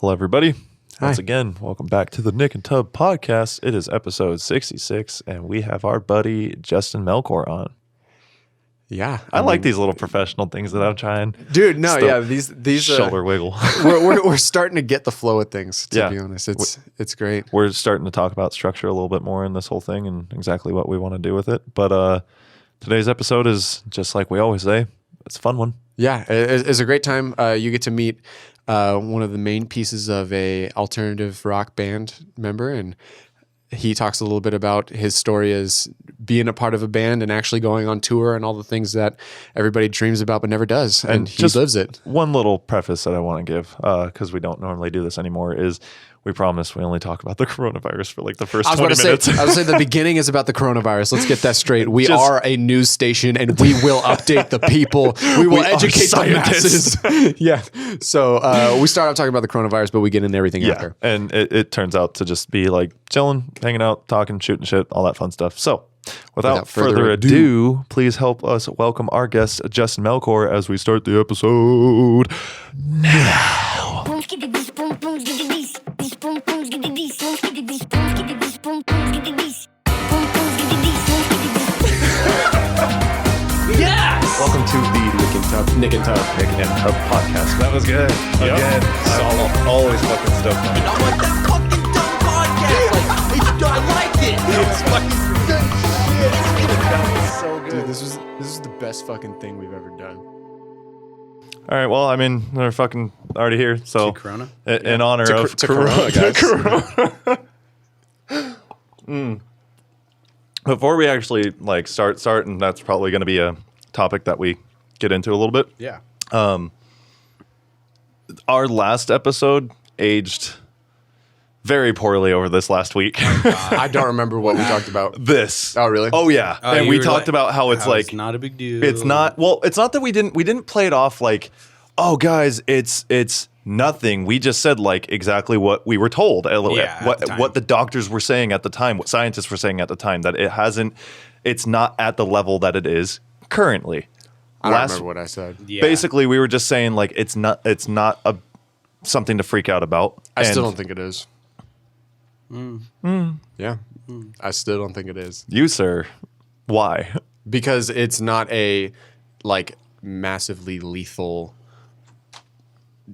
Hello, everybody. Hi. Once again, welcome back to the Nick and Tub podcast. It is episode 66, and we have our buddy Justin Melchor on. Yeah, I like these little professional things that I'm trying. dude. No, Still- yeah, these Shoulder wiggle. we're starting to get the flow of things. To Yeah. be honest, it's great. We're starting to talk about structure a little bit more in this whole thing and exactly what we want to do with it. But today's episode is just like we always say. It's a fun one. Yeah, it's a great time. You get to meet one of the main pieces of a alternative rock band member, and he talks a little bit about his story as being a part of a band and actually going on tour and all the things that everybody dreams about but never does, and he just lives it. One little preface that I want to give, because we don't normally do this anymore, is we promise we only talk about the coronavirus for like the first 20 minutes. I was say the beginning is about the coronavirus. Let's get that straight. We Just- are a news station, and we will update the people. We will We are educate the scientists. masses. Yeah. So we start off talking about the coronavirus, but we get into everything Yeah, after. and it turns out to just be like chilling, hanging out, talking, shooting shit, all that fun stuff. So, without further ado, please help us welcome our guest, Justin Melchor, as we start the episode now. Welcome to the Nick and Tub podcast. That was good. Again, I'm always fucking stoked on it. I want that fucking dumb podcast. I like it. It's fucking good shit. That was so good. Dude, this is the best fucking thing we've ever done. All right, well, I mean, they're fucking already here, so To Corona? in honor of to Corona, guys. Corona. Before we actually like start, and that's probably going to be a topic that we get into a little bit. Yeah. Our last episode aged very poorly over this last week. I don't remember what we talked about. This. Oh, really? Oh yeah, and you we were talked like, about how it's like not a big deal. it's not. Well, it's not that we didn't play it off like, oh guys, it's nothing. We just said like exactly what we were told. at the time. What the doctors were saying at the time, what scientists were saying at the time, that it's not at the level that it is currently. I don't remember what I said. Yeah. Basically, we were just saying like it's not a something to freak out about. I still And don't think it is. Yeah. I still don't think it is. you, sir. Why? Because it's not a like massively lethal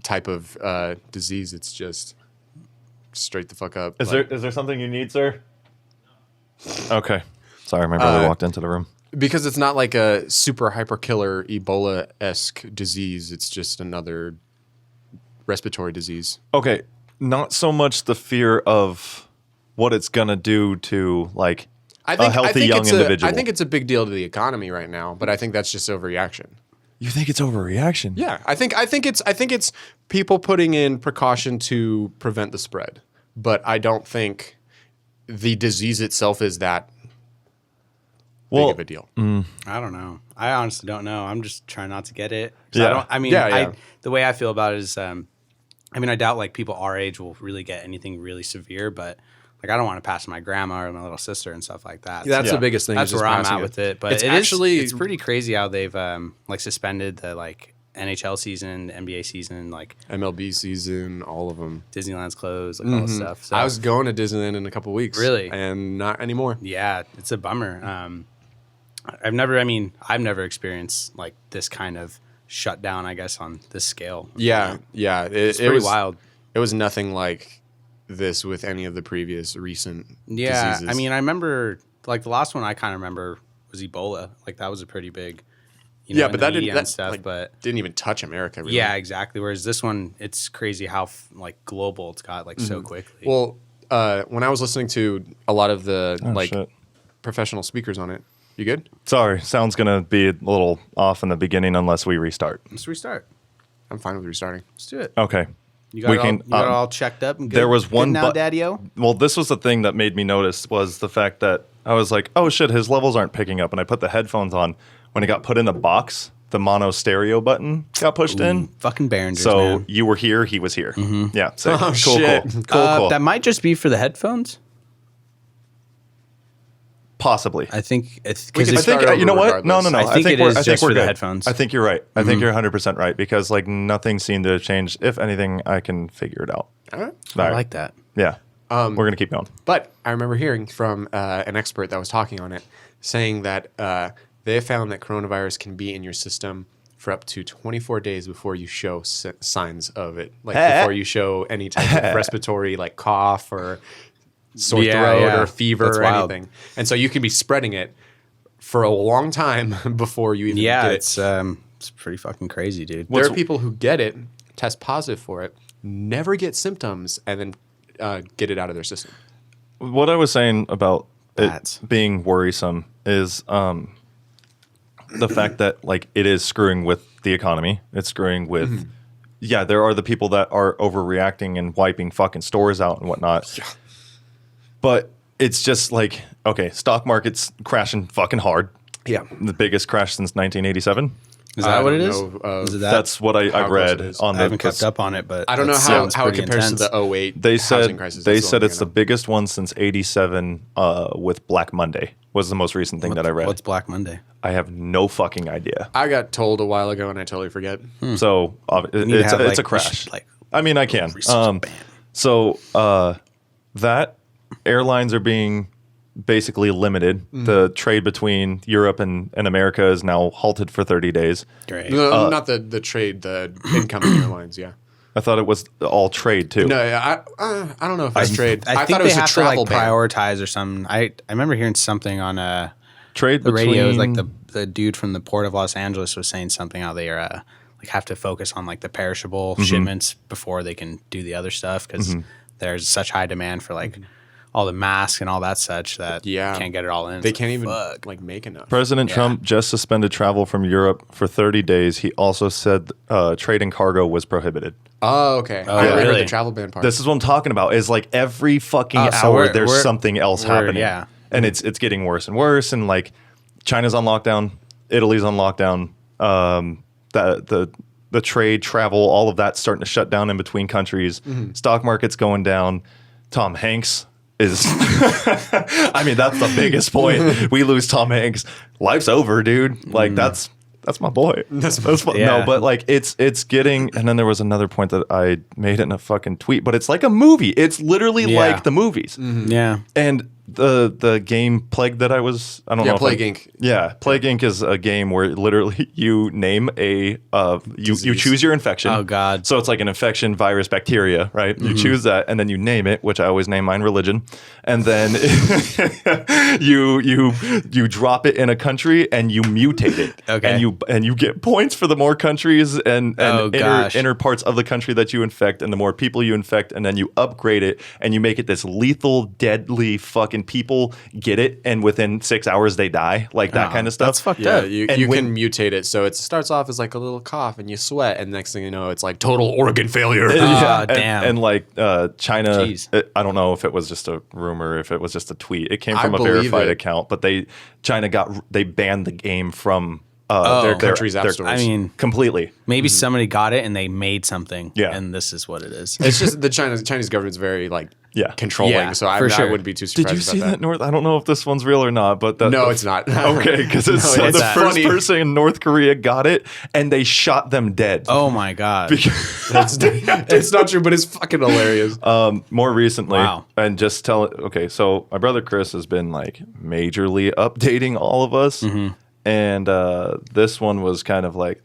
type of disease. It's just straight the fuck up. Is Like, there something you need, sir? Okay. Sorry, my brother walked into the room. because it's not like a super hyper killer Ebola-esque disease. It's just another respiratory disease. Okay, not so much the fear of what it's gonna do to like a healthy young individual. I think it's a big deal to the economy right now, but I think that's just overreaction. You think it's overreaction? Yeah, I think it's people putting in precaution to prevent the spread, but I don't think the disease itself is that big of a deal. I don't know. I honestly don't know. I'm just trying not to get it. Yeah. The way I feel about it is, I doubt like people our age will really get anything really severe, but like I don't want to pass my grandma or my little sister and stuff like that. That's Yeah. the biggest thing. That's is just where I'm passing at with it. But It's it's pretty crazy how they've like suspended the like NHL season, the NBA season, like MLB season, all of them. Disneyland's closed, like all this stuff. So I was going to Disneyland in a couple weeks. Really? And not anymore. yeah, it's a bummer. I've never experienced like this kind of shutdown, I guess, on this scale. Yeah. It's It pretty was wild. It was nothing like this with any of the previous recent Yeah, diseases. I mean, I remember like the last one I kind of remember was Ebola. Like that was a pretty big, yeah, in but the that media didn't and stuff. like, But didn't even touch America. Really. yeah, exactly. Whereas this one, it's crazy how like global it's got like so quickly. Well, when I was listening to a lot of the shit. professional speakers on it, you good? Sorry, sound's gonna be a little off in the beginning unless we restart. Let's restart. I'm fine with restarting. Let's do it. Okay. You got, We it, can, all, you got it all checked up and good? There was Good one now, Daddy-O? Well, this was the thing that made me notice was the fact that I was like, oh shit, his levels aren't picking up, and I put the headphones on. When it got put in the box, the mono stereo button got pushed in. Fucking Behringers, So man. you were here, he was here. Yeah. Sick. Oh, cool, shit. cool. That might just be for the headphones. Possibly. I think it's We because can I think start you know over what? No. regardless. I think it is just we're for the good. headphones. I think you're right. I think you're 100% right because like nothing seemed to change. If anything, I can figure it out. All right. All I right. like that. Yeah. We're going to keep going. But I remember hearing from an expert that was talking on it, saying that they found that coronavirus can be in your system for up to 24 days before you show signs of it. Like before you show any type of respiratory like cough or sore throat or fever or anything. And so you can be spreading it for a long time before you even get it. It's pretty fucking crazy, dude. There are people who get it, test positive for it, never get symptoms, and then get it out of their system. What I was saying about Bats. it being worrisome is the fact that like it is screwing with the economy. It's screwing with yeah, there are the people that are overreacting and wiping fucking stores out and whatnot. Yeah. But it's just like, okay, stock market's crashing fucking hard. Yeah. The biggest crash since 1987. Is that what it is? Is it that? That's what I read on the. I haven't kept up on it, but I don't know how it compares to the 08 They housing said crisis. they That's said one it's thing I the know. biggest one since '87 with Black Monday was the most recent thing that I read. What's Black Monday? I have no fucking idea. I got told a while ago and I totally forget. So it's a crash. I mean, I can. That airlines are being basically limited. The trade between Europe and America is now halted for 30 days. Great. No, not the trade, the incoming airlines, yeah. I thought it was all trade too. No, I don't know if it's trade. I think thought it they was a have to travel like ban. prioritize or something. I remember hearing something on Trade the radio. It was like between the dude from the port of Los Angeles was saying something how they are like have to focus on like the perishable shipments before they can do the other stuff because there's such high demand for like all the masks and all that such that you can't get it all in. They It's can't like, even fuck. like make enough. President Trump just suspended travel from Europe for 30 days. He also said trade and cargo was prohibited. Oh, okay. I heard really? the travel ban part. This is what I'm talking about. Is like every fucking Oh, so hour we're- there's something else happening. yeah. And it's getting worse and worse. And like China's on lockdown, Italy's on lockdown. The trade, travel, all of that's starting to shut down in between countries. Stock market's going down. Tom Hanks is I mean, that's the biggest point. We lose Tom Hanks. Life's over, dude. Like that's my boy. That's my, no, but like it's getting and then there was another point that I made in a fucking tweet, but it's like a movie. It's literally like the movies. Yeah. And the game Plague that I don't know. Plague Inc. Yeah, Plague Inc. is a game where literally you name a you choose your infection. Oh, God. So it's like an infection, virus, bacteria, right? You choose that, and then you name it, which I always name mine religion, and then you drop it in a country and you mutate it. Okay. And you get points for the more countries and gosh. inner parts of the country that you infect, and the more people you infect, and then you upgrade it and you make it this lethal, deadly fucking people get it, and within 6 hours they die, like that kind of stuff. That's fucked Yeah, up. you can mutate it. So it starts off as like a little cough and you sweat, and next thing you know, it's like total organ failure. Yeah, damn. And like China, Jeez. I don't know if it was just a rumor, if it was just a tweet. It came I from a believe verified it. account, but China banned the game from their country's app stores. I mean, completely. maybe somebody got it and they made something. Yeah. And this is what it is. It's just the Chinese government's very like controlling. Yeah, so for I sure. wouldn't be too surprised Did you about see that North? I don't know if this one's real or not, but No, it's not. Okay, because it said it's the not. first Funny. person in North Korea got it, and they shot them dead. Oh my God. It's not true, but it's fucking hilarious. More recently, Wow. and just tell it. Okay, so my brother Chris has been like majorly updating all of us, and this one was kind of like,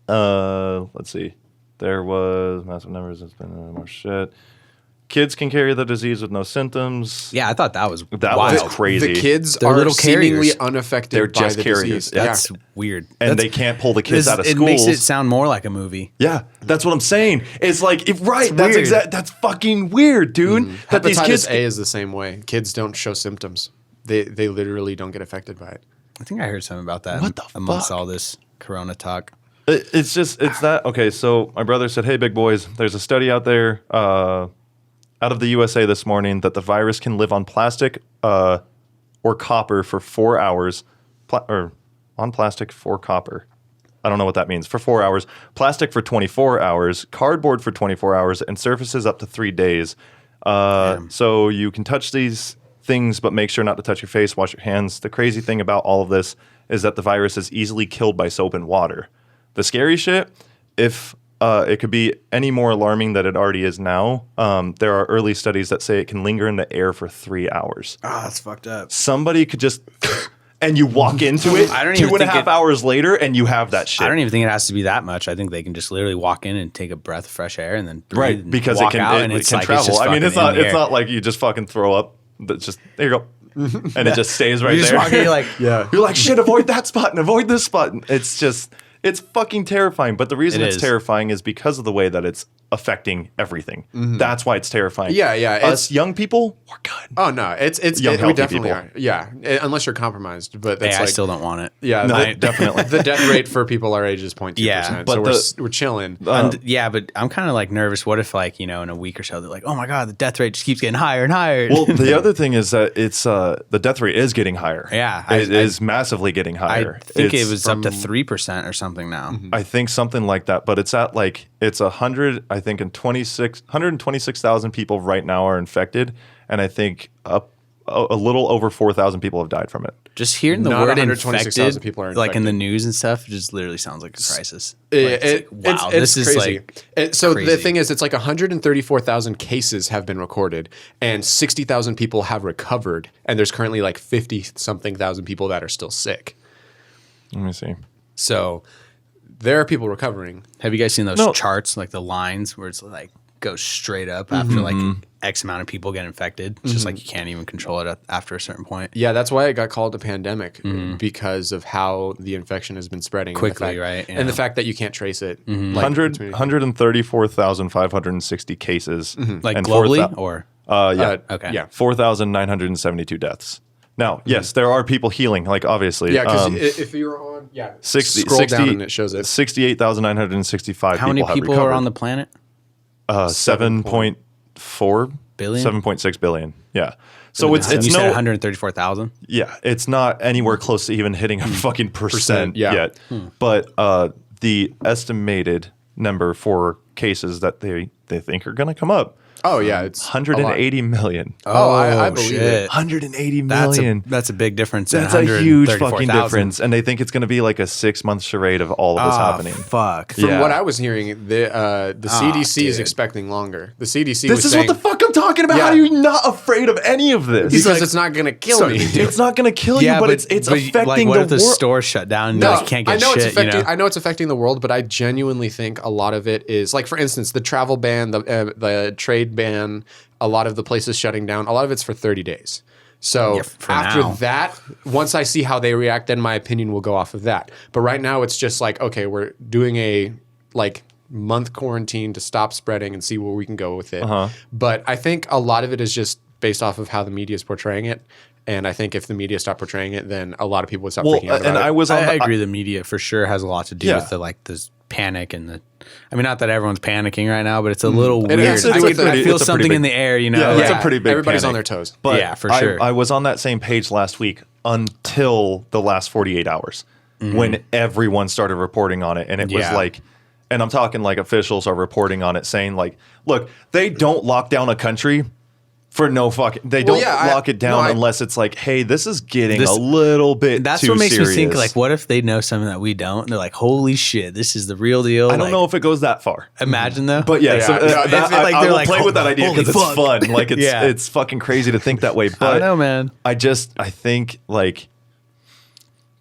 let's see, there was massive numbers. It's been more shit. Kids can carry the disease with no symptoms. Yeah, I thought that was That wild. was crazy. The kids They're are little seemingly carriers. unaffected They're by just the carriers. disease. That's weird. and That's- they can't pull the kids out of It schools. makes it sound more like a movie. Yeah, that's what I'm saying. It's like, right, that's weird. that's fucking weird, dude. That these Hepatitis kids. A is the same way. Kids don't show symptoms. They literally don't get affected by it. I think I heard something about that What the amongst fuck? all this Corona talk. It's that. Okay, so my brother said, "Hey, big boys, there's a study out there out of the USA this morning that the virus can live on plastic or copper for 4 hours, or on plastic for copper. I don't know what that means. For 4 hours, plastic for 24 hours, cardboard for 24 hours, and surfaces up to 3 days. So you can touch these things, but make sure not to touch your face, wash your hands. The crazy thing about all of this is that the virus is easily killed by soap and water. The scary shit, if it could be any more alarming than it already is now. There are early studies that say it can linger in the air for 3 hours. That's fucked up. Somebody could just, and you walk into it I don't even 2.5 hours later, and you have that shit. I don't even think it has to be that much. I think they can just literally walk in and take a breath of fresh air and then breathe Right, and because walk it out can, and it it's can like it's travel. just I mean, it's fucking in the air. not like you just fucking throw up. That's just, there you go. And it just stays right You just there. walk in, you're like, Yeah. You're like, shit, avoid that spot and avoid this spot. And it's just, it's fucking terrifying. But the reason It it's is. terrifying is because of the way that it's affecting everything. That's why it's terrifying. Yeah, yeah, Us young people, we're good. Oh no, it's Young, we healthy definitely people. are. Yeah, unless you're compromised, but hey, that's I like still don't want it. yeah, No, definitely. the death rate for people our age is 0.2%. Yeah, but so we're chilling. Yeah, but I'm kind of like nervous. What if like, in a week or so, they're like, oh my God, the death rate just keeps getting higher and higher. Well, the other thing is that it's the death rate is getting higher. Yeah, It is massively getting higher. I think It's it was up to 3% or something now. I think something like that, but it's at like it's 100. I think 126,000 people right now are infected, and I think up a little over 4,000 people have died from it. Just hearing the Not word 126,000 infected, people are like in the infected. news and stuff, it just literally sounds like a crisis. Like, It's wow, this is crazy. like So crazy. the thing is, it's like 134,000 cases have been recorded, and 60,000 people have recovered, and there's currently like 50 something thousand people that are still sick. Let me see. So there are people recovering. Have you guys seen those No. charts, like the lines where it's like goes straight up after like X amount of people get infected? It's just like you can't even control it after a certain point. Yeah, that's why it got called a pandemic because of how the infection has been spreading Quickly, and the fact, right? And the Yeah. fact that you can't trace it. Like, 134,560 cases. Like and globally or yeah. okay. Yeah. 4,972 deaths. Now, yes, there are people healing, like obviously. Yeah, because if you're on, 60 scroll down and it shows it. 68,965 How many have people recovered. are on the planet? 7.4 Billion? 7.6 billion. Yeah. So it's you said no 134,000. yeah, it's not anywhere close to even hitting a fucking percent yeah. yet. But the estimated number for cases that they think are going to come up, Oh, yeah, it's 180 million. Oh, I believe shit. it. 180 That's million. that's a big difference. That's than a huge fucking 134,000. difference. And they think it's going to be like a 6-month charade of all of this happening. Fuck. From Yeah. what I was hearing, the CDC is dude. expecting longer. The CDC This was is saying, what the fuck I'm talking about. Yeah. How are you not afraid of any of this? because it's not going to kill me. It's not going to kill you, but it's affecting like, what if the the world. store shut down and No, you can't get I know shit? it's affecting. You know? I know it's affecting the world, but I genuinely think a lot of it is like, for instance, the travel ban, the trade ban, a lot of the places shutting down. A lot of it's for 30 days. So for after now. that, once I see how they react, then my opinion will go off of that. But right now, it's just like, okay, we're doing a like month quarantine to stop spreading and see where we can go with it. But I think a lot of it is just based off of how the media is portraying it. And I think if the media stopped portraying it, then a lot of people would stop freaking out about and it. I was on I the, agree. The media for sure has a lot to do Yeah. with the like this panic and the. I mean, not that everyone's panicking right now, but it's a little weird. is. I, It's a I pretty- feel it's a pretty something big- in the air, you know. Yeah, like- it's a pretty big everybody's panic. on their toes. But Yeah, for sure. I was on that same page last week until the last 48 hours when everyone started reporting on it. And it was Yeah. like, and I'm talking like officials are reporting on it saying like, look, they don't lock down a country for no fucking, they don't lock it down unless it's like, hey, this is getting a little bit That's too what makes serious. me think. Like, what if they know something that we don't? And they're like, "Holy shit, this is the real deal." I don't know if it goes that far. Imagine though. But yeah, so, Yeah. No, if that, it, like, I they're will like, play with that idea holy because it's fuck. fun. Like it's Yeah. it's fucking crazy to think that way. But I don't know, man. I think like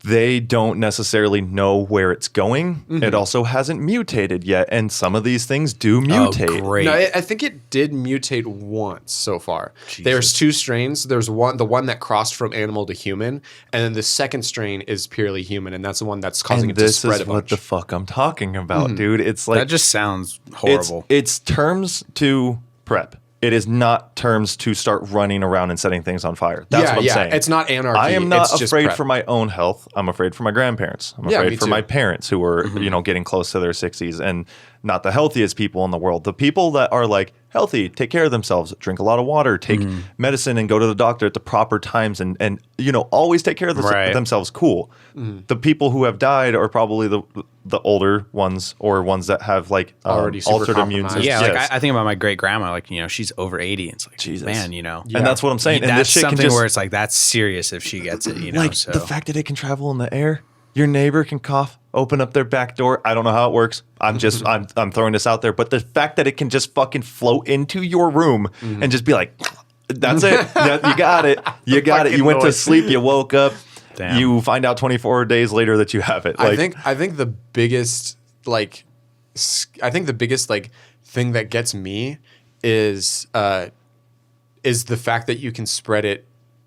they don't necessarily know where it's going. It also hasn't mutated yet, and some of these things do mutate. Great. No, I think it did mutate once so far. There's two strains. There's the one that crossed from animal to human, and then the second strain is purely human, and that's the one that's causing And it to this spread is a what bunch. the fuck I'm talking about, dude. It's like That just sounds horrible. It's terms to prep. It is not terms to start running around and setting things on fire. That's what I'm saying. It's not anarchy. I am not it's just afraid prep. for my own health. I'm afraid for my grandparents. I'm Yeah, afraid me for too. my parents who are, getting close to their 60s and not the healthiest people in the world. The people that are like healthy, take care of themselves, drink a lot of water, take medicine and go to the doctor at the proper times and always take care of Right. themselves. Cool. The people who have died are probably the older ones or ones that have like Already super altered immune compromised. systems. yeah, Yes. like I think about my great grandma. Like she's over 80, and it's like, Jesus. man, And that's what I'm saying. And that's this shit can something just where it's like that's serious if she gets it. You know, like so the fact that it can travel in the air. Your neighbor can cough open up their back door. I don't know how it works. I'm just I'm throwing this out there, but the fact that it can just fucking float into your room and just be like, that's it. You got it. You got it. You went to sleep. You woke up. Damn. You find out 24 days later that you have it. Like, I think the biggest like thing that gets me is the fact that you can spread it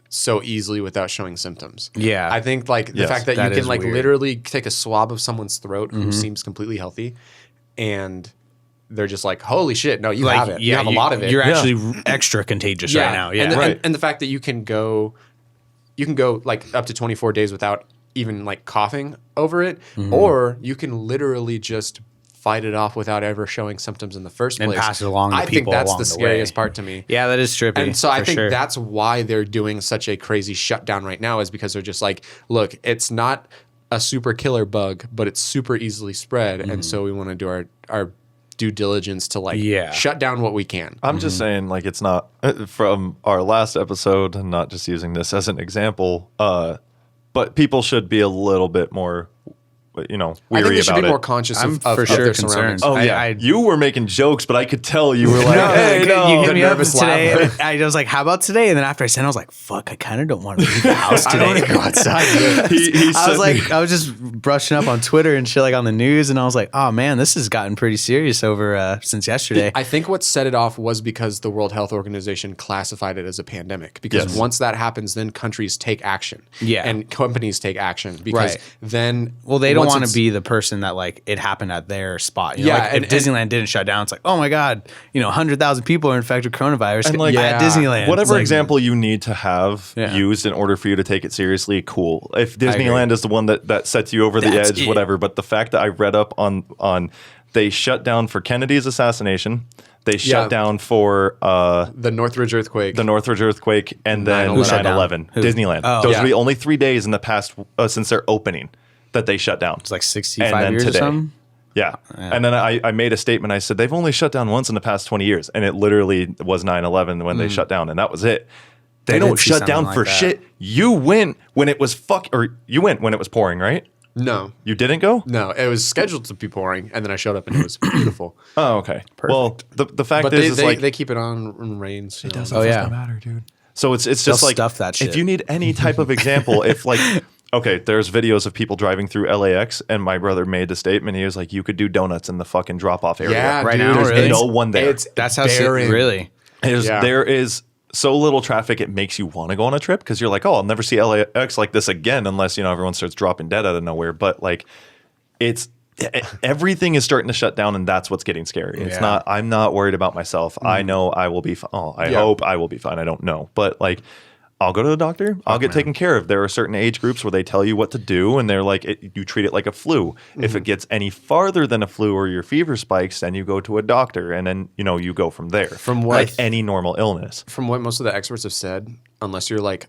so easily without showing symptoms. Yeah. I think like the fact that that you can is like weird. literally take a swab of someone's throat who seems completely healthy, and they're just like, holy shit, no, you have it. You have a lot of it. You're actually extra contagious right now. Yeah. And the fact that you can go like up to 24 days without even like coughing over it, or you can literally just fight it off without ever showing symptoms in the first place. And pass it along to I think people that's along the the scariest way. part to me. Yeah, that is trippy. And so I for think sure. that's why they're doing such a crazy shutdown right now, is because they're just like, look, it's not a super killer bug, but it's super easily spread. And so we want to do our due diligence to like shut down what we can. I'm just saying, like, it's not from our last episode, and not just using this as an example, but people should be a little bit more, you know, I think weary they should about be it. more conscious I'm of for sure their concerned. surroundings. Oh yeah, I you were making jokes, but I could tell you were like, No, "Hey, like, no." you hit the me up nervous today. laugh. And I was like, "How about today?" And then after I sent, I was like, "Fuck, I kind of don't want to leave the house today." I don't want to go outside. I was just brushing up on Twitter and shit, like on the news, and I was like, "Oh man, this has gotten pretty serious over since yesterday." I think what set it off was because the World Health Organization classified it as a pandemic. Because Yes. once that happens, then countries take action. Yeah. And companies take action. Because Right. then... Well, they don't once want to it's- be the person that like it happened at their spot. You know, Yeah, like, and- if Disneyland didn't shut down, it's like, oh my god, 100,000 people are infected with coronavirus And, like, at Disneyland. It's Whatever like, example you need to have Yeah. used in order for you to take it seriously, cool. If Disneyland is the one that sets you over the That's edge, it. whatever. But the fact that I read up on they shut down for Kennedy's assassination, they shut down for The Northridge earthquake. the Northridge earthquake, and then 9/11. 9/11. Who? Disneyland. Oh. Those Yeah. are the only 3 days in the past since their opening that they shut down. It's like And 65 then years today. or something. Yeah. And then I made a statement. I said, they've only shut down once in the past 20 years. And it literally was 9/11 when they shut down. And that was it. They I don't did see shut something down like for that. shit. You went when it was you went when it was pouring, right? No. You didn't go? No. It was scheduled to be pouring, and then I showed up, and it was beautiful. Oh, okay. Well, the fact But is, they keep it on in rains. It Oh, yeah. matter, dude. So it's just They'll like, stuff that if shit. you need any type of example, if like, okay, there's videos of people driving through LAX, and my brother made the statement. He was like, you could do donuts in the fucking drop-off area. Yeah, Right dude, now, There's really? no one there. That's how barren. really. Yeah. There is so little traffic, it makes you want to go on a trip because you're like, oh, I'll never see LAX like this again unless, everyone starts dropping dead out of nowhere. But like, everything is starting to shut down, and that's what's getting scary. It's Yeah. not, I'm not worried about myself. I know I will be fine. I hope I will be fine. I don't know. But like, I'll go to the doctor. I'll get taken care of. There are certain age groups where they tell you what to do, and they're like, you treat it like a flu. If it gets any farther than a flu or your fever spikes, then you go to a doctor, and then you go from there. From what- like any normal illness. From what most of the experts have said, unless you're like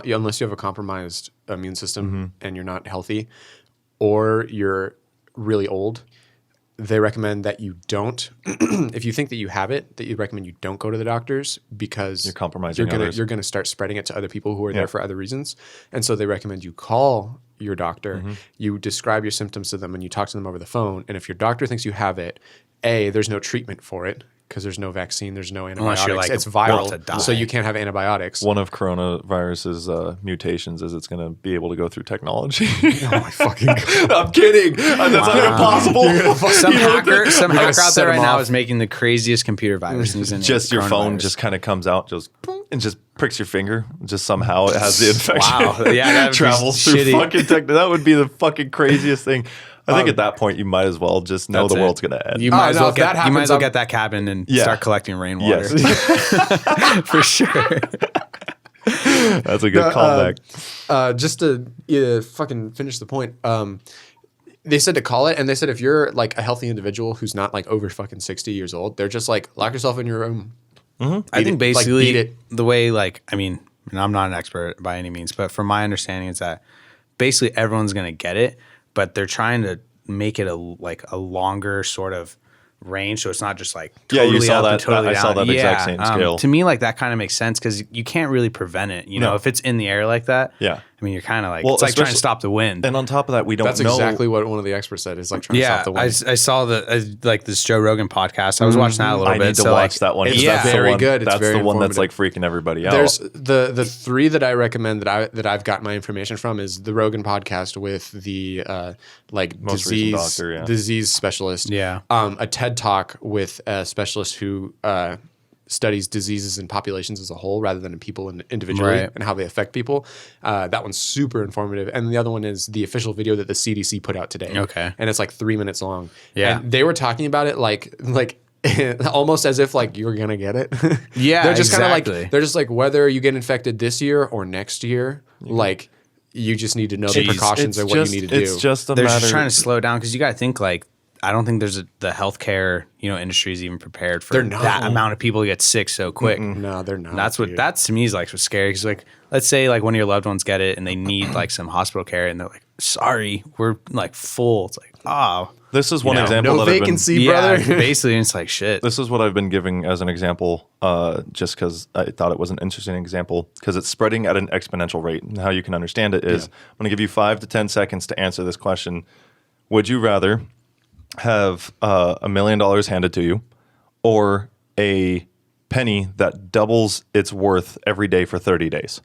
unless you have a compromised immune system and you're not healthy, or you're really old, they recommend that you don't. If you think that you have it, that you recommend you don't go to the doctors because You're compromising others. You're gonna start spreading it to other people who are there for other reasons, and so they recommend you call your doctor. You describe your symptoms to them, and you talk to them over the phone. And if your doctor thinks you have it, there's no treatment for it because there's no vaccine, there's no antibiotics. Unless you're, like, it's about to viral, die. so you can't have antibiotics. One of coronavirus's mutations is it's going to be able to go through technology. Oh my fucking God. I'm kidding. That's not impossible. Some hacker out set there right them now off. is making the craziest computer viruses. And Just your phone coronavirus. just kind of comes out, just boom, and just pricks your finger. Just somehow it has the infection. Wow. Yeah, that'd be travels through shitty. fucking tech. That would be the fucking craziest thing. I think at that point you might as well just know That's the it. world's gonna end. You might as no, well if that get. You might happens, as well I'm- get that cabin and Yeah. start collecting rainwater Yes, for sure. that's a good callback. Just to fucking finish the point, they said to call it, and they said if you're like a healthy individual who's not like over fucking 60 years old, they're just like lock yourself in your room. I think basically beat it. the way, like, I mean, and I'm not an expert by any means, but from my understanding, is that basically everyone's going to get it, but they're trying to make it a longer sort of range, so it's not just like Yeah, you totally saw up that- and totally I down. saw that exact same scale. To me, like that kind of makes sense because you can't really prevent it. You know, No. if it's in the air like that, Yeah. I mean, you're kind of like, Well, it's like trying to especially- stop the wind. And on top of that, we don't That's know. exactly what one of the experts said. Is like trying to stop the wind. I saw like this Joe Rogan podcast. I was watching that a little I bit. need to so watch like, that one. 'cause it's that's the very one- good. It's That's very the one that's like informative. freaking everybody out. There's the three that I recommend that I've got my information from is the Rogan podcast with the like Most recent disease doctor, yeah. disease specialist. Yeah. A TED talk with a specialist who studies diseases in populations as a whole rather than in people individually Right. and how they affect people. That one's super informative. And the other one is the official video that the CDC put out today. Okay. And it's like 3 minutes long. Yeah. And they were talking about it like almost as if like you're gonna get it. Yeah, they're just kind of exactly. like they're just like whether you get infected this year or next year, like you just need to know the Jeez. precautions and what you need to do. It's just a they're matter. just trying to slow down because you got to think like, I don't think the healthcare, industry is even prepared for They're not. that amount of people to get sick so quick. No, they're not. That's what dude. that's to me is like what's scary because like let's say like one of your loved ones get it and they need like some hospital care and they're like, sorry, we're like full. It's like, oh, This is one know, example no that vacancy, yeah, brother. basically it's like shit. This is what I've been giving as an example, just because I thought it was an interesting example, because it's spreading at an exponential rate. And how you can understand it is, I'm going to give you 5 to 10 seconds to answer this question. Would you rather have $1 million handed to you, or a penny that doubles its worth every day for 30 days?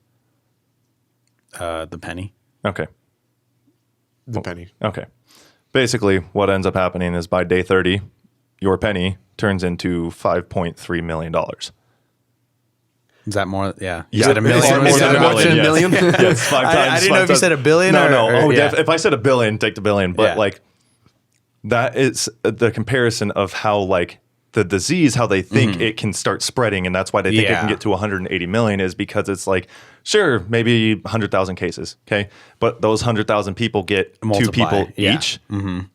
The penny. Okay. The penny. Okay. Basically, what ends up happening is by day 30, your penny turns into $5.3 million. Is that more? Yeah. Yeah. Is it a million? It's more Is than it a more than million, a million? yes. Yes, 5 times. I didn't know 5 if you times. said a billion No, or- no. or- Oh, yeah. if I said a billion, take the billion. But Yeah. like, that is the comparison of how like the disease, how they think it can start spreading, and that's why they think it Yeah. can get to 180 million, is because it's like, sure, maybe 100,000 cases, okay, but those 100,000 people get Multiply, 2 people yeah. each.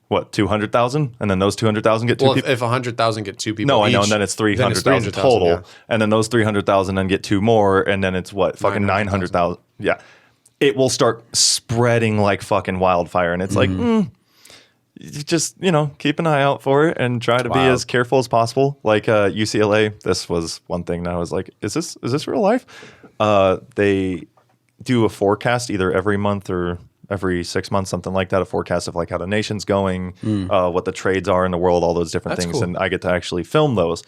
What, 200,000, and then those 200,000 get 2 Well, people. if 100,000 get 2 people, No, I know, each, and then it's then 300,000 total, yeah. and then those 300,000 then get 2 more, and then it's what, fucking 900,000. Yeah, it will start spreading like fucking wildfire, and it's like, you just keep an eye out for it and try to be Wild. as careful as possible. Like UCLA, this was one thing that I was like, is this real life? They do a forecast either every month or every 6 months, something like that, a forecast of like how the nation's going, what the trades are in the world, all those different That's things. cool. And I get to actually film those.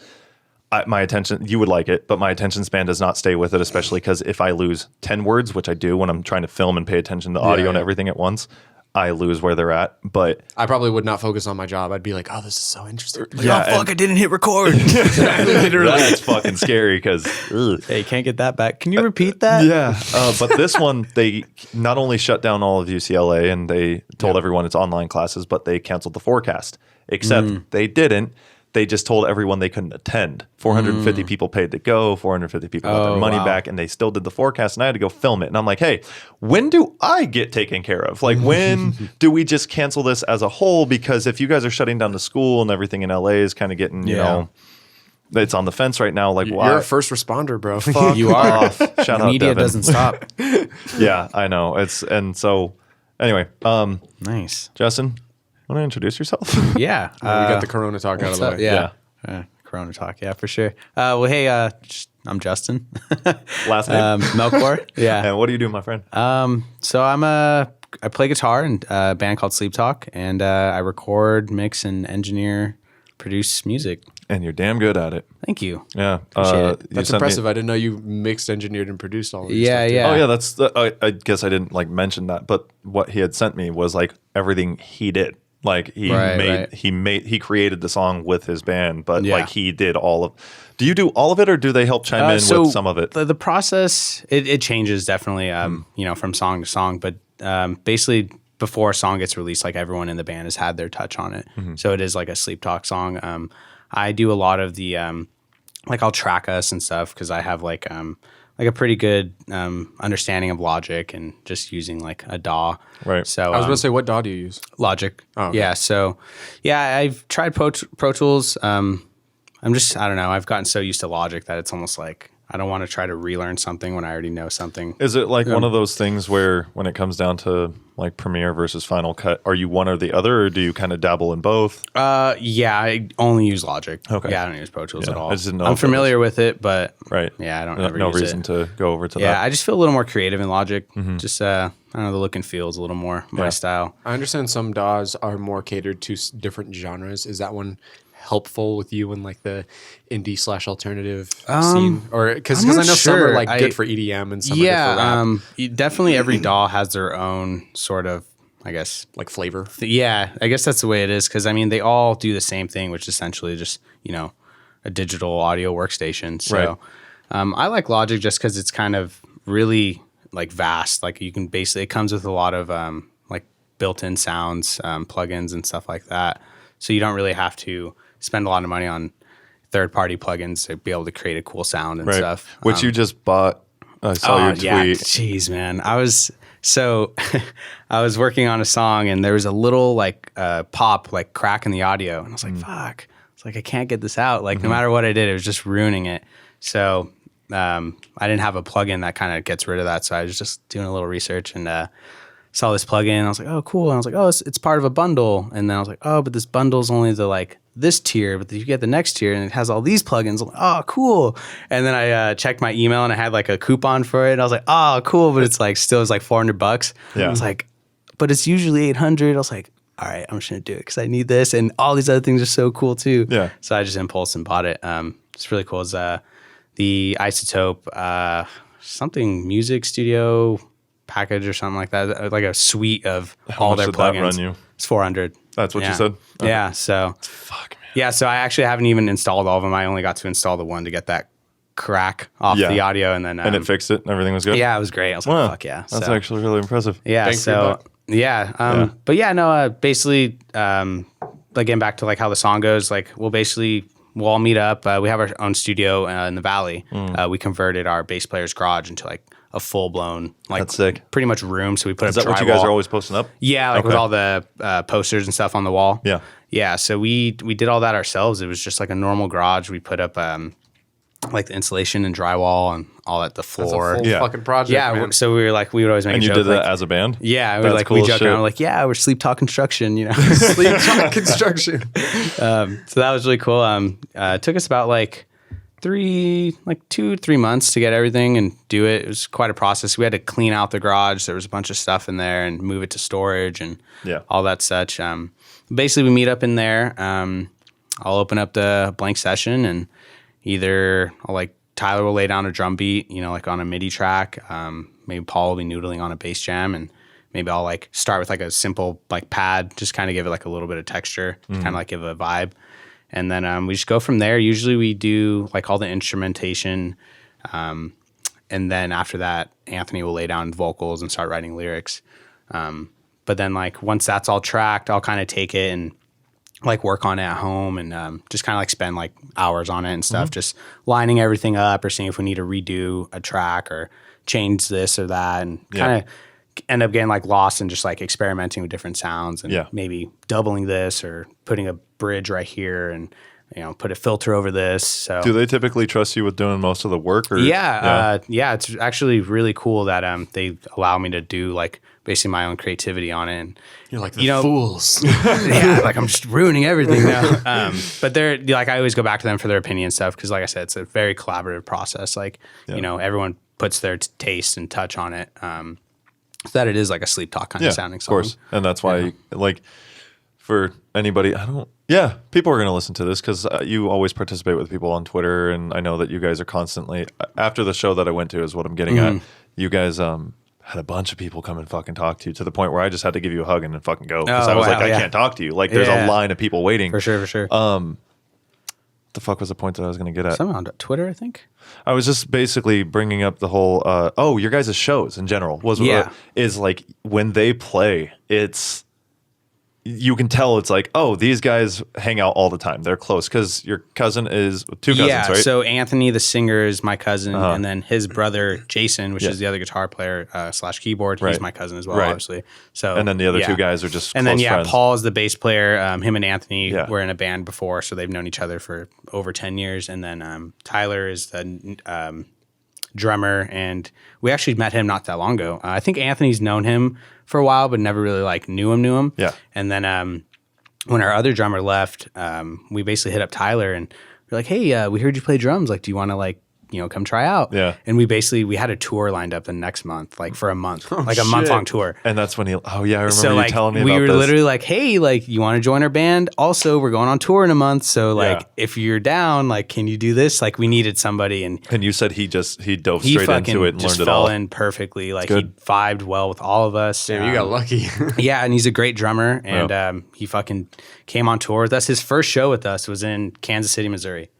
My attention, you would like it, but my attention span does not stay with it, especially because if I lose 10 words, which I do when I'm trying to film and pay attention to audio and yeah. everything at once, I lose where they're at. But I probably would not focus on my job. I'd be like, oh, this is so interesting. yeah, oh fuck! I didn't hit record. that's fucking scary because Hey, can't get that back. Can you repeat that? yeah. But this one, they not only shut down all of UCLA and they told everyone it's online classes, but they canceled the forecast. Except they didn't. They just told everyone they couldn't attend. 450 people paid to go. 450 people got their Oh, money wow. back, and they still did the forecast. And I had to go film it. And I'm like, hey, when do I get taken care of? Like, when do we just cancel this as a whole? Because if you guys are shutting down the school and everything in LA is kind of getting, it's on the fence right now. Like, why? You're a first responder, bro. You are. Off. Shout out, Media Devin. doesn't stop. Yeah, I know. So anyway, Nice. Justin, want to introduce yourself? Yeah. we got the Corona talk out of what's the up? way. Yeah. Corona talk. Yeah, for sure. Well, hey, I'm Justin. Last name. Melchor. Yeah. And what do you do, my friend? So I play guitar in a band called Sleeptalk, and I record, mix, and engineer, produce music. And you're damn good at it. Thank you. Yeah. Appreciate it. you That's sent me- impressive. I didn't know you mixed, engineered, and produced all of this Yeah, stuff, too. yeah. Oh yeah, that's the, I guess I didn't like mention that, but what he had sent me was like everything he did. Like he Right. he created the song with his band, but Yeah. like he did all of. Do you do all of it, or do they help chime in with some of it? The process it changes definitely, from song to song. But basically, before a song gets released, like everyone in the band has had their touch on it. So it is like a Sleep Talk song. I do a lot of the like I'll track us and stuff because I have like a pretty good understanding of Logic and just using like a DAW. Right. So I was going to say, what DAW do you use? Logic. Oh, okay. Yeah. So, yeah, I've tried Pro Tools. I don't know. I've gotten so used to Logic that it's almost like I don't want to try to relearn something when I already know something. Is it like one of those things where when it comes down to like Premiere versus Final Cut, are you one or the other, or do you kind of dabble in both? Yeah, I only use Logic. Okay. Yeah, I don't use Pro Tools at all. I just didn't know I'm if it familiar with it, but Right. yeah, I don't No, ever no use reason it. to go over to Yeah, that. I just feel a little more creative in Logic. Just I don't know, the look and feel is a little more my style. I understand some DAWs are more catered to different genres. Is that one helpful with you in like the indie/alternative scene, or because I'm I know not some are sure. like good for EDM and some are good for rap, Definitely every DAW has their own sort of, I guess. like flavor. Yeah, I guess that's the way it is, because I mean they all do the same thing, which is essentially just a digital audio workstation. So Right. I like Logic just because it's kind of really like vast. Like you can basically, it comes with a lot of like built-in sounds, plugins and stuff like that. So you don't really have to spend a lot of money on third-party plugins to be able to create a cool sound and stuff. Which you just bought. I saw your tweet. Yeah, jeez, man. I was working on a song and there was a little like pop, like crack in the audio, and I was like, "Fuck!" It's like I can't get this out. Like no matter what I did, it was just ruining it. So I didn't have a plugin that kind of gets rid of that. So I was just doing a little research and saw this plugin. I was like, "Oh, cool!" And I was like, "Oh, it's part of a bundle." And then I was like, "Oh, but this bundle's only the like this tier, but you get the next tier and it has all these plugins." I'm like, "Oh, cool." And then I checked my email and I had like a coupon for it. And I was like, "Oh, cool." But it's like still like $400. Yeah. I was like, but it's usually 800. I was like, all right, I'm just going to do it because I need this. And all these other things are so cool too. Yeah. So I just impulse and bought it. It's really cool. It's the Isotope, something music studio package or something like that. Like a suite of all much their did that plugins. run you? It's 400. That's what you Yeah. said? Okay. Yeah. So Fuck, man. yeah, so I actually haven't even installed all of them. I only got to install the one to get that crack off the audio, and then And it fixed it? Everything was good? yeah, it was great. I was Wow. like, fuck yeah. That's So, actually really impressive. yeah. Bang for your So buck. yeah, but yeah, no. Basically, like getting back to like how the song goes, like we'll all meet up. We have our own studio in the Valley. We converted our bass player's garage into like a full blown like That's sick. pretty much room. So we put Is up that what you guys drywall. are always posting up? Yeah, like with Okay. all the posters and stuff on the wall. Yeah. Yeah, so we did all that ourselves. It was just like a normal garage. We put up like the insulation and drywall and all at the That's a floor. full Yeah. fucking project. Yeah, man. so we would always make And a you joke did that like, as a band? yeah, That's we cool joke as shit. around like, yeah, we're Sleeptalk Construction, Sleeptalk Construction. So that was really cool. It took us about like 2 to 3 months to get everything and do it. It was quite a process. We had to clean out the garage. There was a bunch of stuff in there and move it to storage and all that such. Basically, we meet up in there. I'll open up the blank session and either Tyler will lay down a drum beat, like on a MIDI track. Maybe Paul will be noodling on a bass jam, and maybe I'll like start with like a simple like pad, just kind of give it like a little bit of texture, kind of like give it a vibe. And then we just go from there. Usually we do like all the instrumentation. And then after that, Anthony will lay down vocals and start writing lyrics. But then like once that's all tracked, I'll kind of take it and like work on it at home and just kind of like spend like hours on it and stuff, just lining everything up or seeing if we need to redo a track or change this or that, and kind of end up getting like lost in just like experimenting with different sounds and maybe doubling this or putting a bridge right here and put a filter over this. So Do they typically trust you with doing most of the work? Or yeah, it's actually really cool that they allow me to do like basically my own creativity on it. And You're like the fools. yeah, like I'm just ruining everything now. But they're like, I always go back to them for their opinion and stuff because, like I said, it's a very collaborative process. Like everyone puts their taste and touch on it, so that it is like a Sleeptalk kind of sounding song. Of course, and that's why like for anybody, people are going to listen to this because you always participate with people on Twitter, and I know that you guys are constantly after the show that I went to is what I'm getting at. You guys had a bunch of people come and fucking talk to you to the point where I just had to give you a hug and then fucking go because I was like, I can't talk to you. Like, there's a line of people waiting. For sure. The fuck was the point that I was going to get at? Somehow on Twitter, I think. I was just basically bringing up the whole. Your guys' shows in general is like when they play, it's. You can tell it's like, oh, these guys hang out all the time. They're close because your cousin is two cousins, right? So Anthony, the singer, is my cousin, and then his brother Jason, which is the other guitar player / keyboard, he's my cousin as well, obviously. So and then the other two guys are just and close then friends. Paul is the bass player. Him and Anthony were in a band before, so they've known each other for over 10 years. And then Tyler is the drummer, and we actually met him not that long ago. I think Anthony's known him for a while, but never really like knew him. Yeah. And then when our other drummer left, we basically hit up Tyler and we're like, hey, we heard you play drums. Like, do you want to like, come try out? Yeah. And we had a tour lined up the next month, like for a month, like a month-long tour. And that's when I remember So you like, telling me we about were this. literally like, hey, like, you want to join our band? Also, we're going on tour in a month. So like, if you're down, like, can you do this? Like, we needed somebody. And you said he dove straight into it and just learned it all. fell in perfectly. Like, he vibed well with all of us. Damn, you got lucky. Yeah, and he's a great drummer. And he fucking came on tour with us. His first show with us was in Kansas City, Missouri.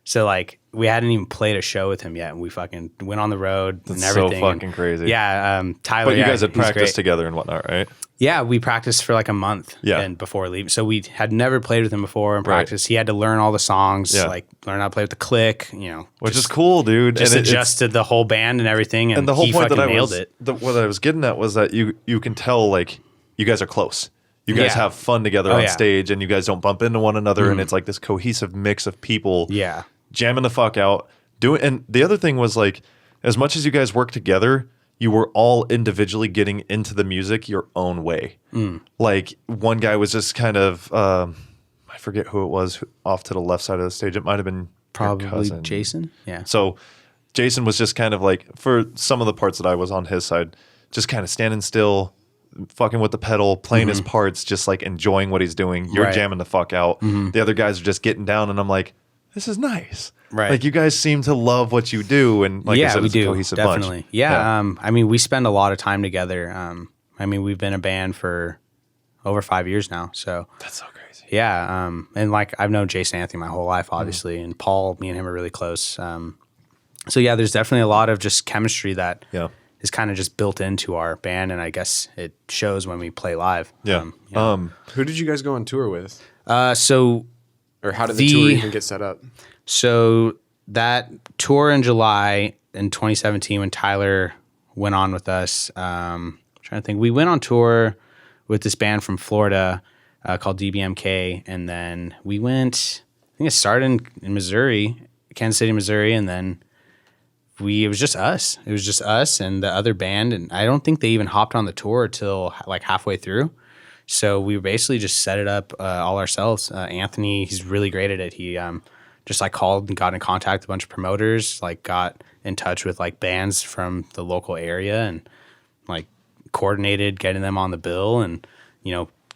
So like, we hadn't even played a show with him yet, and we fucking went on the road and everything. So fucking crazy. Yeah, Tyler. But you guys had practiced together and whatnot, right? Yeah, we practiced for like a month. Yeah. And before leaving, so we had never played with him before in practice. He had to learn all the songs, like learn how to play with the click. Which is cool, dude. Just and adjusted the whole band and everything, and the whole he point fucking that nailed it. what I was getting at was that you can tell like you guys are close. You guys have fun together on stage, and you guys don't bump into one another, and it's like this cohesive mix of people. Yeah. Jamming the fuck out. And the other thing was like, as much as you guys work together, you were all individually getting into the music your own way. Like one guy was just kind of, I forget who it was off to the left side of the stage. It might have been Probably Jason. Yeah. So Jason was just kind of like, for some of the parts that I was on his side, just kind of standing still, fucking with the pedal, playing his parts, just like enjoying what he's doing. You're jamming the fuck out. The other guys are just getting down, and I'm like, this is nice. Right. Like you guys seem to love what you do, and like I said, it's a cohesive definitely. bunch. Yeah. I mean, we spend a lot of time together. I mean, we've been a band for over 5 years now. So That's so crazy. yeah. And like I've known Jason Anthony my whole life, obviously, and Paul, me and him are really close. So yeah, there's definitely a lot of just chemistry that is kind of just built into our band, and I guess it shows when we play live. Yeah. Who did you guys go on tour with? Or how did the tour even get set up? So that tour in July in 2017, when Tyler went on with us, I'm trying to think. We went on tour with this band from Florida called DBMK, and then we went. I think it started in Missouri, Kansas City, Missouri, and then it was just us. It was just us and the other band, and I don't think they even hopped on the tour till like halfway through. So we basically just set it up all ourselves. Anthony, he's really great at it. He just like called and got in contact with a bunch of promoters, like got in touch with like bands from the local area and like coordinated getting them on the bill and,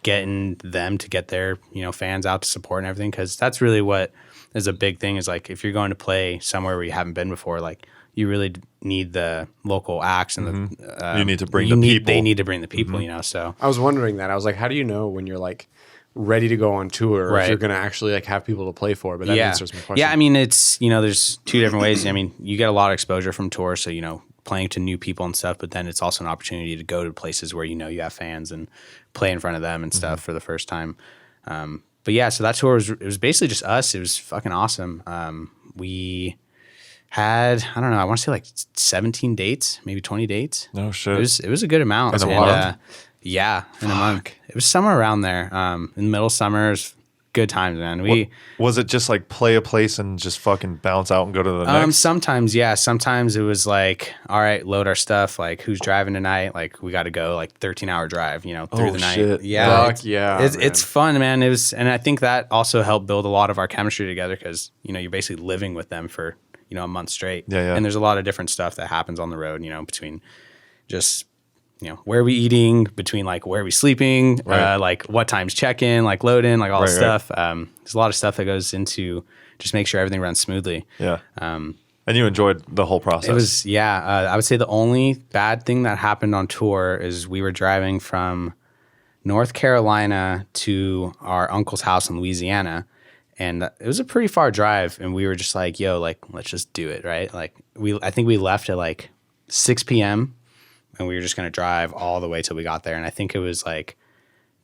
getting them to get their, fans out to support and everything. Cause that's really what is a big thing is like, if you're going to play somewhere where you haven't been before, like you really need the local acts and you need to bring the people. They need to bring the people, so. I was wondering that. I was like, how do you know when you're like ready to go on tour or if you're going to actually like have people to play for? But that answers my question. Yeah, I mean, it's, there's two different ways. I mean, you get a lot of exposure from tours, so, playing to new people and stuff, but then it's also an opportunity to go to places where, you have fans and play in front of them and stuff for the first time. But yeah, so that tour it was basically just us. It was fucking awesome. We had, I don't know, I want to say like 17 dates, maybe 20 dates. No shit. It was a good amount. In a month? Yeah, in a month. It was somewhere around there. In the middle of summer, it was good times, man. Was it just like play a place and just fucking bounce out and go to the next? Sometimes, yeah. Sometimes it was like, all right, load our stuff. Like, who's driving tonight? Like, we got to go like 13-hour drive, through the night. Shit. Yeah, it's fun, man. And I think that also helped build a lot of our chemistry together because you're basically living with them for a month straight. Yeah. And there's a lot of different stuff that happens on the road. Between just where are we eating, between like where are we sleeping, like what times check in, like load in, like all this stuff. There's a lot of stuff that goes into just make sure everything runs smoothly. Yeah. And you enjoyed the whole process. It was, I would say the only bad thing that happened on tour is we were driving from North Carolina to our uncle's house in Louisiana. And it was a pretty far drive. And we were just like, yo, like, let's just do it. Right. Like I think we left at like 6 p.m. and we were just going to drive all the way till we got there. And I think it was like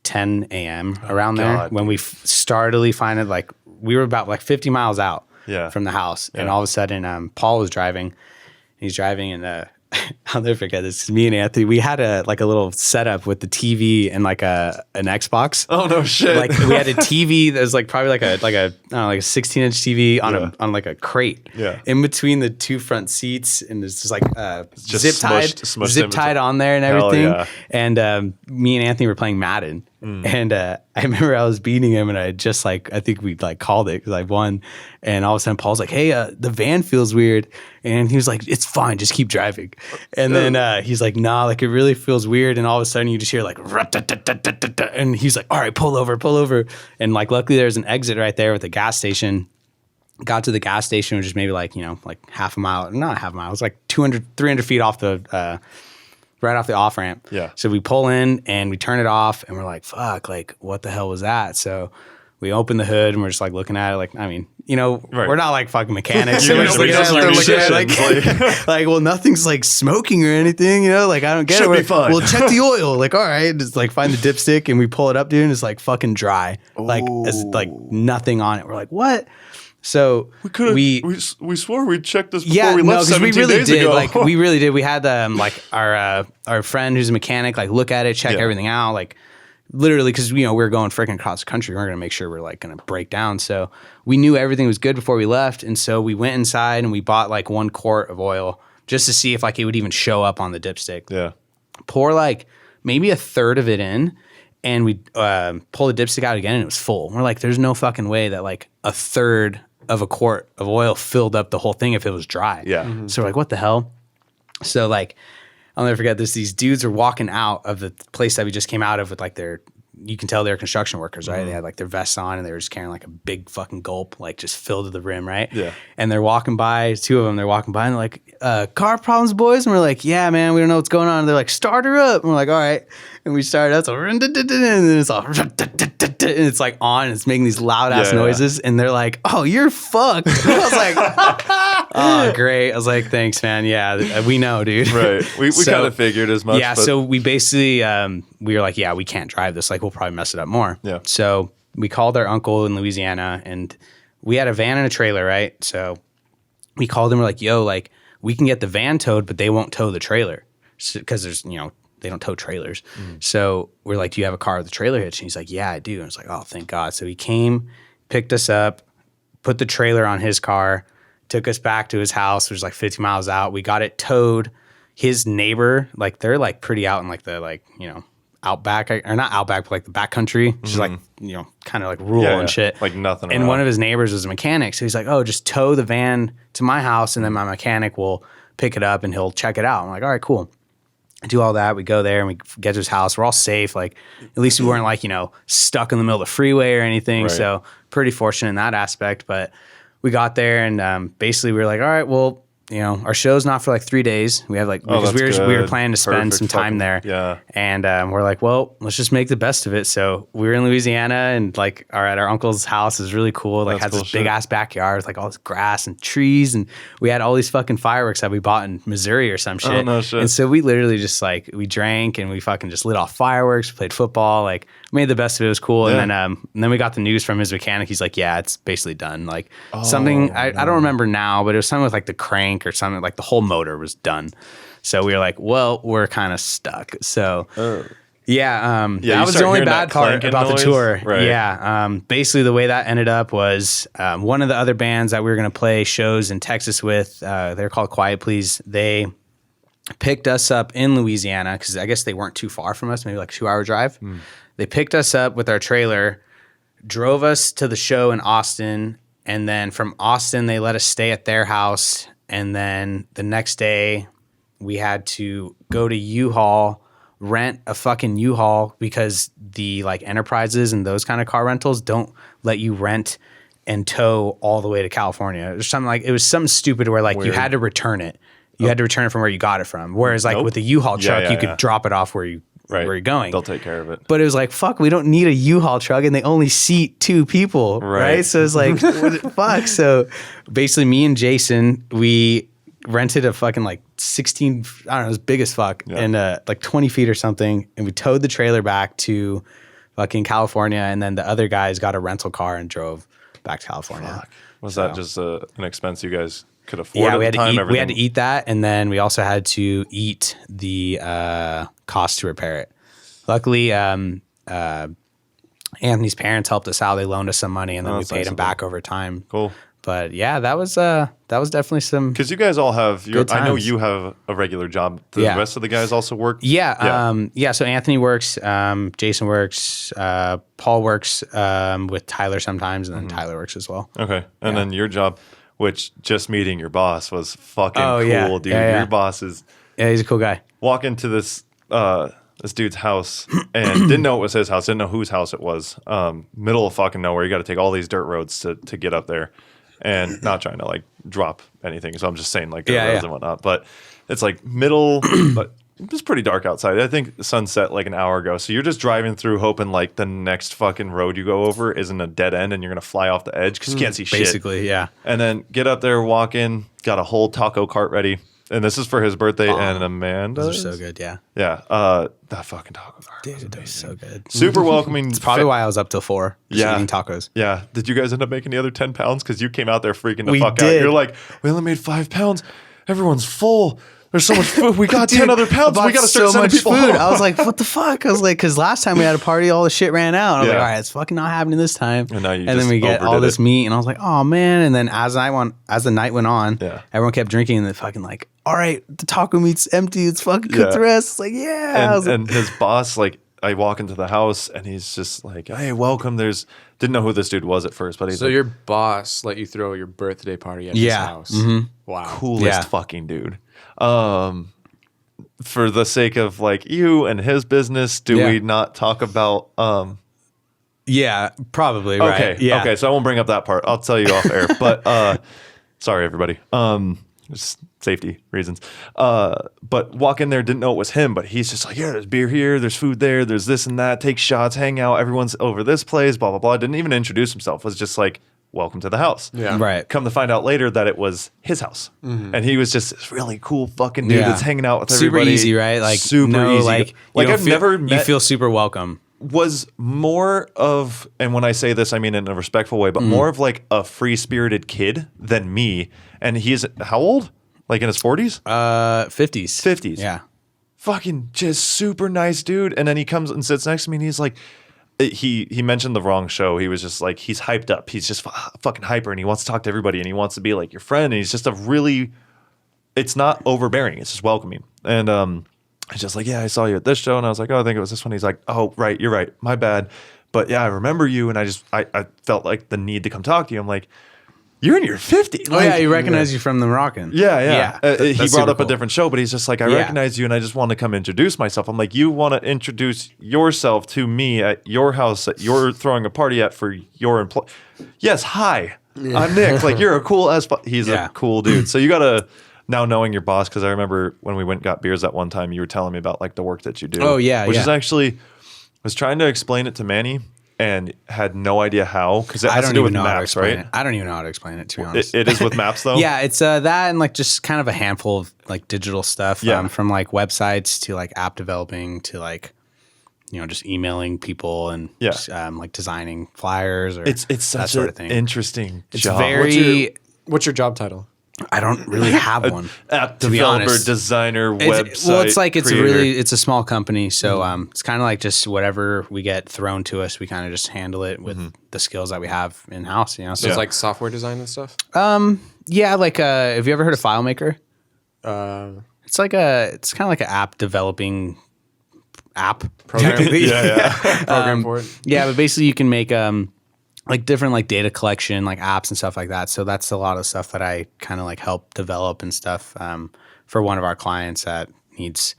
10 a.m. around there when we started finding like we were about like 50 miles out from the house. And all of a sudden, Paul was driving. He's driving and I'll never forget this. Me and Anthony, we had a little setup with the TV and like an Xbox. Oh no shit! Like we had a TV that was like probably like a 16-inch TV on like a crate. Yeah. In between the two front seats, and there's just like just smushed zip tied on there and Hell everything. yeah. And me and Anthony were playing Madden. And I remember I was beating him, and I just I think we called it because I won. And all of a sudden, Paul's like, "Hey, the van feels weird," and he was like, "It's fine, just keep driving." And then he's like, "Nah, like it really feels weird." And all of a sudden, you just hear like, and he's like, "All right, pull over." And like, luckily, there's an exit right there with a gas station. Got to the gas station, which is maybe like half a mile, not half a mile. It was like 200, 300 feet off the. Right off the off ramp. Yeah. So we pull in and we turn it off, and we're like, fuck, like what the hell was that? So we open the hood and we're just like looking at it. Like, I mean, we're not like fucking mechanics. So we're just looking at it like, well, nothing's like smoking or anything, like I don't get Should it. be fine. We'll check the oil. Like, all right, just like find the dipstick and we pull it up, dude, and it's like fucking dry. Like it's like nothing on it. We're like, what? So we swore we'd check this before we left 17 days ago. Like we really did. We had like our friend who's a mechanic like look at it, check everything out, like literally because we were going freaking across the country. We're gonna make sure we're like gonna break down. So we knew everything was good before we left, and so we went inside and we bought like 1 quart of oil just to see if like it would even show up on the dipstick. Yeah. Pour like maybe a third of it in. And we pull the dipstick out again, and it was full. We're like, there's no fucking way that like a third of a quart of oil filled up the whole thing if it was dry. Yeah. Mm-hmm. So we're like, what the hell? So like, I'll never forget this. These dudes are walking out of the place that we just came out of with like you can tell they're construction workers, right? Mm-hmm. They had like their vests on, and they were just carrying like a big fucking gulp, like just filled to the rim, right? Yeah. And they're walking by, 2 of them, they're walking by and they're like, car problems, boys? And we're like, yeah, man, we don't know what's going on. And they're like, start her up. And we're like, all right. And we started up, and then it's all, and it's like on, and it's making these loud ass noises. And they're like, oh, you're fucked. And I was like, oh, great. I was like, thanks, man. Yeah, we know, dude. Right. We kind of figured as much. Yeah. But So we basically, we were like, yeah, we can't drive this. Like, we'll probably mess it up more. Yeah. So we called our uncle in Louisiana, and we had a van and a trailer, right? So we called him. We're like, yo, like we can get the van towed, but they won't tow the trailer because there's, they don't tow trailers. So we're like, do you have a car with a trailer hitch? And he's like, yeah, I do. And it's like, oh, thank God. So he came, picked us up, put the trailer on his car, took us back to his house, which was like 50 miles out. We got it towed. His neighbor, like they're like pretty out in like the outback, or not outback, but like the backcountry, which is like, kind of like rural and shit. Like nothing And around. one of his neighbors was a mechanic. So he's like, oh, just tow the van to my house, and then my mechanic will pick it up and he'll check it out. I'm like, all right, cool. Do all that. We go there and we get to his house. We're all safe. Like, at least we weren't like, stuck in the middle of the freeway or anything. Right. So pretty fortunate in that aspect. But we got there and basically we were like, all right, well, our show's not for like 3 days. We have like, because we were planning to spend some time there. Yeah. And we're like, well, let's just make the best of it. So we were in Louisiana and like at our uncle's house is really cool. Like has this big ass backyard with like all this grass and trees. And we had all these fucking fireworks that we bought in Missouri or some shit. Oh, no shit. And so we literally just like, we drank and we fucking just lit off fireworks, played football, like made the best of it. It was cool. Yeah. And then we got the news from his mechanic. He's like, yeah, it's basically done. Like something, I don't remember now, but it was something with like the crank or something, like the whole motor was done. So we were like, well, we're kind of stuck. So that was the only bad part about the tour. Right. Yeah. Basically the way that ended up was one of the other bands that we were going to play shows in Texas with, they're called Quiet Please. They picked us up in Louisiana because I guess they weren't too far from us, maybe like a 2-hour drive. They picked us up with our trailer, drove us to the show in Austin, and then from Austin, they let us stay at their house. And then the next day, we had to go to U-Haul, rent a fucking U-Haul because the like enterprises and those kind of car rentals don't let you rent and tow all the way to California. It was something stupid where like you had to return it. You had to return it from where you got it from. Whereas like with a U-Haul truck, you could drop it off where you're going. They'll take care of it. But it was like, fuck, we don't need a U-Haul truck, and they only seat 2 people, right? So it's like, what the fuck? So basically me and Jason, we rented a fucking like 16, I don't know, it was big as fuck, and like 20 feet or something, and we towed the trailer back to fucking California, and then the other guys got a rental car and drove back to California. Fuck. Was that just an expense you guys could afford at the time. We had to eat that, and then we also had to eat the cost to repair it. Luckily, Anthony's parents helped us out. They loaned us some money, and then we paid him back over time. Cool. But yeah, that was definitely some. Because you guys all have. I know you have a regular job. The rest of the guys also work. Yeah. So Anthony works. Jason works. Paul works with Tyler sometimes, and then Tyler works as well. Okay, and then your job, which just meeting your boss was fucking cool, dude. Your boss is. Yeah, he's a cool guy. Walk into this dude's house and didn't know it was his house. Didn't know whose house it was. Middle of fucking nowhere. You got to take all these dirt roads to get up there. And not trying to like drop anything, so I'm just saying like roads and whatnot. But it's like middle, but it's pretty dark outside. I think the sun set like an hour ago, so you're just driving through hoping like the next fucking road you go over isn't a dead end and you're gonna fly off the edge because you can't see shit. Basically, yeah. And then get up there, walk in, got a whole taco cart ready, and this is for his birthday and Amanda. Those are so good, yeah. Yeah, that fucking taco cart. Dude, they're so good. Super welcoming. It's probably why I was up till 4. Eating tacos. Yeah. Did you guys end up making the other 10 pounds? Because you came out there freaking the fuck out. You're like, we only made 5 pounds. Everyone's full. There's so much food. We got 10 other pounds. We got to start sending people food. home. I was like, what the fuck? I was like, because last time we had a party, all the shit ran out. And I was like, all right, it's fucking not happening this time. And now then we get all this meat, and I was like, oh man. And then as the night went on, everyone kept drinking, and then fucking like, all right, the taco meat's empty. It's fucking cooked the rest. It's like, yeah. And his boss, like, I walk into the house, and he's just like, hey, welcome. Didn't know who this dude was at first, but he's your boss let you throw your birthday party at his house. Mm-hmm. Wow. Coolest fucking dude. For the sake of like you and his business, do we not talk about Yeah, probably, okay, right. Yeah. Okay, so I won't bring up that part. I'll tell you off air. But sorry everybody. Just safety reasons. But walk in there, didn't know it was him, but he's just like, yeah, there's beer here, there's food there, there's this and that, take shots, hang out, everyone's over this place, blah blah blah. Didn't even introduce himself, was just like, welcome to the house. Yeah. Right. Come to find out later that it was his house. Mm-hmm. And he was just this really cool fucking dude that's hanging out with everybody. Super easy, right? Like super easy. Like I've never met. You feel super welcome. Was more of, and when I say this, I mean in a respectful way, but more of like a free-spirited kid than me. And he's how old? Like in his 40s? 50s. 50s. Yeah. Fucking just super nice dude. And then he comes and sits next to me and he's like, he mentioned the wrong show. He was just like, he's hyped up. He's just fucking hyper and he wants to talk to everybody and he wants to be like your friend. And he's just it's not overbearing. It's just welcoming. And he's just like, yeah, I saw you at this show. And I was like, oh, I think it was this one. He's like, oh, right. You're right. My bad. But yeah, I remember you. And I felt like the need to come talk to you. I'm like, you're in your 50s. Oh, yeah, he recognized you from the Moroccan. Yeah. He brought up cool. a different show, but he's just like, I recognize you, and I just want to come introduce myself. I'm like, you want to introduce yourself to me at your house that you're throwing a party at for your employee. Yes, hi. I'm Nick. Like, you're a cool as fuck. He's a cool dude. So you got to, now knowing your boss, because I remember when we went and got beers that one time, you were telling me about like the work that you do. Oh, yeah. Which is actually, I was trying to explain it to Manny, and had no idea how, because it has to do with maps, right? I don't even know how to explain it, to be honest. It is with maps, though? Yeah, it's that and like just kind of a handful of like digital stuff from like websites to like app developing to like, just emailing people and just, like designing flyers or it's such sort an of thing. Interesting It's job. very... What's your job title? I don't really have one. App to be developer, honest. Designer, website. Well, it's like creator. it's a small company, so it's kind of like just whatever we get thrown to us, we kind of just handle it with the skills that we have in house. So it's like software design and stuff. Yeah, like have you ever heard of FileMaker? It's kind of like an app developing app Program. program for it. Yeah, but basically you can make like different like data collection, like apps and stuff like that. So that's a lot of stuff that I kind of like help develop and stuff for one of our clients that needs.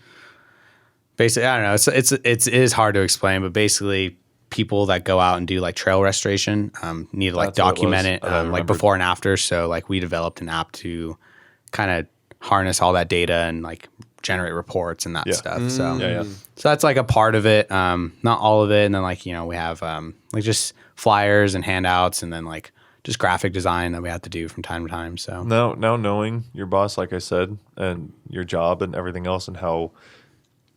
Basically, I don't know. It is hard to explain, but basically, people that go out and do like trail restoration need to like document it like before and after. So like we developed an app to kind of harness all that data and like generate reports and that stuff. So so that's like a part of it, not all of it. And then like we have like just flyers and handouts, and then like just graphic design that we have to do from time to time. So now knowing your boss, like I said, and your job and everything else, and how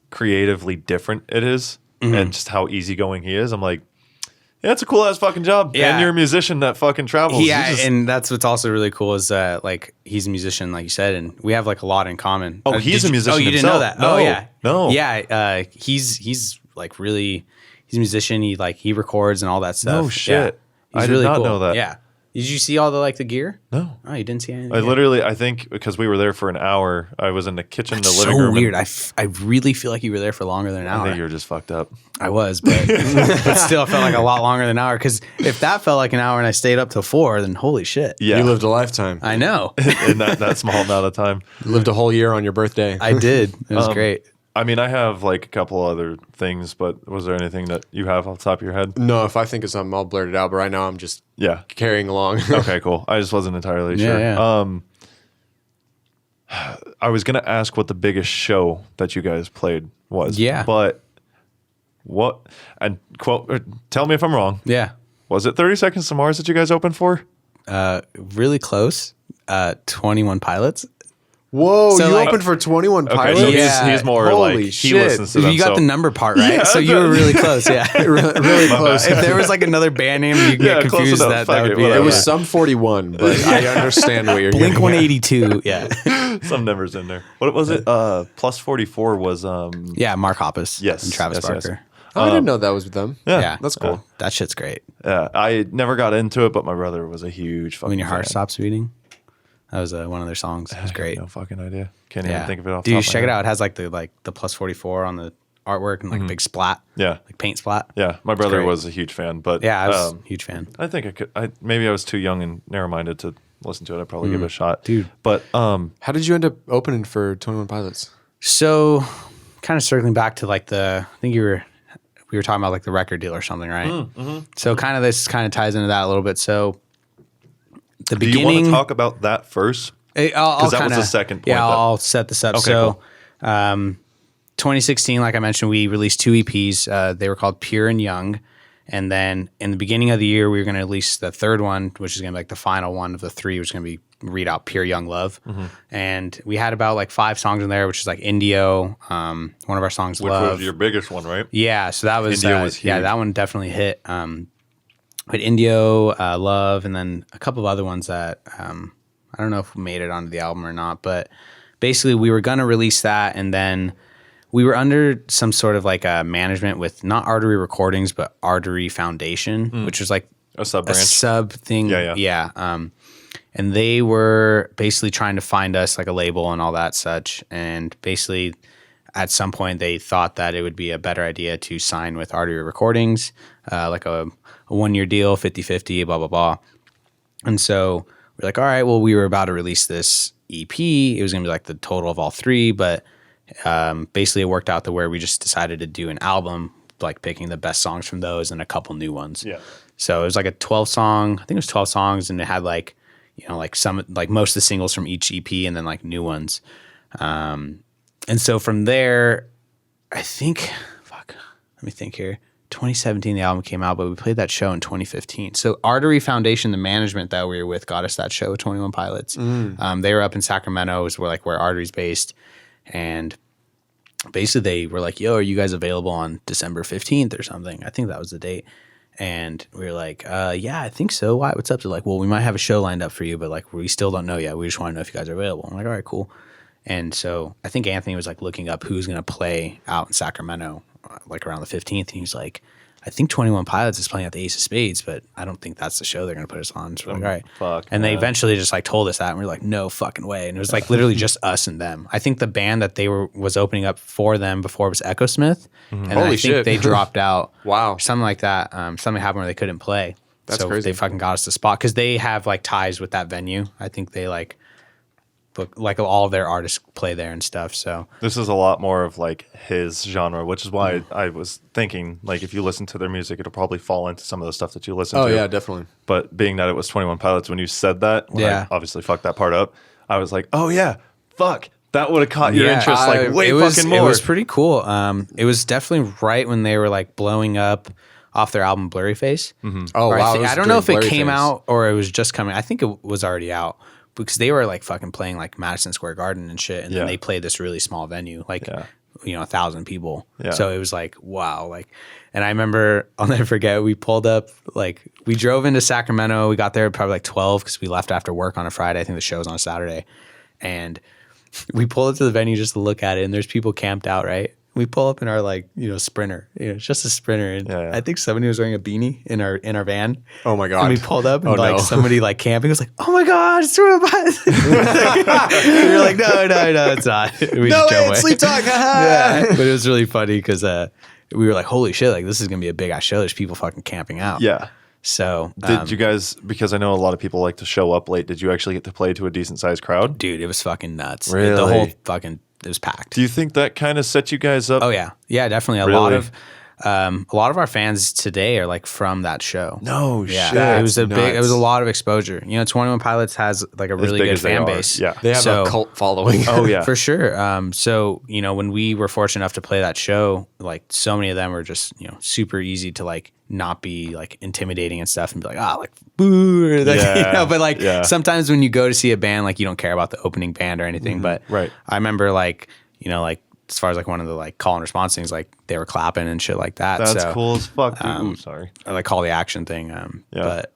creatively different it is, and just how easygoing he is, I'm like, Yeah, it's a cool ass fucking job. Yeah. And you're a musician that fucking travels. Yeah, and that's what's also really cool is that like he's a musician, like you said, and we have like a lot in common. Oh, he's a musician. Oh, you himself. didn't know that? No, Oh, yeah. No. Yeah, he's like really, he's a musician. He records and all that stuff. No shit. Yeah. He's I did really not cool. know that. Yeah. Did you see all the gear? No. Oh, you didn't see anything? I think because we were there for an hour, I was in the kitchen, the living so room. Weird. I really feel like you were there for longer than an hour. I think you were just fucked up. I was, but but still, it felt like a lot longer than an hour. Because if that felt like an hour and I stayed up till 4, then holy shit. Yeah. You lived a lifetime. I know. In that small amount of time. You lived a whole year on your birthday. I did. It was great. I mean, I have like a couple other things, but was there anything that you have off the top of your head? No, if I think of something, I'll blurt it out. But right now, I'm just carrying along. Okay, cool. I just wasn't entirely sure. Yeah. I was going to ask what the biggest show that you guys played was. Yeah. But what, and quote, tell me if I'm wrong. Yeah. Was it 30 Seconds to Mars that you guys opened for? Really close. 21 Pilots. Whoa, So, you like- opened for 21 Okay, Pilots? so Yeah. he's more Holy like, he shit. listens to them. You got so. the number part right, Yeah, so you were really close. Yeah, really close. If there was like another band name, you can Yeah, get close confused. enough. That Fuck would it, be whatever. It was yeah. some 41, but I understand what you're Blink getting at. 182. Yeah, Some numbers in there. What was it? Plus 44 was, yeah. Mark Hoppus. Yes, and Travis yes, yes. Barker. Oh, I didn't know that was with them. yeah. That's cool. That shit's great. Yeah, I never got into it, but my brother was a huge fucking When your heart fan. stops beating. That was one of their songs. It was great. No fucking idea. Can't Yeah, even think of it off dude, the top of my check it head. out. It has like the plus 44 on the artwork and like a big splat, Yeah. like paint splat. Yeah, my brother great. was a huge fan, but Yeah, I was a huge fan. I think I could. Maybe I was too young and narrow-minded to listen to it. I'd probably give it a shot, Dude. But How did you end up opening for 21 Pilots? So, kind of circling back to like I think we were talking about like the record deal or something, right? So, kind of this kind of ties into that a little bit. So, the do you beginning. want to talk about that first? Because that was the second point Yeah, that- I'll set this up. Okay, So, 2016, like I mentioned, we released 2 EPs. They were called Pure and Young. And then in the beginning of the year, we were going to release the third one, which is going to be like the final one of the 3, which is going to be read out Pure Young Love. And we had about like 5 songs in there, which is like Indio, one of our songs, Which Love. was your biggest one, right? Yeah, so that was, Indio was yeah, huge. that one definitely hit. But Indio, Love, and then a couple of other ones that I don't know if we made it onto the album or not. But basically, we were gonna release that, and then we were under some sort of like a management with not Artery Recordings, but Artery Foundation, which was like A sub a branch. sub thing. Yeah. And they were basically trying to find us like a label and all that such. And basically, at some point, they thought that it would be a better idea to sign with Artery Recordings, like a 1-year deal, 50-50, blah, blah, blah. And so we're like, all right, well, we were about to release this EP. It was going to be like the total of all 3, but basically it worked out to where we just decided to do an album, like picking the best songs from those and a couple new ones. Yeah. So it was like a 12 song, I think it was 12 songs, and it had like, you know, like some, like most of the singles from each EP and then like new ones. And so from there, I think, let me think here. 2017, the album came out, but we played that show in 2015. So Artery Foundation, the management that we were with, got us that show with 21 Pilots. They were up in Sacramento, is where Artery's based. And basically they were like, yo, are you guys available on December 15th or something? I think that was the date. And we were like, yeah, I think so. Why? What's up? They're like, well, we might have a show lined up for you, but like we still don't know yet. We just want to know if you guys are available. I'm like, all right, cool. And so I think Anthony was like looking up who's going to play out in Sacramento, like around the 15th. And he was like, I think 21 Pilots is playing at the Ace of Spades, but I don't think that's the show they're going to put us on. So we're like, all right. Fuck, and they man. eventually just like told us that. And we were like, no fucking way. And it was like literally just us and them. I think the band that was opening up for them before was Echo Smith. And then I Holy think shit. they dropped out. Wow. Something like that. Something happened where they couldn't play. That's so crazy. they fucking got us the spot because they have like ties with that venue. I think they like book, like all of their artists play there and stuff. So This is a lot more of like his genre, which is why I was thinking like if you listen to their music, it'll probably fall into some of the stuff that you listen Oh, to. yeah, definitely. But being that it was 21 Pilots, when you said that, when Yeah. I obviously fucked that part up, I was like, oh yeah, fuck. That would have caught your interest like way fucking more. It was pretty cool. It was definitely right when they were like blowing up off their album Blurry Face. Oh, Or wow. I don't know if it Blurry came Face. out or it was just coming. I think it was already out because they were like fucking playing like Madison Square Garden and shit. And Yeah. then they played this really small venue. Like 1,000 people. Yeah. So it was like, wow. Like, and I remember, I'll never forget, we pulled up, like, we drove into Sacramento. We got there probably like 12 because we left after work on a Friday. I think the show was on a Saturday. And we pulled up to the venue just to look at it, and there's people camped out, right? We pull up in our like, Sprinter, it's just a Sprinter. And I think somebody was wearing a beanie in our van. Oh my God. And we pulled up and somebody like camping was like, oh my God, it's through a bus. We were like, no, it's not. We no, just it's Sleep Talk. yeah. But it was really funny because we were like, holy shit, like this is going to be a big ass show. There's people fucking camping out. Yeah. So did you guys, because I know a lot of people like to show up late, did you actually get to play to a decent sized crowd? Dude, it was fucking nuts. Really? The whole fucking, it was packed. Do you think that kind of set you guys up? Oh yeah. Yeah, definitely. A lot of our fans today are like from that show. No yeah, shit. It was it was a lot of exposure. 21 Pilots has like a really good fan base. Yeah. They have a cult following. Oh yeah. For sure. So, when we were fortunate enough to play that show, like so many of them were just, super easy to like not be like intimidating and stuff and be like, like boo, or like, but like sometimes when you go to see a band, like you don't care about the opening band or anything. But I remember like, like as far as like one of the like call and response things, like they were clapping and shit like that. That's cool as fuck. Ooh, sorry. Or like call the action thing. But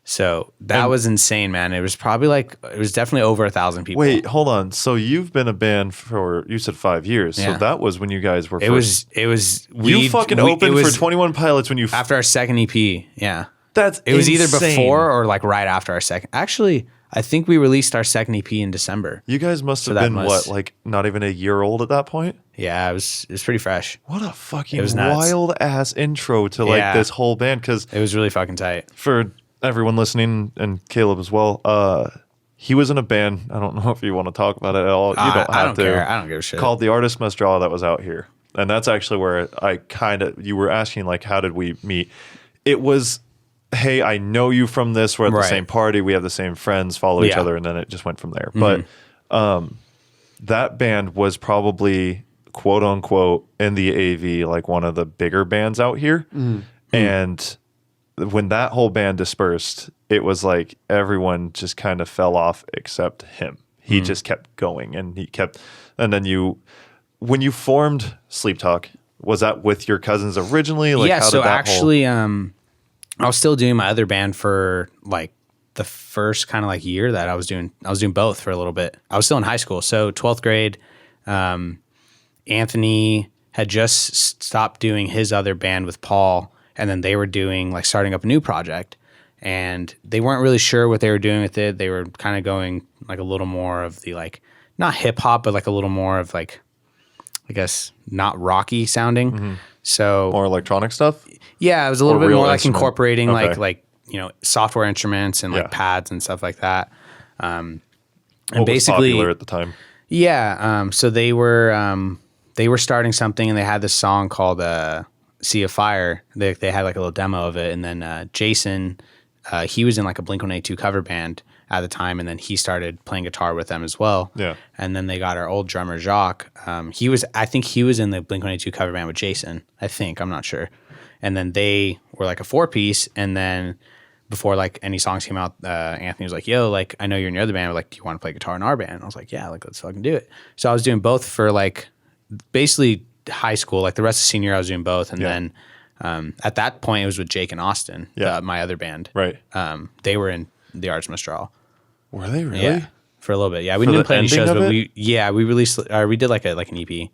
so that was insane, man. It was probably like, it was definitely over 1,000 people. Wait, hold on. So you've been a band for, you said 5 years. Yeah. So that was when you guys were first. It was, you fucking opened for 21 Pilots when you. After our second EP. Yeah. It was either before or like right after our second. Actually, I think we released our second EP in December. You guys must have been like not even a year old at that point? Yeah, it was pretty fresh. What a fucking wild ass intro to like this whole band, because it was really fucking tight. For everyone listening and Caleb as well, he was in a band. I don't know if you want to talk about it at all. You don't have to. I don't care. I don't give a shit. Called The Artist Must Draw, that was out here. And that's actually where you were asking like, how did we meet? It was, hey, I know you from this. We're at the same party. We have the same friends, follow each other. And then it just went from there. Mm-hmm. But that band was probably, quote unquote, in the AV, like one of the bigger bands out here. Mm-hmm. And when that whole band dispersed, it was like everyone just kind of fell off except him. He just kept going and then when you formed Sleeptalk, was that with your cousins originally? Like, how did that actually, I was still doing my other band for like the first kind of like year that I was doing both for a little bit. I was still in high school. So 12th grade, Anthony had just stopped doing his other band with Paul, and then they were doing like starting up a new project, and they weren't really sure what they were doing with it. They were kind of going like a little more of the like, not hip hop, but like a little more of like, I guess not rocky sounding. Mm-hmm. So more electronic stuff. Yeah, it was a little bit more like incorporating like software instruments and like pads and stuff like that. And what basically was popular at the time. Yeah. So they were starting something, and they had this song called Sea of Fire. They had like a little demo of it, and then Jason, he was in like a Blink-182 cover band at the time, and then he started playing guitar with them as well. Yeah. And then they got our old drummer Jacques. I think he was in the Blink-182 cover band with Jason. I'm not sure. And then they were like a 4-piece, and then before like any songs came out, Anthony was like, "Yo, like I know you're in your other band, but like, do you want to play guitar in our band?" And I was like, "Yeah, like let's fucking do it." So I was doing both for like basically high school. Like the rest of senior, I was doing both, and then at that point, it was with Jake and Austin, my other band. Right. They were in The Artist Must Draw. Were they really? Yeah, for a little bit. Yeah, we didn't play any shows, but we released. We did like an EP.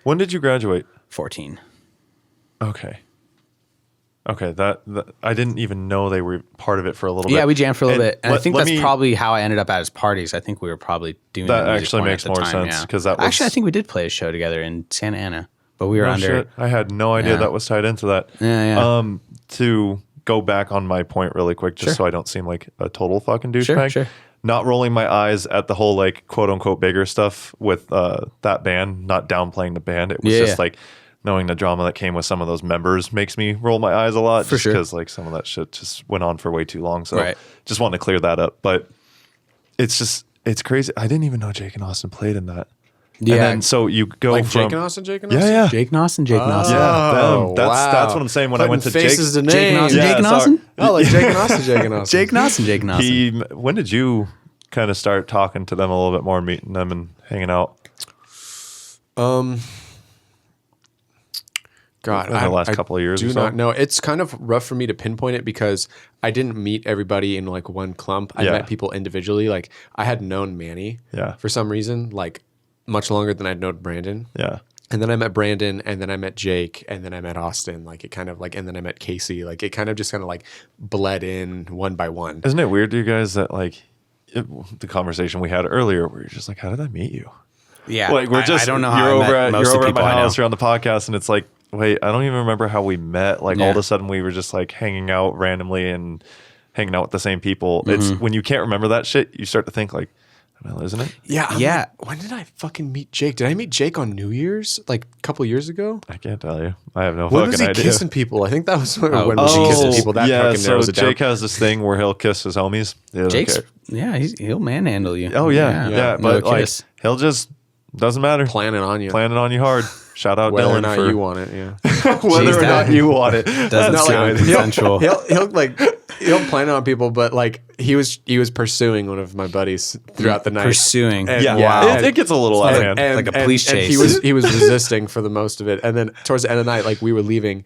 When did you graduate? 14. Okay. That I didn't even know they were part of it for a little bit. Yeah, we jammed for a little bit, and I think that's probably how I ended up at his parties. I think we were probably doing that. Actually makes more sense because that was actually I think we did play a show together in Santa Ana, but we were under. Shit. I had no idea that was tied into that. Yeah. To go back on my point really quick, just so I don't seem like a total fucking douchebag. Sure. Not rolling my eyes at the whole like quote unquote bigger stuff with that band, not downplaying the band. It was just like knowing the drama that came with some of those members makes me roll my eyes a lot, just because like some of that shit just went on for way too long. So just wanted to clear that up. But it's crazy. I didn't even know Jake and Austin played in that. Yeah. And then so you go like from Jake and Austin. Yeah. Jake and Austin. Yeah. That's what I'm saying when I went to faces Jake. To Jake and Austin. Jake and Austin. Oh, like Jake and Austin. Jake and Austin. Jake and Austin. When did you kind of start talking to them a little bit more, meeting them and hanging out? God, in the last couple of years do or so? not know. It's kind of rough for me to pinpoint it because I didn't meet everybody in like one clump. I met people individually. Like I had known Manny for some reason, like much longer than I'd known Brandon. Yeah. And then I met Brandon, and then I met Jake, and then I met Austin. Like it kind of like, and then I met Casey. Like it kind of just kind of like bled in one by one. Isn't it weird to you guys that like the conversation we had earlier where you're just like, how did I meet you? Yeah. Like we're just, I don't know how you're I met most over of the at my people I know. house, you're on the podcast, and it's like, wait, I don't even remember how we met. Like all of a sudden we were just like hanging out randomly and hanging out with the same people. It's when you can't remember that shit, you start to think like, well, isn't it? Yeah. Yeah. Like, when did I fucking meet Jake? Did I meet Jake on New Year's? Like a couple years ago? I can't tell you. I have no When was fucking he idea. kissing people? I think that was when Oh, was he kissing people. That yeah, fucking so narrows it down. Jake has this thing where he'll kiss his homies. Jake's, he'll manhandle you. Oh yeah. But No like kiss. he'll just doesn't matter. planning on you. Planning on you hard. Shout out Whether Dylan or not for you want it, yeah. whether Jeez, or not that you want it. Doesn't That's sound good. consensual. He'll plan on people, but like he was pursuing one of my buddies throughout the night. Pursuing. And- Yeah, Wow. it gets a little out of hand. Like a police and chase. he was resisting for the most of it. And then towards the end of the night, like we were leaving,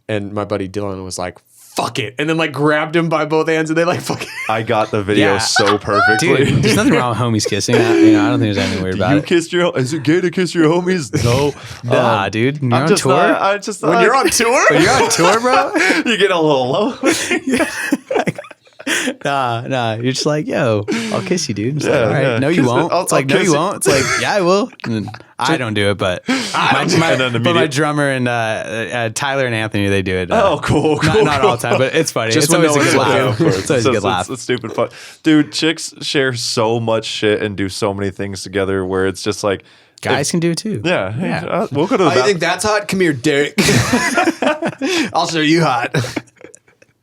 and my buddy Dylan was like, "Fuck it," and then like grabbed him by both hands, and they like fucking. I got the video Yeah. so perfectly. Dude, there's nothing wrong with homies kissing. I don't think there's anything weird about You it. kissed your. Is it gay to kiss your homies? No. Nah, dude. You're I'm on just tour? not- I just When you're on tour, You're on tour, bro? you get a little low. Nah. You're just like, yo, I'll kiss you, dude. It's like, Yeah, all right. yeah. No, you Kiss it. won't. I'll It's like, no, kiss you it. won't. It's like, yeah, I will. And then I don't do it, but my And then but my immediate- drummer and Tyler and Anthony, they do it. Oh, cool. Not all the time, but it's funny. Just It's when always no a one's good looking. laugh. Of course. It's always a good laugh. It's stupid fun. Dude, chicks share so much shit and do so many things together where it's just like. Guys can do it too. Yeah. Hey, Yeah. we'll go to the I bathroom. think that's hot. Come here, Derek. I'll show you hot.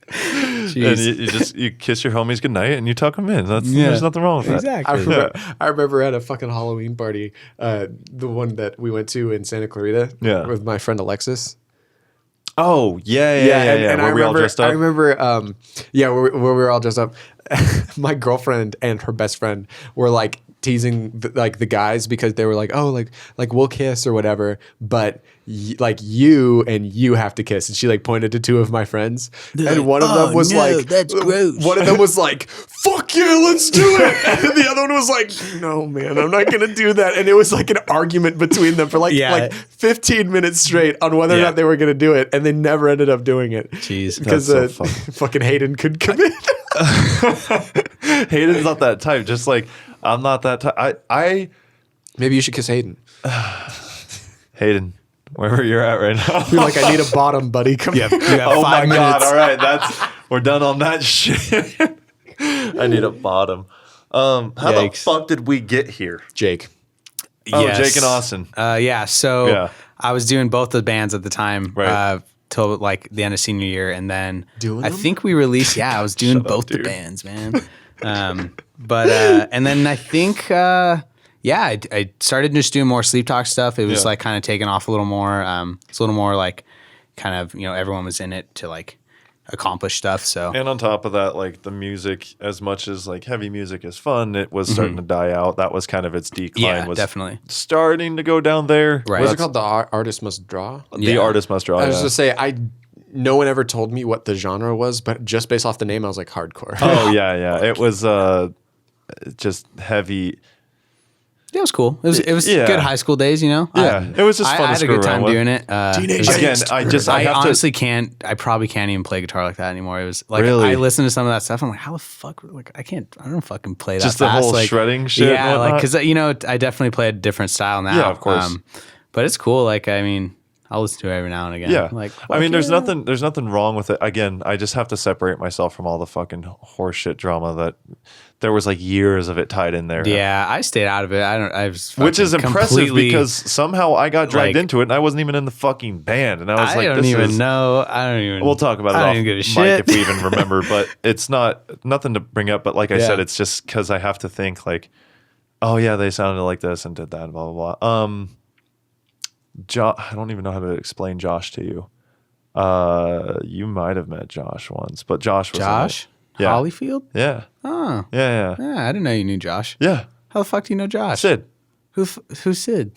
And Jeez. you kiss your homies goodnight and you tuck them in. Yeah. There's nothing wrong with that. Exactly. I remember at a fucking Halloween party, the one that we went to in Santa Clarita with my friend Alexis. Oh, yeah. And Where I we all remember, dressed up. I remember, where we were all dressed up. My girlfriend and her best friend were like teasing the guys because they were like, oh, like we'll kiss or whatever, but like you have to kiss. And she like pointed to two of my friends, and one of them was like, that's gross. One of them was like, fuck yeah, let's do it. And the other one was like, no, man, I'm not gonna do that. And it was like an argument between them for like 15 minutes straight on whether or not they were gonna do it, and they never ended up doing it. Jeez. Because That's so funny. fucking Hayden could commit. Hayden's not that type. Just like I'm not that type. I Maybe you should kiss Hayden. Hayden, wherever you're at right now. You're like, I need a bottom, buddy. Come here. You have Oh 5 my minutes. god! All right, we're done on that shit. I need a bottom. How the Yikes. fuck did we get here? Jake. Oh, Yes. Jake and Austin. So Yeah. I was doing both the bands at the time, Right. till like the end of senior year, and then Doing I them? think we released. Yeah, I was doing Shut up, both the dude. bands, man. But and then I think I started just doing more sleep talk stuff. It was Yeah. like kind of taking off a little more. It's a little more like kind of everyone was in it to like accomplish stuff. So And on top of that, like the music, as much as like heavy music is fun, it was starting to die out. That was kind of its decline. yeah, was definitely. starting to go down there. Right. What's it That's- called? The Artist Must Draw? The Yeah. artist must draw. I was yeah. going to say, no one ever told me what the genre was, but just based off the name, I was like, hardcore. Oh yeah. It was just heavy. It was cool. It was Yeah. good high school days, Yeah, it was just fun I to had a screw good time around with. doing it. Teenage Again, angst. I I have honestly can't. I probably can't even play guitar like that anymore. It was like Really? I listened to some of that stuff. I'm like, how the fuck? Like I can't. I don't fucking play that. Just the fast. whole like, shredding shit and Yeah, like whatnot? because I definitely play a different style now. Yeah, of course. But it's cool. Like I mean, I'll listen to it every now and again. Yeah. Like I mean, there's fuck yeah. nothing wrong with it. Again, I just have to separate myself from all the fucking horseshit drama that there was like years of it tied in there. Yeah, I stayed out of it. I was Which is fucking impressive completely- because somehow I got dragged like- into it and I wasn't even in the fucking band. And I was I like, don't this even is, know. I don't even. we'll talk about I it don't off even give a mic shit. if we even remember, but it's nothing to bring up. But like I Yeah. said, it's just because I have to think like, oh yeah, they sounded like this and did that, blah, blah, blah. I don't even know how to explain Josh to you. You might have met Josh once, but Josh was in it. Josh Yeah. Hollyfield. Yeah. Oh, Yeah. yeah. I didn't know you knew Josh. Yeah. How the fuck do you know Josh? Sid. Who's Sid?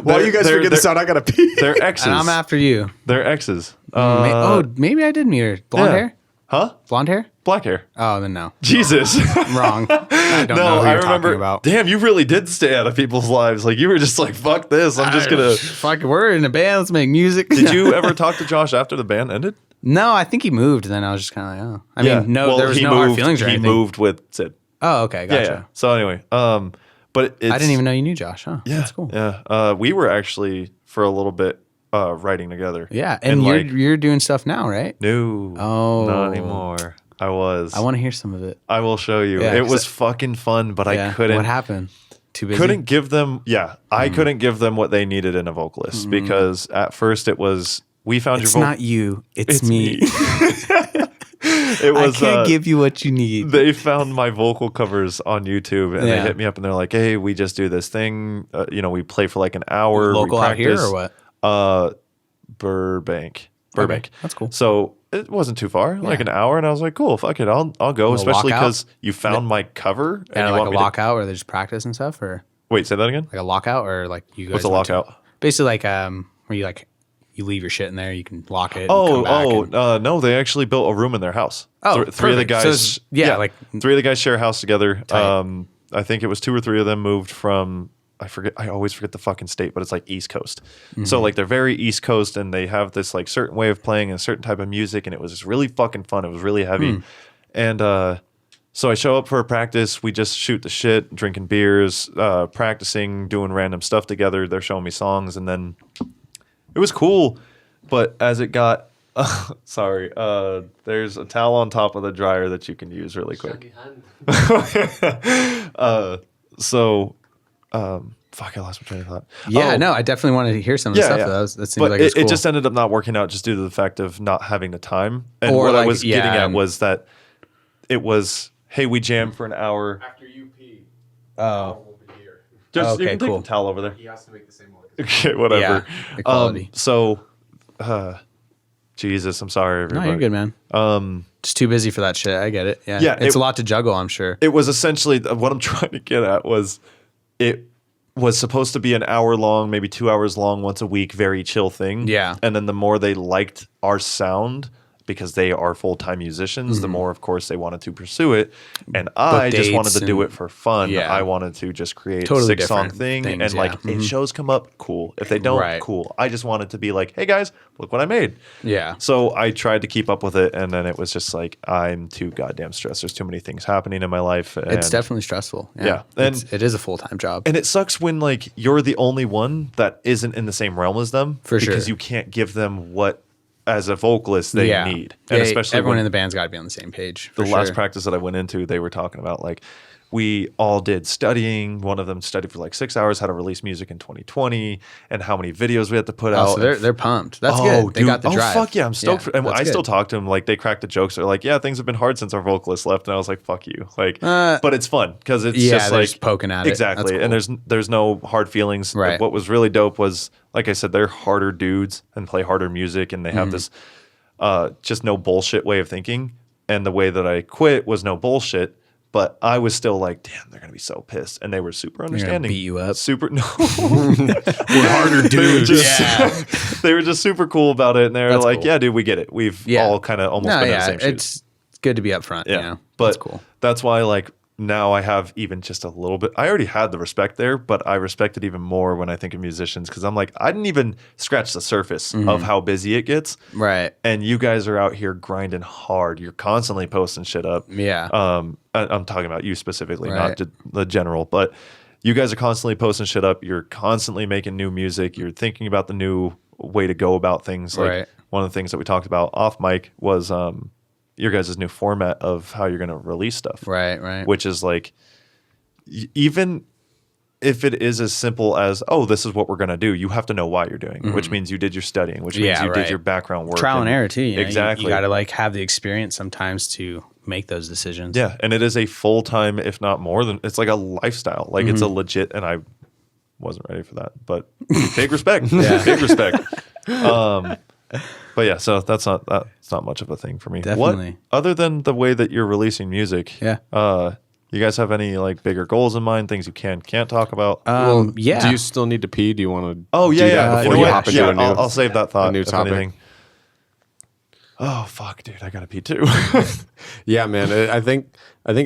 While you guys figure this out, I gotta pee. They're exes. And I'm after you. They're exes. Maybe I did meet her. Blonde hair? Huh? Blonde hair? Black hair. Oh, then no. Jesus. I'm wrong. I don't know who I you're remember. talking about. Damn, you really did stay out of people's lives. Like you were just like, fuck this. I'm just gonna. Fuck, we're in a band. Let's make music. Did you ever talk to Josh after the band ended? No, I think he moved. And then I was just kind of like, oh. I mean, no, Well, there was he no hard moved- feelings or He anything. moved with Sid. Oh, okay. Gotcha. Yeah. So anyway, but it's, I didn't even know you knew Josh, huh? Yeah, That's cool. Yeah, we were actually for a little bit writing together. Yeah. And you're doing stuff now, right? No, not anymore. I was. I want to hear some of it. I will show you. Yeah, it was fucking fun, but I couldn't. What happened? Too busy? Couldn't give them. Yeah, I couldn't give them what they needed in a vocalist because at first it was we found It's your not you. It's me. It was. I can't give you what you need. They found my vocal covers on YouTube and they Yeah. hit me up and they're like, "Hey, we just do this thing. We play for like an hour. Local we out here practice." or what? Burbank. Okay, that's cool. So it wasn't too far, like an hour, and I was like, "Cool, fuck it, I'll go." Especially lockout? because you found my cover And you like want a me to- lockout where they just practice and stuff, or Wait, say that again. like a lockout, or like you guys. What's a went to- lockout? Basically, like where you leave your shit in there, you can lock it. And come back and, No, they actually built a room in their house. Oh, Three of the perfect. So guys. it's- like three of the guys share a house together. Tight. I think it was 2 or 3 of them moved from. I always forget the fucking state, but it's like East Coast. Mm-hmm. So like they're very East Coast and they have this like certain way of playing and a certain type of music. And it was just really fucking fun. It was really heavy. And so I show up for a practice. We just shoot the shit, drinking beers, practicing, doing random stuff together. They're showing me songs. And then it was cool. But as it got, sorry, there's a towel on top of the dryer that you can use really quick. Fuck, I lost my train of thought. yeah, no, I definitely wanted to hear some of the stuff. Yeah. That seems But like it's cool. it just ended up not working out just due to the fact of not having the time. And Or what I like, was getting yeah, at was that it was, hey, we jam for an hour. After you pee, Oh, over here. Just you okay, can take cool. the towel over there. He has to make the same one. Okay, whatever. Yeah, equality. Jesus, I'm sorry, no, everybody. you're good, man. Just too busy for that shit. I get it. Yeah, Yeah, it's a lot to juggle. I'm sure. It was essentially what I'm trying to get at was it was supposed to be an hour long, maybe 2 hours long once a week, very chill thing. Yeah. And then the more they liked our sound, because they are full-time musicians, the more, of course, they wanted to pursue it. And I just wanted to do it for fun. Yeah. I wanted to just create Totally a 6-song different thing. things, And like, yeah. if shows come up, cool. If they don't, Right. cool. I just wanted to be like, hey guys, look what I made. Yeah. So I tried to keep up with it. And then it was just like, I'm too goddamn stressed. There's too many things happening in my life. And It's definitely stressful. Yeah. And- it is a full-time job. and it sucks when like you're the only one that isn't in the same realm as them. For sure. Because you can't give them what, as a vocalist, they need. And Yeah, especially everyone when in the band's got to be on the same page. the for last sure. practice that I went into, they were talking about like we all did studying. One of them studied for like 6 hours how to release music in 2020 and how many videos we had to put out. Oh, so and they're pumped. That's good. They got the drive. Fuck yeah, I'm stoked. And that's I still good. talk to them. Like they crack the jokes. They're like, yeah, things have been hard since our vocalist left. And I was like, fuck you. Like, but it's fun because it's yeah, just they're like just poking at it. exactly. That's And cool. there's no hard feelings. Right. What was really dope was, like I said, they're harder dudes and play harder music, and they have this just no bullshit way of thinking. And the way that I quit was no bullshit. But I was still like, damn, they're gonna be so pissed, and they were super gonna understanding. beat you up. Super no, We're harder dudes. yeah. They were just super cool about it, and they were That's like, cool. "Yeah, dude, we get it. We've all kind of almost No, been in yeah, the same shoes." it's good to be upfront. Yeah, You know? but that's cool. that's why, like, now I have even just a little bit. I already had the respect there, but I respect it even more when I think of musicians because I'm like, I didn't even scratch the surface of how busy it gets. Right. And you guys are out here grinding hard. You're constantly posting shit up. Yeah. I'm talking about you specifically, Right. not the general, but you guys are constantly posting shit up. You're constantly making new music. You're thinking about the new way to go about things. Like Right. one of the things that we talked about off mic was your guys' new format of how you're going to release stuff. Right. Right. Which is like, even if it is as simple as, oh, this is what we're going to do, you have to know why you're doing it, which means you did your studying, which means Yeah, you right. did your background work. Trial and error too. You know? Exactly. You got to like have the experience sometimes to make those decisions. Yeah, and it is a full-time, if not more than, it's like a lifestyle. Like it's a legit, and I wasn't ready for that, but big respect. Big respect. But yeah, so that's not much of a thing for me. Definitely. What, other than the way that you're releasing music, Yeah. You guys have any like bigger goals in mind? Things you can't talk about? Yeah. Do you still need to pee? Do you want to? Oh yeah. Before You know you what? hop into a new, I'll save that thought. a new if topic. anything. Oh fuck, dude, I gotta pee too. Yeah, man. I think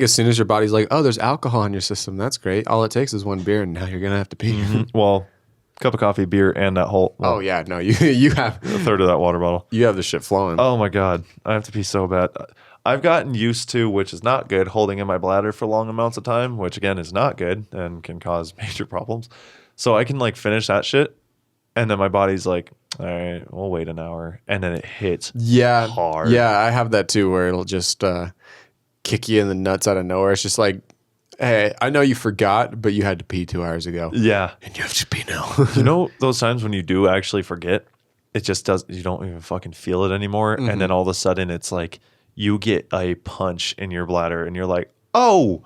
as soon as your body's like, oh, there's alcohol in your system, that's great. All it takes is one beer, and now you're gonna have to pee. Well, cup of coffee, beer, and that whole Oh yeah, no, you have a third of that water bottle. you have the shit flowing. Oh my god, I have to pee so bad. I've gotten used to, which is not good, holding in my bladder for long amounts of time, which again is not good and can cause major problems. So I can like finish that shit, and then my body's like, all right, we'll wait an hour, and then it hits hard. Yeah, I have that too, where it'll just kick you in the nuts out of nowhere. It's just like, hey, I know you forgot, but you had to pee 2 hours ago. Yeah. And you have to pee now. You know those times when you do actually forget, it just does, you don't even fucking feel it anymore. And then all of a sudden it's like you get a punch in your bladder and you're like, oh,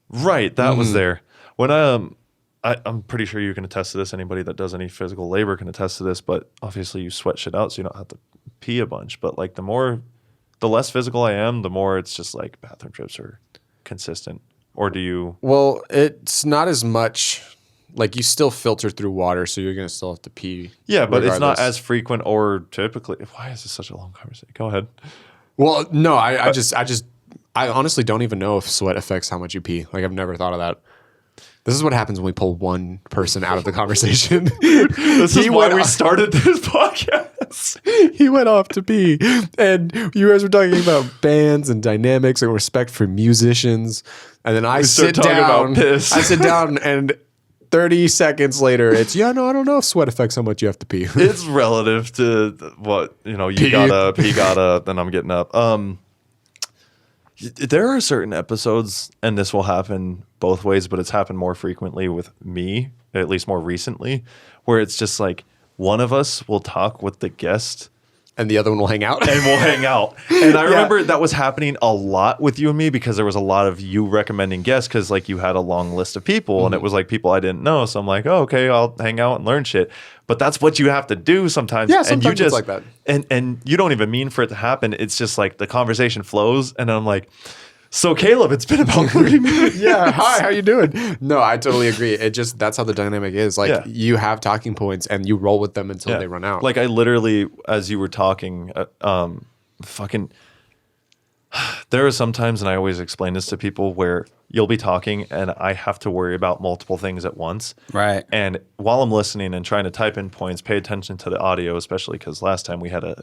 right, that was there. When I'm pretty sure you can attest to this. Anybody that does any physical labor can attest to this, but obviously you sweat shit out so you don't have to pee a bunch. But like the less physical I am, the more it's just like bathroom trips are consistent. Or do you? Well, it's not as much. Like you still filter through water, so you're gonna still have to pee. Yeah, but it's not regardless. as frequent or typically. Why is this such a long conversation? Go ahead. Well, no, I honestly don't even know if sweat affects how much you pee. Like I've never thought of that. This is what happens when we pull one person out of the conversation. This is why we started this podcast. He went off to pee, and you guys were talking about bands and dynamics and respect for musicians. And then I sit talking down. about piss. I sit down, and 30 seconds later, it's I don't know if sweat affects how much you have to pee. It's relative to what you gotta, he gotta. Then I'm getting up. There are certain episodes, and this will happen both ways, but it's happened more frequently with me, at least more recently, where it's just like one of us will talk with the guest And the other one will hang out. and we'll hang out. And I remember that was happening a lot with you and me because there was a lot of you recommending guests because like you had a long list of people and it was like people I didn't know. So I'm like, oh, okay, I'll hang out and learn shit. But that's what you have to do sometimes. Yeah, and sometimes you just, it's like that. And you don't even mean for it to happen. It's just like the conversation flows and I'm like, so Caleb, it's been about 30 minutes. Yeah, hi, how you doing? No, I totally agree. That's how the dynamic is. Like you have talking points and you roll with them until they run out. Like I literally, as you were talking, there are some times, and I always explain this to people, where you'll be talking and I have to worry about multiple things at once. Right. And while I'm listening and trying to type in points, pay attention to the audio, especially because last time there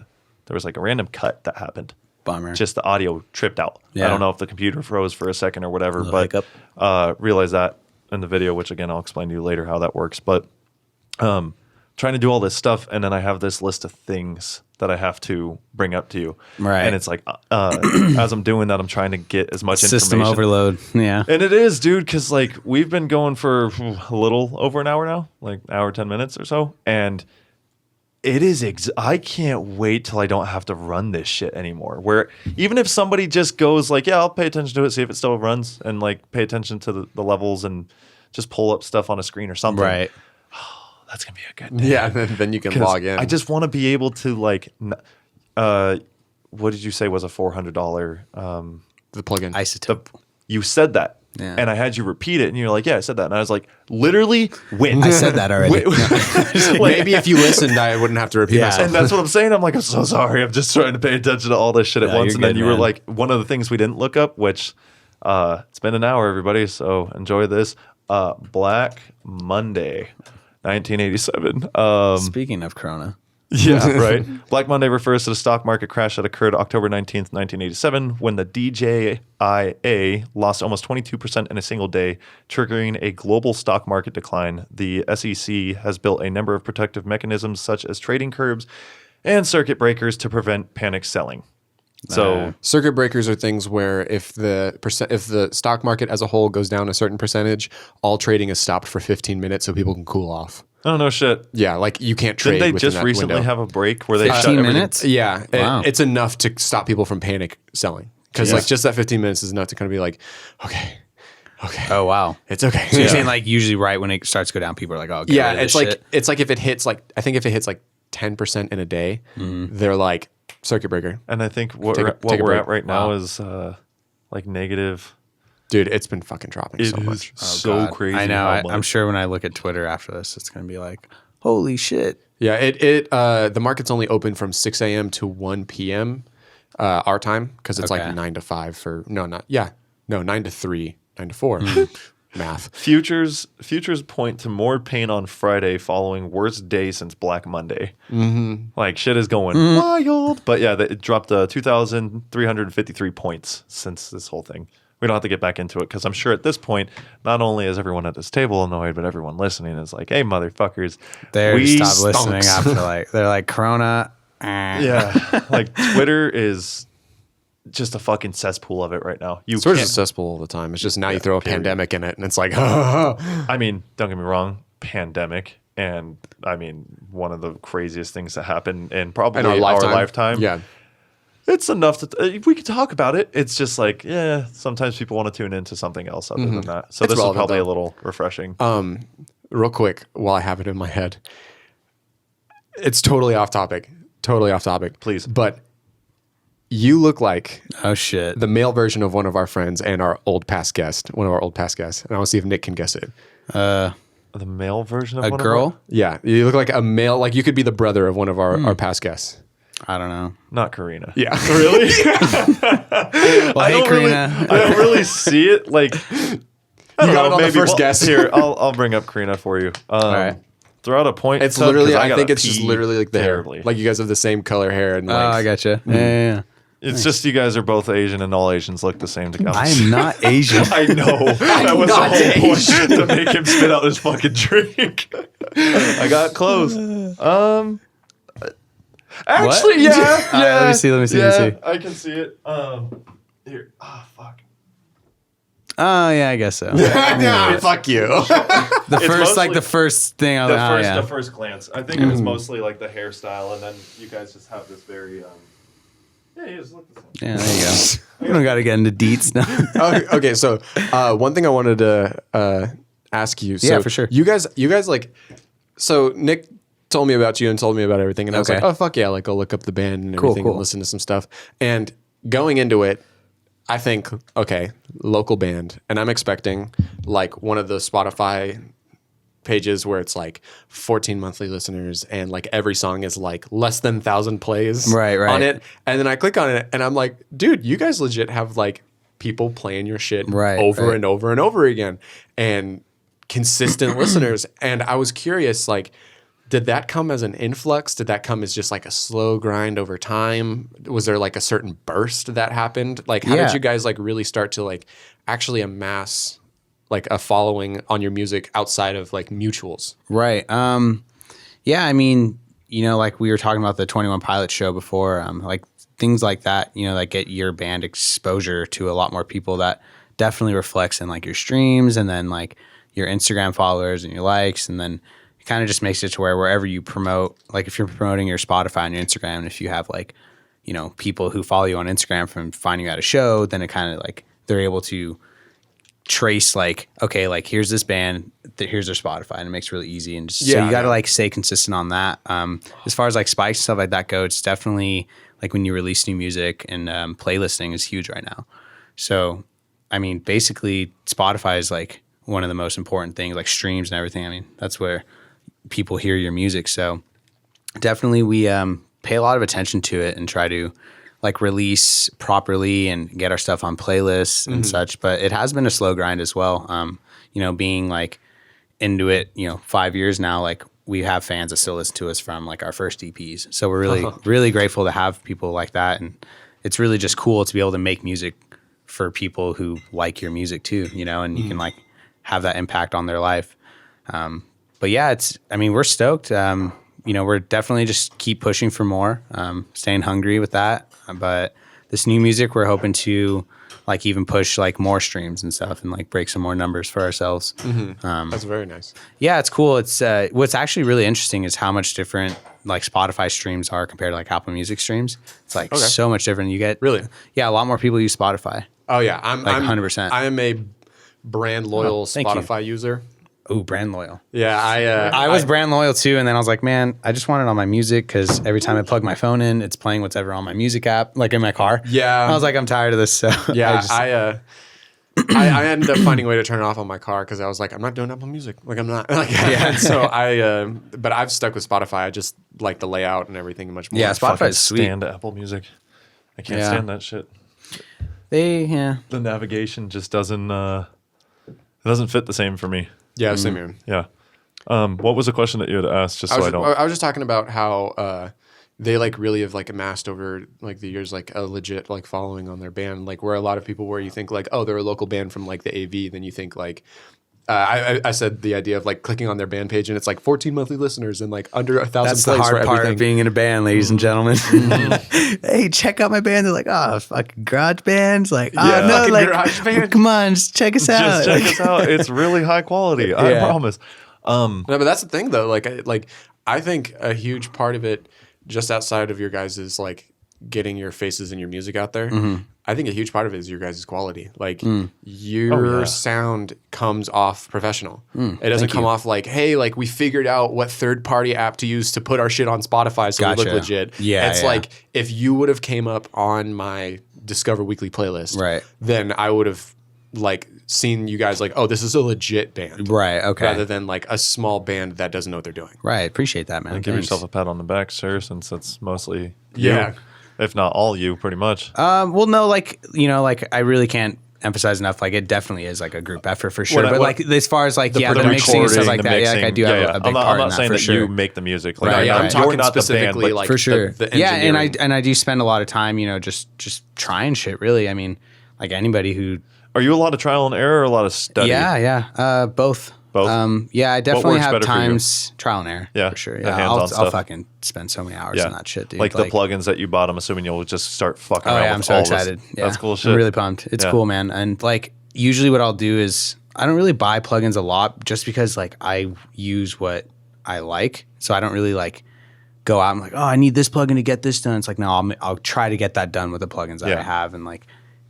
was like a random cut that happened. Bummer. Just the audio tripped out. Yeah. I don't know if the computer froze for a second or whatever, Little but hiccup. realize that in the video, which again, I'll explain to you later how that works. But trying to do all this stuff, and then I have this list of things that I have to bring up to you. Right. And it's like, as I'm doing that, I'm trying to get as much System information. overload. Yeah. And it is, dude, because like we've been going for a little over an hour now, like an hour, 10 minutes or so. And it is, I can't wait till I don't have to run this shit anymore. Where even if somebody just goes like, yeah, I'll pay attention to it, see if it still runs, and like pay attention to the levels and just pull up stuff on a screen or something. Right. That's going to be a good day. yeah, then you can 'Cause log in. I just want to be able to like, what did you say was a $400? the plugin. Isotope. You said that. Yeah. And I had you repeat it, and you're like, yeah, I said that. And I was like, literally, when? I said that already. Maybe if you listened, I wouldn't have to repeat Yeah. myself. And that's what I'm saying. I'm like, I'm so sorry. I'm just trying to pay attention to all this shit at No, once. you're And then good, you were man. like, one of the things we didn't look up, which it's been an hour, everybody. So enjoy this. Black Monday, 1987. Speaking of Corona. Yeah, right. Black Monday refers to the stock market crash that occurred October 19th, 1987, when the DJIA lost almost 22% in a single day, triggering a global stock market decline. The SEC has built a number of protective mechanisms, such as trading curbs and circuit breakers, to prevent panic selling. So, Circuit breakers are things where if the stock market as a whole goes down a certain percentage, all trading is stopped for 15 minutes so people can cool off. oh no shit. Yeah, like you can't trade. Didn't they within just that recently window. have a break where they shut 15 everything? minutes? Yeah, Wow. it's enough to stop people from panic selling because like just that 15 minutes is enough to kind of be like, okay, Oh, wow. it's okay. So you're saying like usually right when it starts to go down, people are like, oh, get yeah, rid of it's this like shit. it's like if it hits like I think if it hits like 10% in a day, they're like circuit breaker. And I think Take what a we're break. at right now Wow. is like negative Dude, it's been fucking dropping so much. So crazy. I know. how much. I'm sure when I look at Twitter after this, it's going to be like, holy shit. Yeah, the market's only open from 6 a.m. to 1 p.m. Our time, because it's like 9 to 5 for 9 to 3, 9 to 4. Math. Futures point to more pain on Friday following worst day since Black Monday. Like shit is going wild. But yeah, it dropped 2,353 points since this whole thing. We don't have to get back into it because I'm sure at this point, not only is everyone at this table annoyed, but everyone listening is like, "Hey, motherfuckers, They stopped listening after they're like Corona. Yeah, like Twitter is just a fucking cesspool of it right now. It's sort of a cesspool all the time. It's just now you throw a pandemic in it, and it's like, I mean, don't get me wrong, pandemic, and I mean, one of the craziest things that happened in probably our lifetime. Yeah. It's enough to we could talk about it. It's just like, yeah, sometimes people want to tune into something else other than that. So this is probably a little refreshing. Real quick, while I have it in my head, it's totally off topic. Please. But you look like Oh, shit. the male version of one of our friends and one of our old past guests. And I want to see if Nick can guess it. The male version of A one girl? of Yeah, you look like a male, like you could be the brother of one of our past guests. I don't know. not Karina. Yeah. Really? Well, hey, Karina. I don't really see it. Like, you got it on the first guess. Here, I'll bring up Karina for you. All right. Throw out a point. It's Tub, literally, 'cause I think gotta it's just pee literally like the terribly. hair. Like you guys have the same color hair and Oh, like. I gotcha. Yeah. It's just you guys are both Asian and all Asians look the same to I am not Asian. I know. That was not the whole point to make him spit out his fucking drink. I got close. Actually, yeah. All right, let me see. Yeah, I can see it. Here. Oh, fuck. Oh, yeah, I guess so. Nah, fuck you. The first thing I was The first glance. I think it was mostly like the hairstyle, and then you guys just have this very. Yeah, you just look the same. Yeah, there you go. We don't got to get into deets now. Okay, so one thing I wanted to ask you. So Yeah, for sure. You guys like. So Nick told me about you and told me about everything, and I was like, oh fuck yeah, like I'll look up the band and everything and listen to some stuff. And going into it, I think okay, local band, and I'm expecting like one of the Spotify pages where it's like 14 monthly listeners and like every song is like less than 1,000 plays on it. And then I click on it and I'm like, dude, you guys legit have like people playing your shit over and over and over again and consistent listeners. And I was curious, like, did that come as an influx? Did that come as just like a slow grind over time? Was there like a certain burst that happened? Like, how did you guys like really start to like actually amass like a following on your music outside of like mutuals? Right. Yeah, I mean, you know, like we were talking about the 21 Pilots show before, like things like that, you know, like get your band exposure to a lot more people that definitely reflects in like your streams and then like your Instagram followers and your likes. And then it kind of just makes it to where wherever you promote, like if you're promoting your Spotify and your Instagram, and if you have like, you know, people who follow you on Instagram from finding you at a show, then it kind of like they're able to trace like, okay, like here's this band, here's their Spotify, and it makes it really easy. And just, so you got to like stay consistent on that. As far as like spikes and stuff like that go, it's definitely like when you release new music, and playlisting is huge right now. So, I mean, basically Spotify is like one of the most important things, like streams and everything. I mean, that's where people hear your music. So definitely we pay a lot of attention to it and try to like release properly and get our stuff on playlists and such. But it has been a slow grind as well. You know, being like into it, you know, 5 years now, like we have fans that still listen to us from like our first EPs. So we're really, really grateful to have people like that. And it's really just cool to be able to make music for people who like your music too, you know, and you can like have that impact on their life. But yeah, I mean, we're stoked. You know, we're definitely just keep pushing for more, staying hungry with that. But this new music, we're hoping to like even push like more streams and stuff and like break some more numbers for ourselves. That's very nice. Yeah, it's cool. It's what's actually really interesting is how much different like Spotify streams are compared to like Apple Music streams. It's like so much different. You get really, a lot more people use Spotify. Oh yeah, I'm 100%. I am a brand loyal Spotify user. Ooh, brand loyal. Yeah, I was brand loyal too, and then I was like, man, I just want it on my music because every time I plug my phone in, it's playing whatever on my music app, like in my car. Yeah, I was like, I'm tired of this. So yeah, I ended up finding a way to turn it off on my car because I was like, I'm not doing Apple Music. Like I'm not. Like, yeah. So but I've stuck with Spotify. I just like the layout and everything much more. Yeah, Spotify's sweet. Stand Apple Music. I can't stand that shit. The navigation just doesn't fit the same for me. Yeah, same here. Yeah. What was the question that you had asked? Just so I don't. I was just talking about how they like really have like amassed over like the years like a legit like following on their band. Like where a lot of people where you think like, oh, they're a local band from like the AV, then you think like. I said the idea of like clicking on their band page and it's like 14 monthly listeners and like under 1,000 That's plays the hard for part everything. of being in a band, ladies and gentlemen. Hey, check out my band. They're like, oh, fucking garage bands. Like, oh, no, like, garage band. Come on, just check us out. Just check us out. It's really high quality. I promise. No, but that's the thing though. Like I think a huge part of it, just outside of your guys' is like getting your faces and your music out there. Mm-hmm. I think a huge part of it is your guys' quality. Like your sound comes off professional. It doesn't come off like, hey, like we figured out what third-party app to use to put our shit on Spotify so we look legit. Yeah, it's like if you would have came up on my Discover Weekly playlist, right, then I would have like seen you guys like, oh, this is a legit band. Right, okay. Rather than like a small band that doesn't know what they're doing. Right, appreciate that, man. Give yourself a pat on the back, sir, since it's mostly you. If not all you, pretty much. Well, no, like, you know, like I really can't emphasize enough. Like it definitely is like a group effort for sure. But like as far as like, the mixing and stuff like that, like I do have a big part in that. I'm not saying that you make the music. Like, right, I'm talking not specifically the band, like for sure. The and I do spend a lot of time, you know, just trying shit. Really, I mean, like anybody who. Are you a lot of trial and error or a lot of study? Yeah, both. Both? Yeah, I definitely have times trial and error. Yeah, for sure. Yeah, I'll fucking spend so many hours on that shit, dude. Like the plugins that you bought, I'm assuming you'll just start fucking around with I'm so excited. Yeah. That's cool shit. I'm really pumped. It's cool, man. And like usually what I'll do is I don't really buy plugins a lot just because like I use what I like. So I don't really like go out and like, oh, I need this plugin to get this done. It's like, no, I'll try to get that done with the plugins that I have and like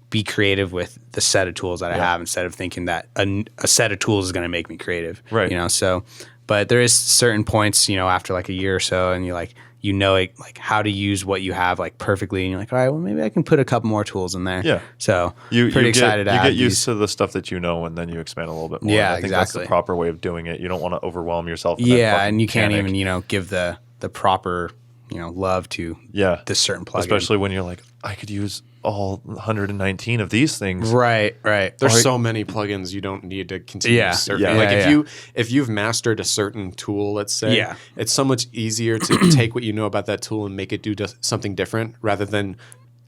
be creative with the set of tools that I have instead of thinking that a set of tools is going to make me creative. Right. You know, so, but there is certain points, you know, after like a year or so and you like, you know, like how to use what you have like perfectly. And you're like, all right, well, maybe I can put a couple more tools in there. Yeah. So pretty excited to add get used to the stuff that you know, and then you expand a little bit more. Yeah, I think that's the proper way of doing it. You don't want to overwhelm yourself. And you can't even, you know, give the proper, you know, love to this certain plugin. Especially when you're like, I could use all 119 of these things. Right. There's so many plugins you don't need to continue surfing. Like if you've mastered a certain tool, let's say, it's so much easier to take what you know about that tool and make it do something different rather than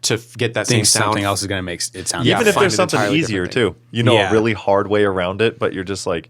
to get that same sound. Something else is going to make it sound even if there's something easier too. You know, a really hard way around it, but you're just like,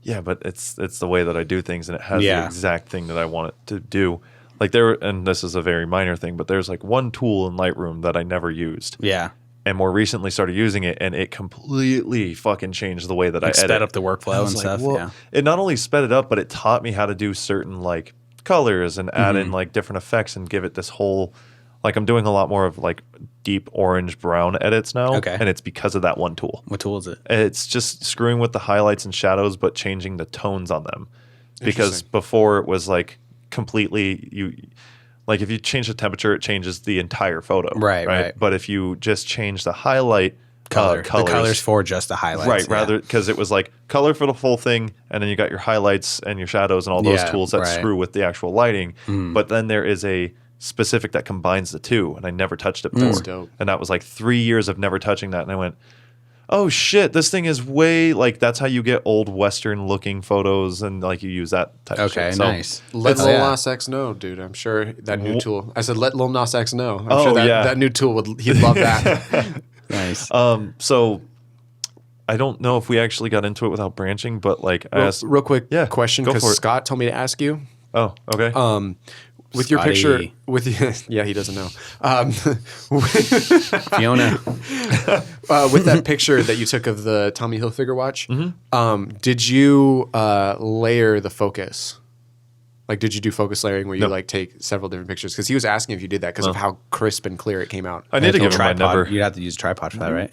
but it's the way that I do things and it has the exact thing that I want it to do. Like and this is a very minor thing, but there's like one tool in Lightroom that I never used. Yeah. And more recently started using it, and it completely fucking changed the way that I edit. Sped up the workflow and stuff. Well, it not only sped it up, but it taught me how to do certain like colors and add in like different effects and give it this whole, like I'm doing a lot more of like deep orange brown edits now. Okay. And it's because of that one tool. What tool is it? It's just screwing with the highlights and shadows, but changing the tones on them. Because before it was like, completely like if you change the temperature, it changes the entire photo. Right. But if you just change the highlight colors, the colors for just the highlights. Rather because it was like color for the full thing, and then you got your highlights and your shadows and all those tools that screw with the actual lighting. But then there is a specific that combines the two, and I never touched it before. Dope. And that was like 3 years of never touching that, and I went, oh shit, this thing is way like that's how you get old Western looking photos and like you use that type of shit. So, nice. Let Lil Nas X know, dude. I'm sure that new tool. I said let Lil Nas X know. I'm sure that new tool he'd love that. Nice. So I don't know if we actually got into it without branching, but like I asked real quick question because Scott told me to ask you. Oh, okay. With your picture, he doesn't know. Fiona, with that picture that you took of the Tommy Hilfiger watch, did you layer the focus? Like, did you do focus layering where you like take several different pictures? Because he was asking if you did that because of how crisp and clear it came out. I need to give him my number. You'd have to use a tripod for that, right?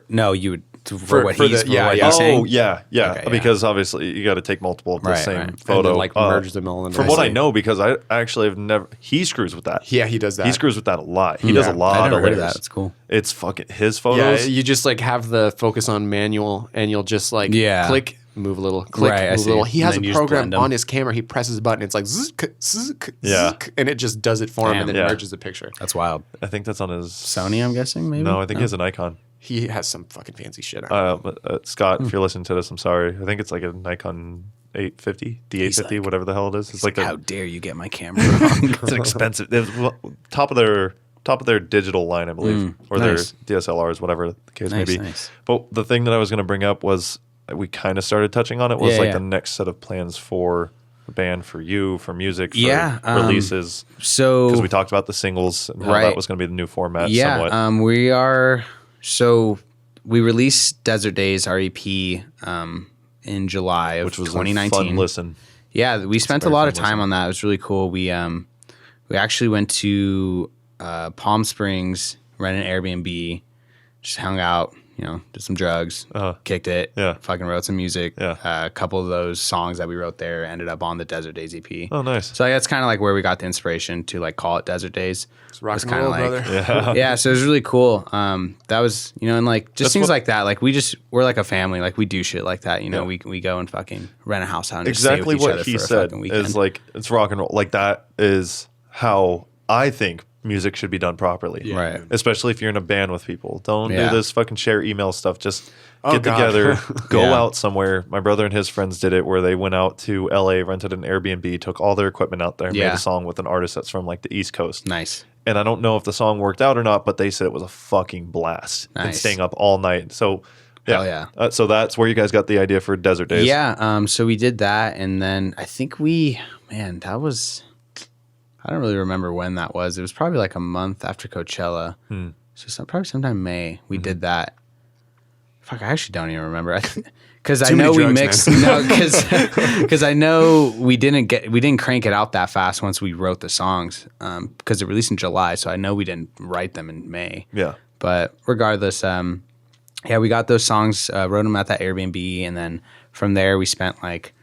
No, you would. for what he's saying? Oh, yeah. Okay, Because obviously you got to take multiple of the same photo. And then, like, merge them all in. From what I know, because I actually have never... He screws with that. Yeah, he does that. He screws with that a lot. He does a lot of layers. That's cool. It's fucking his photos. Yeah, you just like have the focus on manual, and you'll just like click, move a little, click, move a little. He has a program on his camera. He presses a button. It's like zzz, and it just does it for him, and then merges the picture. That's wild. I think that's on his Sony. I'm guessing maybe. No, I think he has a Nikon. He has some fucking fancy shit on. Scott, if you're listening to this, I'm sorry. I think it's like a Nikon 850, D850, whatever the hell it is. It's like how dare you get my camera wrong? It's an expensive. It's top of their digital line, I believe, or their DSLRs, whatever the case may be. Nice. But the thing that I was going to bring up was we kind of started touching on it was the next set of plans for the band, for you, for music, for releases. So because we talked about the singles and how that was going to be the new format. Yeah, somewhat. we are. So we released Desert Days, our EP, in July of 2019. A fun listen. Yeah, we spent a lot of time on that. It was really cool. We actually went to Palm Springs, rented an Airbnb, just hung out, did some drugs, kicked it, fucking wrote some music. A couple of those songs that we wrote there ended up on the Desert Days EP. Oh, nice. So that's kind of like where we got the inspiration to like call it Desert Days. It's rock and roll, brother. Yeah, so it was really cool. That was, and like just things like that. Like we're like a family. Like we do shit like that. We go and fucking rent a house out and just stay with each other for a fucking weekend. Is like it's rock and roll. Like that is how I think music should be done properly. Right. Especially if you're in a band with people. Don't do this fucking share email stuff. Just get God. together, go out somewhere. My brother and his friends did it where they went out to LA, rented an Airbnb, took all their equipment out there, made a song with an artist that's from like the East Coast. Nice. And I don't know if the song worked out or not, but they said it was a fucking blast. And staying up all night. So so that's where you guys got the idea for Desert Days. Yeah. So we did that, and then I think that was, I don't really remember when that was. It was probably like a month after Coachella. So probably sometime May we did that. Fuck, I actually don't even remember. Because I know we mixed. No, because I know we didn't crank it out that fast once we wrote the songs. Because it released in July, so I know we didn't write them in May. Yeah. But regardless, we got those songs, wrote them at that Airbnb, and then from there we spent like,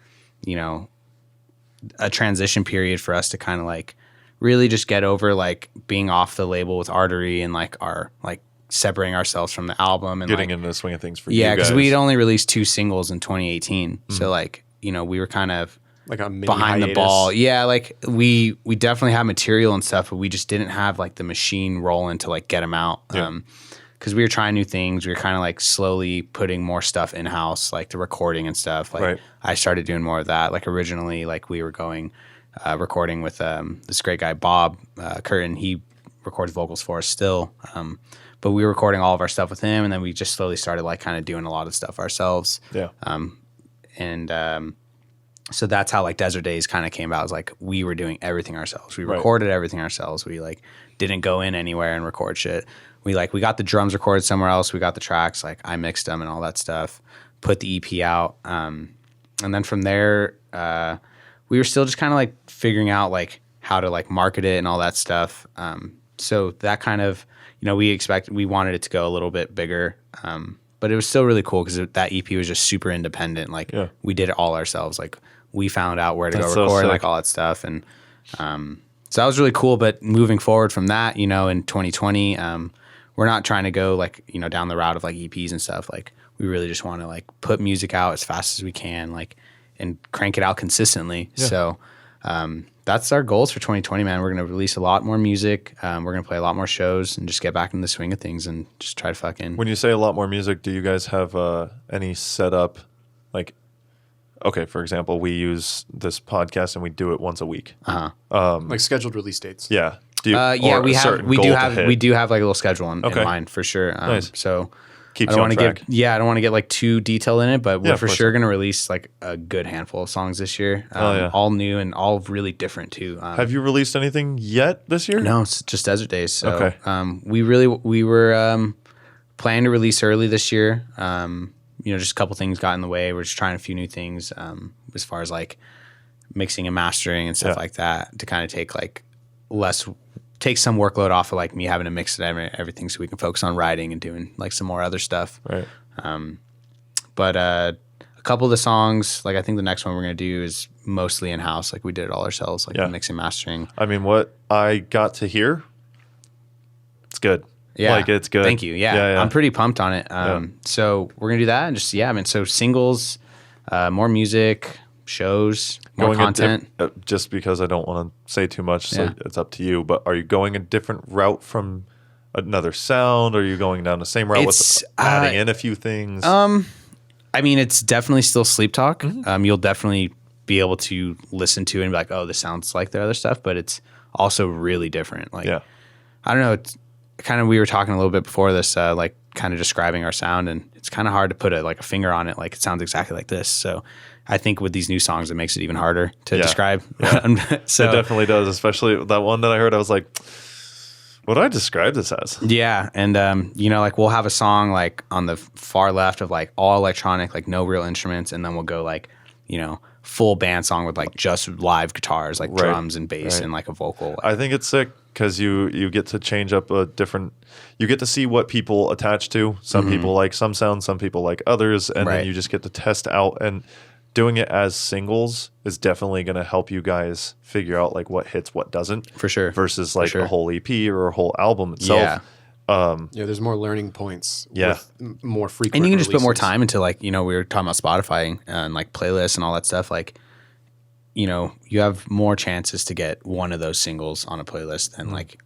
a transition period for us to kind of like really just get over like being off the label with Artery and like our like separating ourselves from the album and getting like, into the swing of things for you guys. Yeah, because we'd only released 2 singles in 2018, so like we were kind of like a mini behind hiatus. the ball. Yeah, like we definitely have material and stuff, but we just didn't have like the machine rolling to like get them out. Because we were trying new things. We were kind of like slowly putting more stuff in house, like the recording and stuff. Like I started doing more of that. Like originally, like we were going recording with this great guy Bob Curtin. He records vocals for us still, but we were recording all of our stuff with him, and then we just slowly started like kind of doing a lot of stuff ourselves. Yeah. So that's how like Desert Days kind of came about. It was like we were doing everything ourselves. We recorded everything ourselves. We like didn't go in anywhere and record shit. We got the drums recorded somewhere else. We got the tracks, like I mixed them and all that stuff, put the EP out. And then from there, we were still just kind of like figuring out like how to like market it and all that stuff. So that kind of, we wanted it to go a little bit bigger. But it was still really cool because that EP was just super independent. Like we did it all ourselves. Like we found out where to go record, like all that stuff. And so that was really cool. But moving forward from that, in 2020, we're not trying to go like, down the route of like EPs and stuff. Like we really just want to like put music out as fast as we can, like, and crank it out consistently. Yeah. So that's our goals for 2020, man. We're going to release a lot more music. We're going to play a lot more shows and just get back in the swing of things and just try to fucking. When you say a lot more music, do you guys have any setup? Like, okay, for example, we use this podcast and we do it once a week. Like scheduled release dates. Yeah. We do have like a little schedule in mind for sure. Nice. So keeps you on track. I don't want to get like too detailed in it, but we're for sure going to release like a good handful of songs this year. All new and all really different too. Have you released anything yet this year? No, it's just Desert Days. So we were planning to release early this year. Just a couple things got in the way. We're just trying a few new things as far as like mixing and mastering and stuff like that to kind of take some workload off of like me having to mix it everything so we can focus on writing and doing like some more other stuff. Right. But a couple of the songs, like I think the next one we're going to do is mostly in-house. Like we did it all ourselves, like the mixing, mastering. I mean, what I got to hear, it's good. Yeah. Like it's good. Thank you. Yeah. I'm pretty pumped on it. So we're going to do that and just, so singles, more music, shows, more content. Just because I don't want to say too much, so it's up to you. But are you going a different route from another sound? Or are you going down the same route with adding in a few things? I mean, it's definitely still Sleeptalk. Mm-hmm. You'll definitely be able to listen to it and be like, oh, this sounds like their other stuff, but it's also really different. Like, I don't know. It's kind of, we were talking a little bit before this, like kind of describing our sound, and it's kind of hard to put a finger on it. Like it sounds exactly like this. So I think with these new songs, it makes it even harder to describe. Yeah. So it definitely does, especially that one that I heard. I was like, what do I describe this as? Yeah. And, like we'll have a song like on the far left of like all electronic, like no real instruments. And then we'll go like, full band song with like just live guitars, like drums and bass and like a vocal. I think it's sick because you get to change up you get to see what people attach to. Some people like some sounds, some people like others. And then you just get to test out, and doing it as singles is definitely going to help you guys figure out like what hits, what doesn't. For sure. Versus like a whole EP or a whole album itself. Yeah. There's more learning points. Yeah. With more frequent And you can just releases. put more time into like, we were talking about Spotify and like playlists and all that stuff. Like, you have more chances to get one of those singles on a playlist than like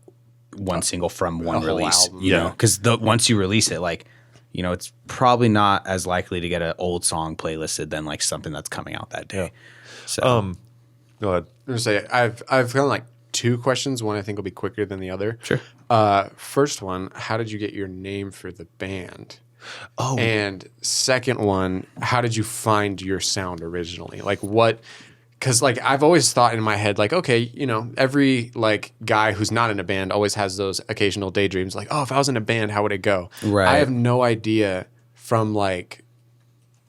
one single from one release, because once you release it, like, it's probably not as likely to get an old song playlisted than like something that's coming out that day. So, go ahead. I'm gonna say I've kind of like two questions. One I think will be quicker than the other. Sure. First one, how did you get your name for the band? Oh. And second one, how did you find your sound originally? Like what? Because like I've always thought in my head, like, okay, every like guy who's not in a band always has those occasional daydreams, like, oh, if I was in a band, how would it go? Right. I have no idea from like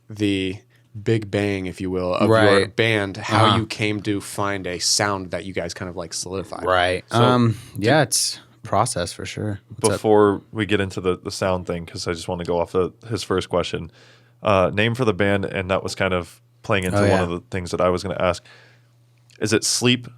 the Big Bang, if you will, of your band, how you came to find a sound that you guys kind of like solidified. Right. So, it's process for sure. Before we get into the sound thing, because I just want to go off his first question, name for the band, and that was kind of playing into one of the things that I was going to ask. Is it Sleep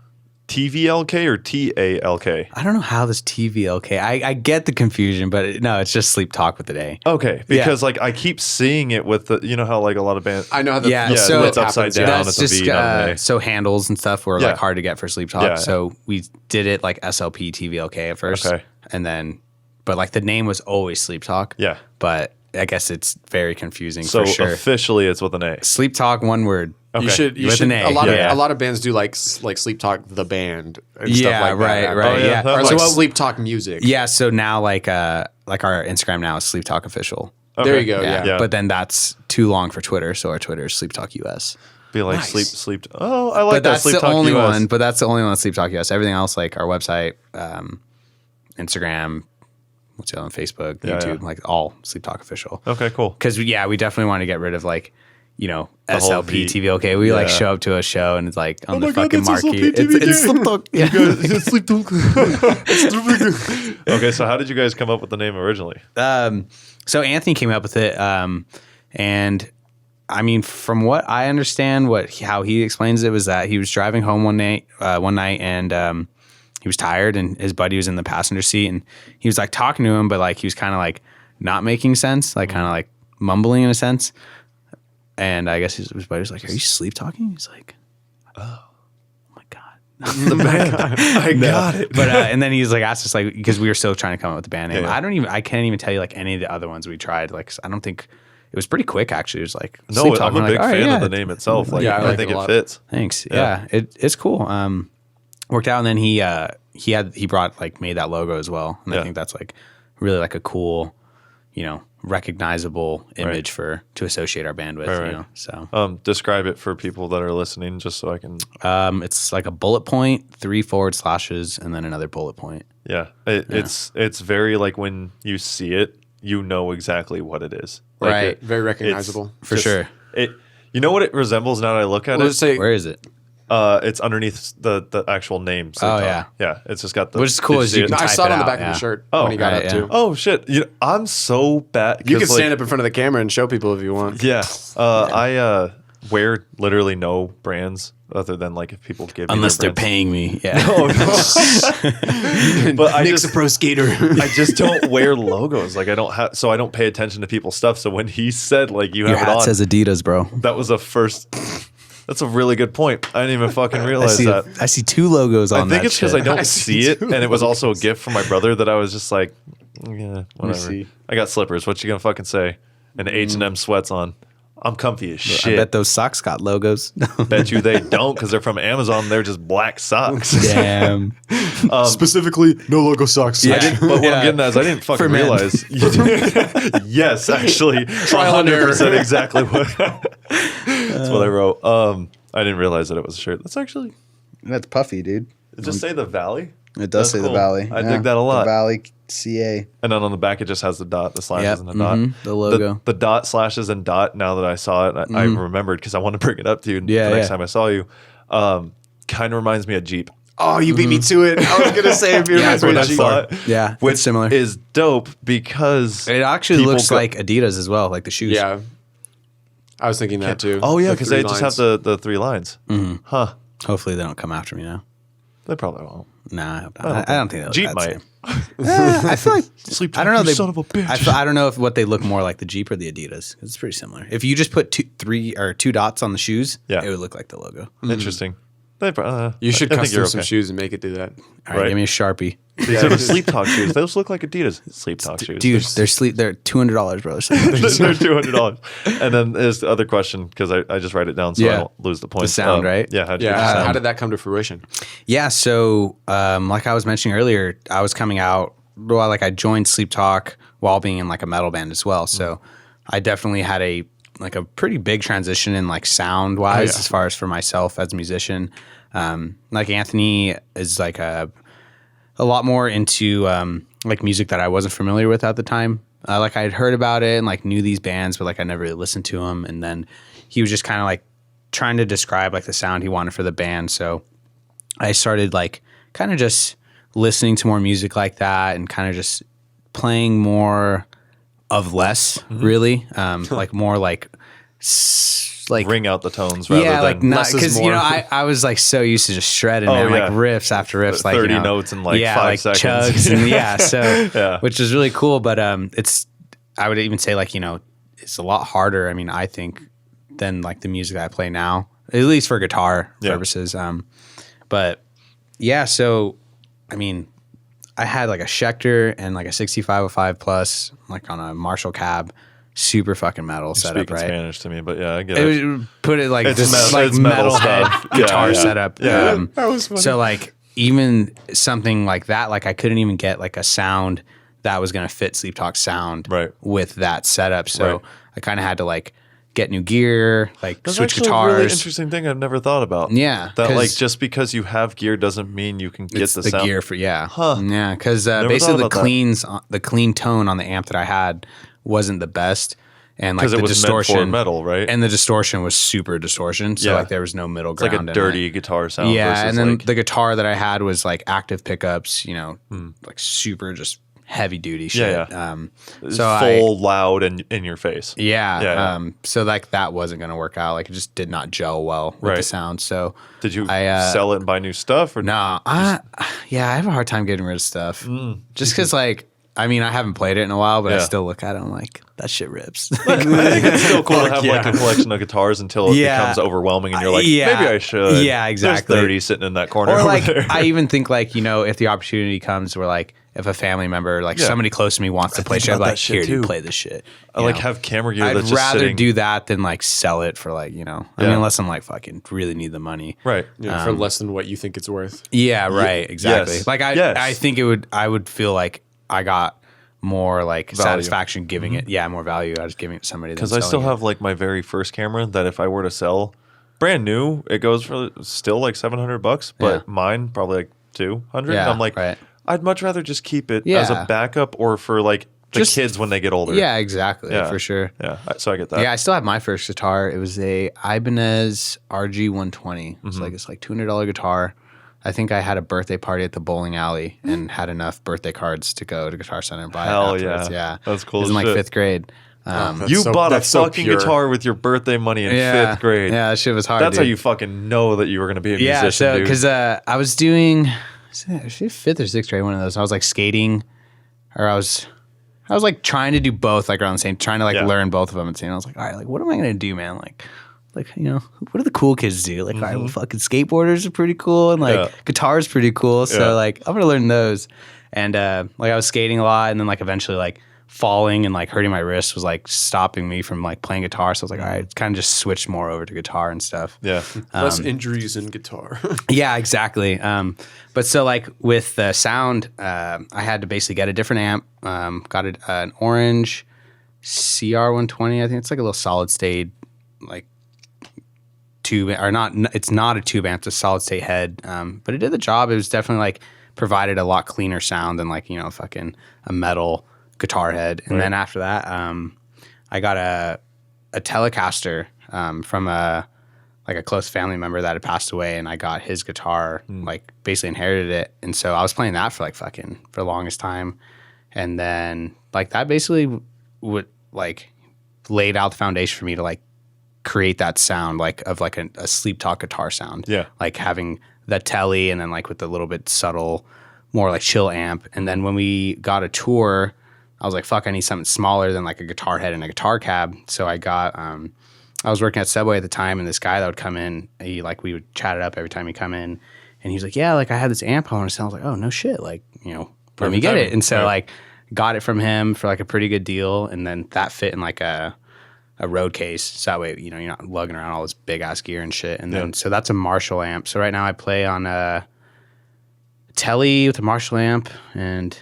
TVLK or TALK? I don't know how this TVLK. I get the confusion, but no, it's just Sleeptalk with an A. Okay, because like I keep seeing it with the, how like a lot of bands. I know how so it's upside down. It's just a V, not an A. So handles and stuff were like hard to get for Sleeptalk. Yeah. So we did it like SLP TVLK at first, and then, but like the name was always Sleeptalk. Yeah, but I guess it's very confusing. So for sure. Officially, it's with an A. Sleeptalk, one word. Okay. You should. A lot of bands do like Sleeptalk the band and stuff like that. Right. Or like Sleeptalk music. Yeah. So now like our Instagram now is Sleeptalk official. Okay. There you go. Yeah. But then that's too long for Twitter, so our Twitter is Sleeptalk US. Be like sleep. Oh, I like but that. That's Sleeptalk the only US. one. But that's the only one that's Sleeptalk US. Everything else, like our website, Instagram, what's the other one? Facebook, YouTube, like all Sleeptalk official. Okay, cool. Because we definitely want to get rid of like, SLP TVLK. We like show up to a show and it's like on the fucking marquee. It's Sleeptalk. Yeah. It's Sleeptalk. Okay, so how did you guys come up with the name originally? So Anthony came up with it, and I mean, from what I understand, how he explains it was that he was driving home one night, and he was tired, and his buddy was in the passenger seat, and he was like talking to him, but like he was kind of like not making sense, like kind of like mumbling in a sense. And I guess his buddy was like, "Are you sleep talking?" He's like, "Oh my god, the band. I got it." But and then he's like asked us like, because we were still trying to come up with the band name. Yeah. I can't even tell you like any of the other ones we tried. Like I don't think it was pretty quick actually. It was like no, Sleeptalk. I'm a big fan of the name itself. Like I think it fits. Thanks. Yeah, it's cool. Worked out, and then he brought like made that logo as well, and I think that's like really like a cool, recognizable image to associate our band with. Right. So describe it for people that are listening, just so I can. It's like a bullet point, 3 forward slashes, and then another bullet point. Yeah, it's very like when you see it, you know exactly what it is. Like right, very recognizable for sure. You know what it resembles now that I look at Let's it? say, where is it? It's underneath the actual name. Oh, yeah. Yeah. It's just got the. Which is cool did is you see can it? I type saw it it on the out, back of yeah. your shirt Oh, when he got right, up yeah. too. Oh shit! I'm so bad. You can 'cause, stand up in front of the camera and show people if you want. Yeah. I wear literally no brands other than like if people give me Unless their they're brands. paying me. Yeah. Oh, no. But I Nick's just a pro skater. I just don't wear logos. Like I don't pay attention to people's stuff. So when he said like you Your have it hat on, says Adidas, bro. that was a first. That's a really good point. I didn't even fucking realize that. I see 2 logos on I think that it's because shit. I don't I see see it, and it was also a gift from my brother that I was just like, yeah, whatever. see. I got slippers. What you gonna fucking say? And H&M sweats on. I'm comfy as I shit. bet those socks got logos. Bet you they don't because they're from Amazon. They're just black socks. Damn. Specifically, no logo socks. I didn't, but what I'm getting at is I didn't fucking For men. realize. Yes, actually, Trial and error. 100% exactly what. That's what I wrote. I didn't realize that it was a shirt. That's actually. That's puffy, dude. It just say the Valley. It does That's say cool. the Valley. I dig that a lot. The Valley CA. And then on the back, it just has the dot, the slashes, Yep, and the dot. the logo. The dot, slashes, and dot. Now that I saw it, I remembered because I wanted to bring it up to you Yeah, the next yeah. time I saw you. Kind of reminds me of Jeep. Oh, you beat me to it. I was gonna say if you Yeah, remember When I Jeep. saw it, Yeah, which it's similar. is dope because It actually people looks go- like Adidas as well, like the shoes. Yeah, I was thinking that too. Oh yeah, The because 3 they just have lines. the 3 lines. Huh? Hopefully they don't come after me now. They probably won't. Nah, I hope not. I don't think they'll. Jeep that's might. it. I feel like Sleep. I don't know. You They, son of a bitch. I don't know if what they look more like the Jeep or the Adidas. It's pretty similar. If you just put 2 dots on the shoes, Yeah. it would look like the logo. Interesting. They, You should I think custom you're some okay. shoes and make it do that. All right, Right. give me a Sharpie. These are the Sleeptalk shoes. Those look like Adidas Sleeptalk shoes. Dude, they're $200, bro. They're $200. And then there's the other question because I just write it down so I Yeah. don't lose the point. The sound, right? Yeah. How'd you get the Yeah. sound? How did that come to fruition? Yeah, so like I was mentioning earlier, I was coming out. Well, like I joined Sleeptalk while being in like a metal band as well. So I definitely had a pretty big transition in like sound wise as far as for myself as a musician. Like Anthony is like a lot more into like music that I wasn't familiar with at the time. Like I had heard about it and like knew these bands, but like I never really listened to them. And then he was just kind of like trying to describe like the sound he wanted for the band. So I started like kind of just listening to more music like that and kind of just playing more of less, really. Like more like Ring out the tones rather yeah, than like not less is because you more. know I was like so used to just shredding Oh, man, yeah. like riffs after riffs, like 30 you know, notes in, like, yeah, 5 like seconds. chugs and yeah, so Yeah. which is really cool. But it's I would even say like it's a lot harder. I mean, I think than like the music that I play now, at least for guitar Yeah. purposes. But yeah, so I mean, I had like a Schecter and like a 6505 plus, like on a Marshall cab, super fucking metal setup, speaking right? Spanish to me, but yeah, I get It it. was, put it like It's this metal- like it's metal metalhead stuff. Yeah, guitar yeah. setup. Yeah. That was funny. So like even something like that, like I couldn't even get like a sound that was gonna fit Sleeptalk's sound Right. with that setup. So Right. I kind of had to like get new gear, like That's switch actually a really guitars. interesting thing I've never thought about. Yeah, That 'cause like just because you have gear doesn't mean you can get it's the the sound. gear for yeah, Huh. yeah. Because Never basically thought about that. the clean tone on the amp that I had wasn't the best, and like Because the it was distortion meant for metal, right? and the distortion was super distortion. So Yeah. like there was no middle it's like ground. a in dirty it. guitar sound. Yeah, versus and then like, the guitar that I had was like active pickups, Hmm. like super just heavy duty shit. yeah. So full loud and in your face. Yeah. so like that wasn't gonna work out. Like it just did not gel well with the Right. sound. So Did you I, sell it and buy new stuff? Or no, I have a hard time getting rid of stuff. Just because like I mean I haven't played it in a while, but I Yeah. still look at it. I'm like that shit rips. I think it's still cool to have like yeah. a collection of guitars until it Yeah. becomes overwhelming and you're like, Yeah. maybe I should. Yeah, exactly. There's 30 sitting in that corner Or over like there. I even think like if the opportunity comes where like if a family member like Yeah. somebody close to me wants to play think shit, I'm about that like shit here, dude, too. play this shit. I you like know? have camera gear I'd that's just rather sitting. do that than like sell it for like I Yeah. mean unless I'm like fucking really need the money. Right. For less than what you think it's worth. Yeah, right, exactly. yes. Like Yes. I think I would feel like I got more like Value. satisfaction giving it. Yeah, more value out of giving it to somebody. Because I still have like my very first camera that if I were to sell brand new, it goes for still like $700, but Yeah. mine probably like 200. Yeah, I'm like, right. I'd much rather just keep it as a Yeah. backup or for like the kids when they get older. Yeah, exactly. Yeah. For sure. Yeah. So I get that. Yeah, I still have my first guitar. It was a Ibanez RG 120. It's like $200 guitar. I think I had a birthday party at the bowling alley and had enough birthday cards to go to Guitar Center and buy Hell it afterwards. Yeah. That's cool It was in as like shit. 5th grade. You bought a fucking pure. guitar with your birthday money in 5th grade. Yeah, that shit was hard. That's dude. how you fucking know that you were going to be a Yeah, musician, so dude. because I was doing actually 5th or 6th grade, one of those. I was like skating, or I was like trying to do both, like around the same, trying to like learn both of them. And I was like, all right, like what am I gonna do, man? Like you know, what do the cool kids do? Like, all right, well, fucking skateboarders are pretty cool, and like guitars pretty cool. So like I'm gonna learn those. And like I was skating a lot, and then like eventually like falling and like hurting my wrist was like stopping me from like playing guitar. So I was like, all right, kind of just switched more over to guitar and stuff. Yeah. Less injuries in guitar. Yeah, exactly. But so like with the sound, I had to basically get a different amp. Got an orange CR120. I think it's like a little solid state, like tube, or not. It's not a tube amp. It's a solid state head. But it did the job. It was definitely like provided a lot cleaner sound than like, you know, fucking a metal guitar head. And then after that, I got a Telecaster from a close family member that had passed away, and I got his guitar, like basically inherited it. And so I was playing that for for the longest time. And then like that basically would like laid out the foundation for me to like create that sound like of like a Sleeptalk guitar sound. Yeah. Like having the telly and then like with the little bit subtle, more like chill amp. And then when we got a tour, I was like, fuck, I need something smaller than like a guitar head and a guitar cab. So I got, I was working at Subway at the time, and this guy that would come in, we would chat it up every time he'd come in, and he was like, yeah, like I had this amp I want to sell. I was like, oh, no shit. Like, you know, let me get it. And so like got it from him for like a pretty good deal. And then that fit in like a road case. So that way, you know, you're not lugging around all this big ass gear and shit. And then, so that's a Marshall amp. So right now I play on a telly with a Marshall amp, and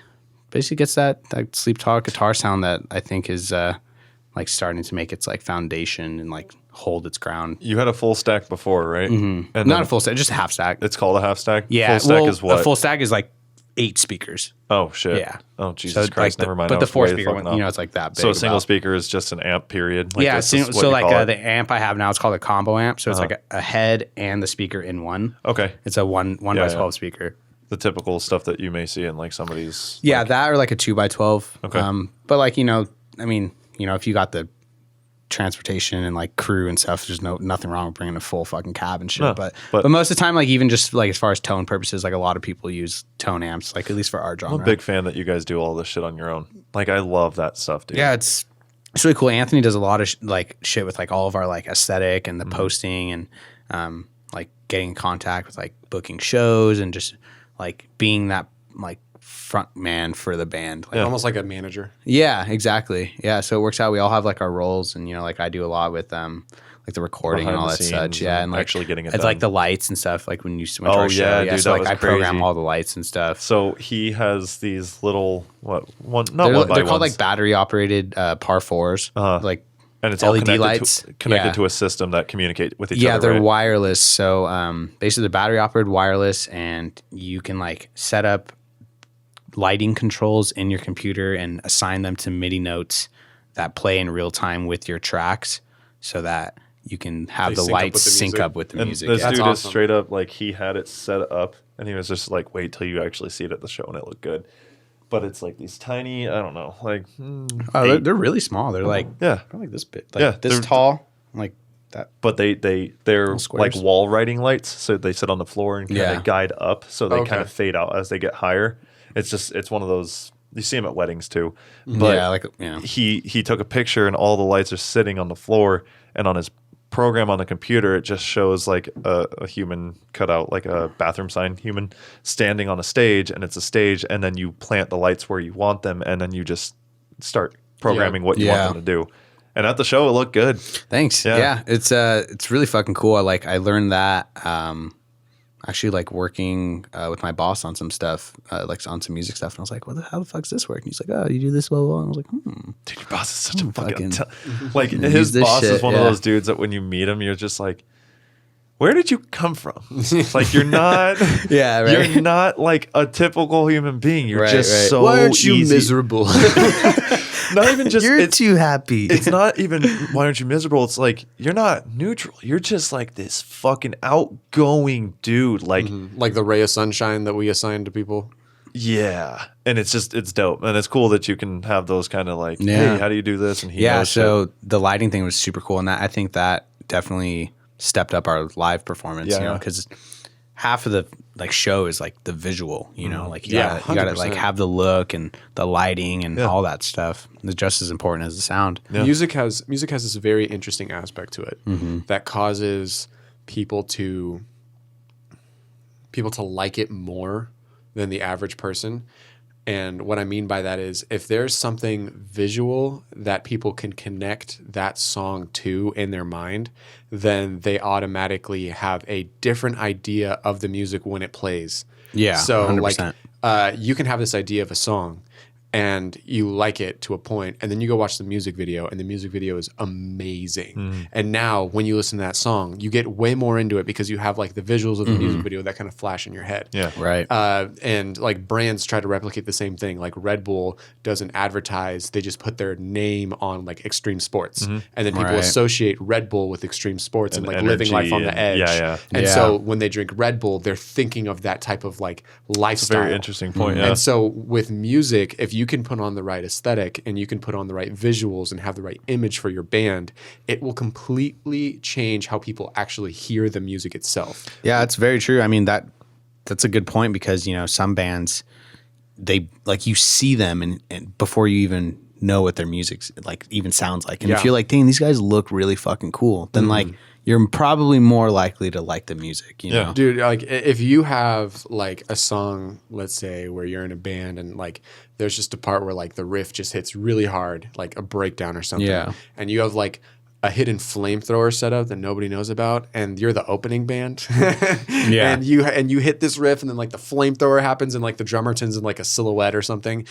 basically gets that Sleeptalk guitar sound that I think is like starting to make its like foundation and like hold its ground. You had a full stack before, right? Mm-hmm. And not a full stack, just a half stack. It's called a half stack? Yeah. Full stack is what? A full stack is like 8 speakers. Oh, shit. Yeah. Oh, Jesus Christ. Like Never mind. But I the was 4 way speaker fucking one, up. you know, it's like that big. So a single speaker is just an amp, period? Like yeah. this is what So you like call it? the amp I have now, it's called a combo amp. So it's like a head and the speaker in one. Okay. It's a 1 by 12 speaker. The typical stuff that you may see in like some of these. Yeah, that or like a 2 by 12. Okay. But like, you know, I mean, you know, if you got the transportation and like crew and stuff, there's nothing wrong with bringing a full fucking cab and shit. No, but but most of the time, like even just like as far as tone purposes, like a lot of people use tone amps, like at least for our genre. I'm a big fan that you guys do all this shit on your own. Like I love that stuff, dude. Yeah, it's really cool. Anthony does a lot of like shit with like all of our like aesthetic and the posting and like getting in contact with like booking shows and just like being that like front man for the band. Like, Almost like a manager. yeah, exactly. Yeah, so it works out. We all have like our roles, and you know, like I do a lot with like the recording Behind and all the that such. scenes Yeah, and and like actually getting it it's like done. the lights and stuff. Like when you went to Oh, our show, yeah, yeah. dude, So that like was I program crazy. all the lights and stuff. So he has these little They're one called like battery operated par 4s, like. and it's all LED connected lights. connected Yeah. to a system that communicate with each Yeah, other. they're right? wireless. So basically, they're battery operated wireless, and you can like set up lighting controls in your computer and assign them to MIDI notes that play in real time with your tracks, so that you can have They the sync up lights with the sync music. up with the And music. this Yeah. dude That's is awesome. straight up like he had it set up, and he was just like, "Wait till you actually see it at the show, and it looked good." But it's like these tiny, I don't know, like Oh, they're really small. They're like yeah, probably like this big, like Yeah, this they're- tall, like that. but they're squares. like wall writing lights, so they sit on the floor and kind of Yeah. guide up, so they Okay. kind of fade out as they get higher. It's one of those you see them at weddings too. But Yeah, like yeah. he took a picture and all the lights are sitting on the floor, and on his program on the computer it just shows like a human cut out, like a bathroom sign human standing on a stage, and it's a stage, and then you plant the lights where you want them, and then you just start programming what you Yeah. want them to do. And at the show it looked good. Thanks. Yeah. Yeah. It's really fucking cool. I learned that actually like working with my boss on some stuff, like on some music stuff, and I was like, how the fuck's this work? And he's like, oh, you do this, blah, blah, blah. And I was like, Dude, your boss is such a fucking fucking like use his this boss is shit, one of yeah. those dudes that when you meet him you're just like, where did you come from? Like, you're not, Yeah, right. you're not like a typical human being. You're Right, just right. so Why aren't you easy. miserable? Not even just, You're it's, too happy. it's not even, why aren't you miserable? It's like, you're not neutral. You're just like this fucking outgoing dude. Like, Like the ray of sunshine that we assign to people. yeah. And it's just, it's dope. And it's cool that you can have those kind of like, Yeah. hey, how do you do this? And he Yeah, knows so shit. the lighting thing was super cool, and that I think that definitely stepped up our live performance. Yeah. You know, because half of the like show is like the visual. You know, like you Yeah, gotta like 100%. have the look and the lighting and Yeah. all that stuff. It's just as important as the sound. Yeah. Music has this very interesting aspect to it that causes people to like it more than the average person. And what I mean by that is if there's something visual that people can connect that song to in their mind, then they automatically have a different idea of the music when it plays. Yeah, So 100%. like you can have this idea of a song and you like it to a point, and then you go watch the music video, and the music video is amazing. And now when you listen to that song, you get way more into it because you have like the visuals of the music video that kind of flash in your head. Yeah. Right. And like brands try to replicate the same thing. Like Red Bull doesn't advertise; they just put their name on like extreme sports, and then people Right. associate Red Bull with extreme sports and like energy living life on the and- edge. yeah, yeah. And Yeah. so when they drink Red Bull, they're thinking of that type of like lifestyle. Very interesting point. Yeah. And so with music, if you can put on the right aesthetic and you can put on the right visuals and have the right image for your band, it will completely change how people actually hear the music itself. Yeah, it's very true. I mean that's a good point because you know some bands they like you see them and before you even know what their music like even sounds like, and if Yeah. you're like, dang, these guys look really fucking cool, then like you're probably more likely to like the music. You Yeah. know, Dude, like if you have like a song, let's say where you're in a band and like there's just a part where like the riff just hits really hard, like a breakdown or something. Yeah. And you have like a hidden flamethrower setup that nobody knows about, and you're the opening band. Yeah. And you hit this riff, and then like the flamethrower happens, and like the drummer turns in like a silhouette or something.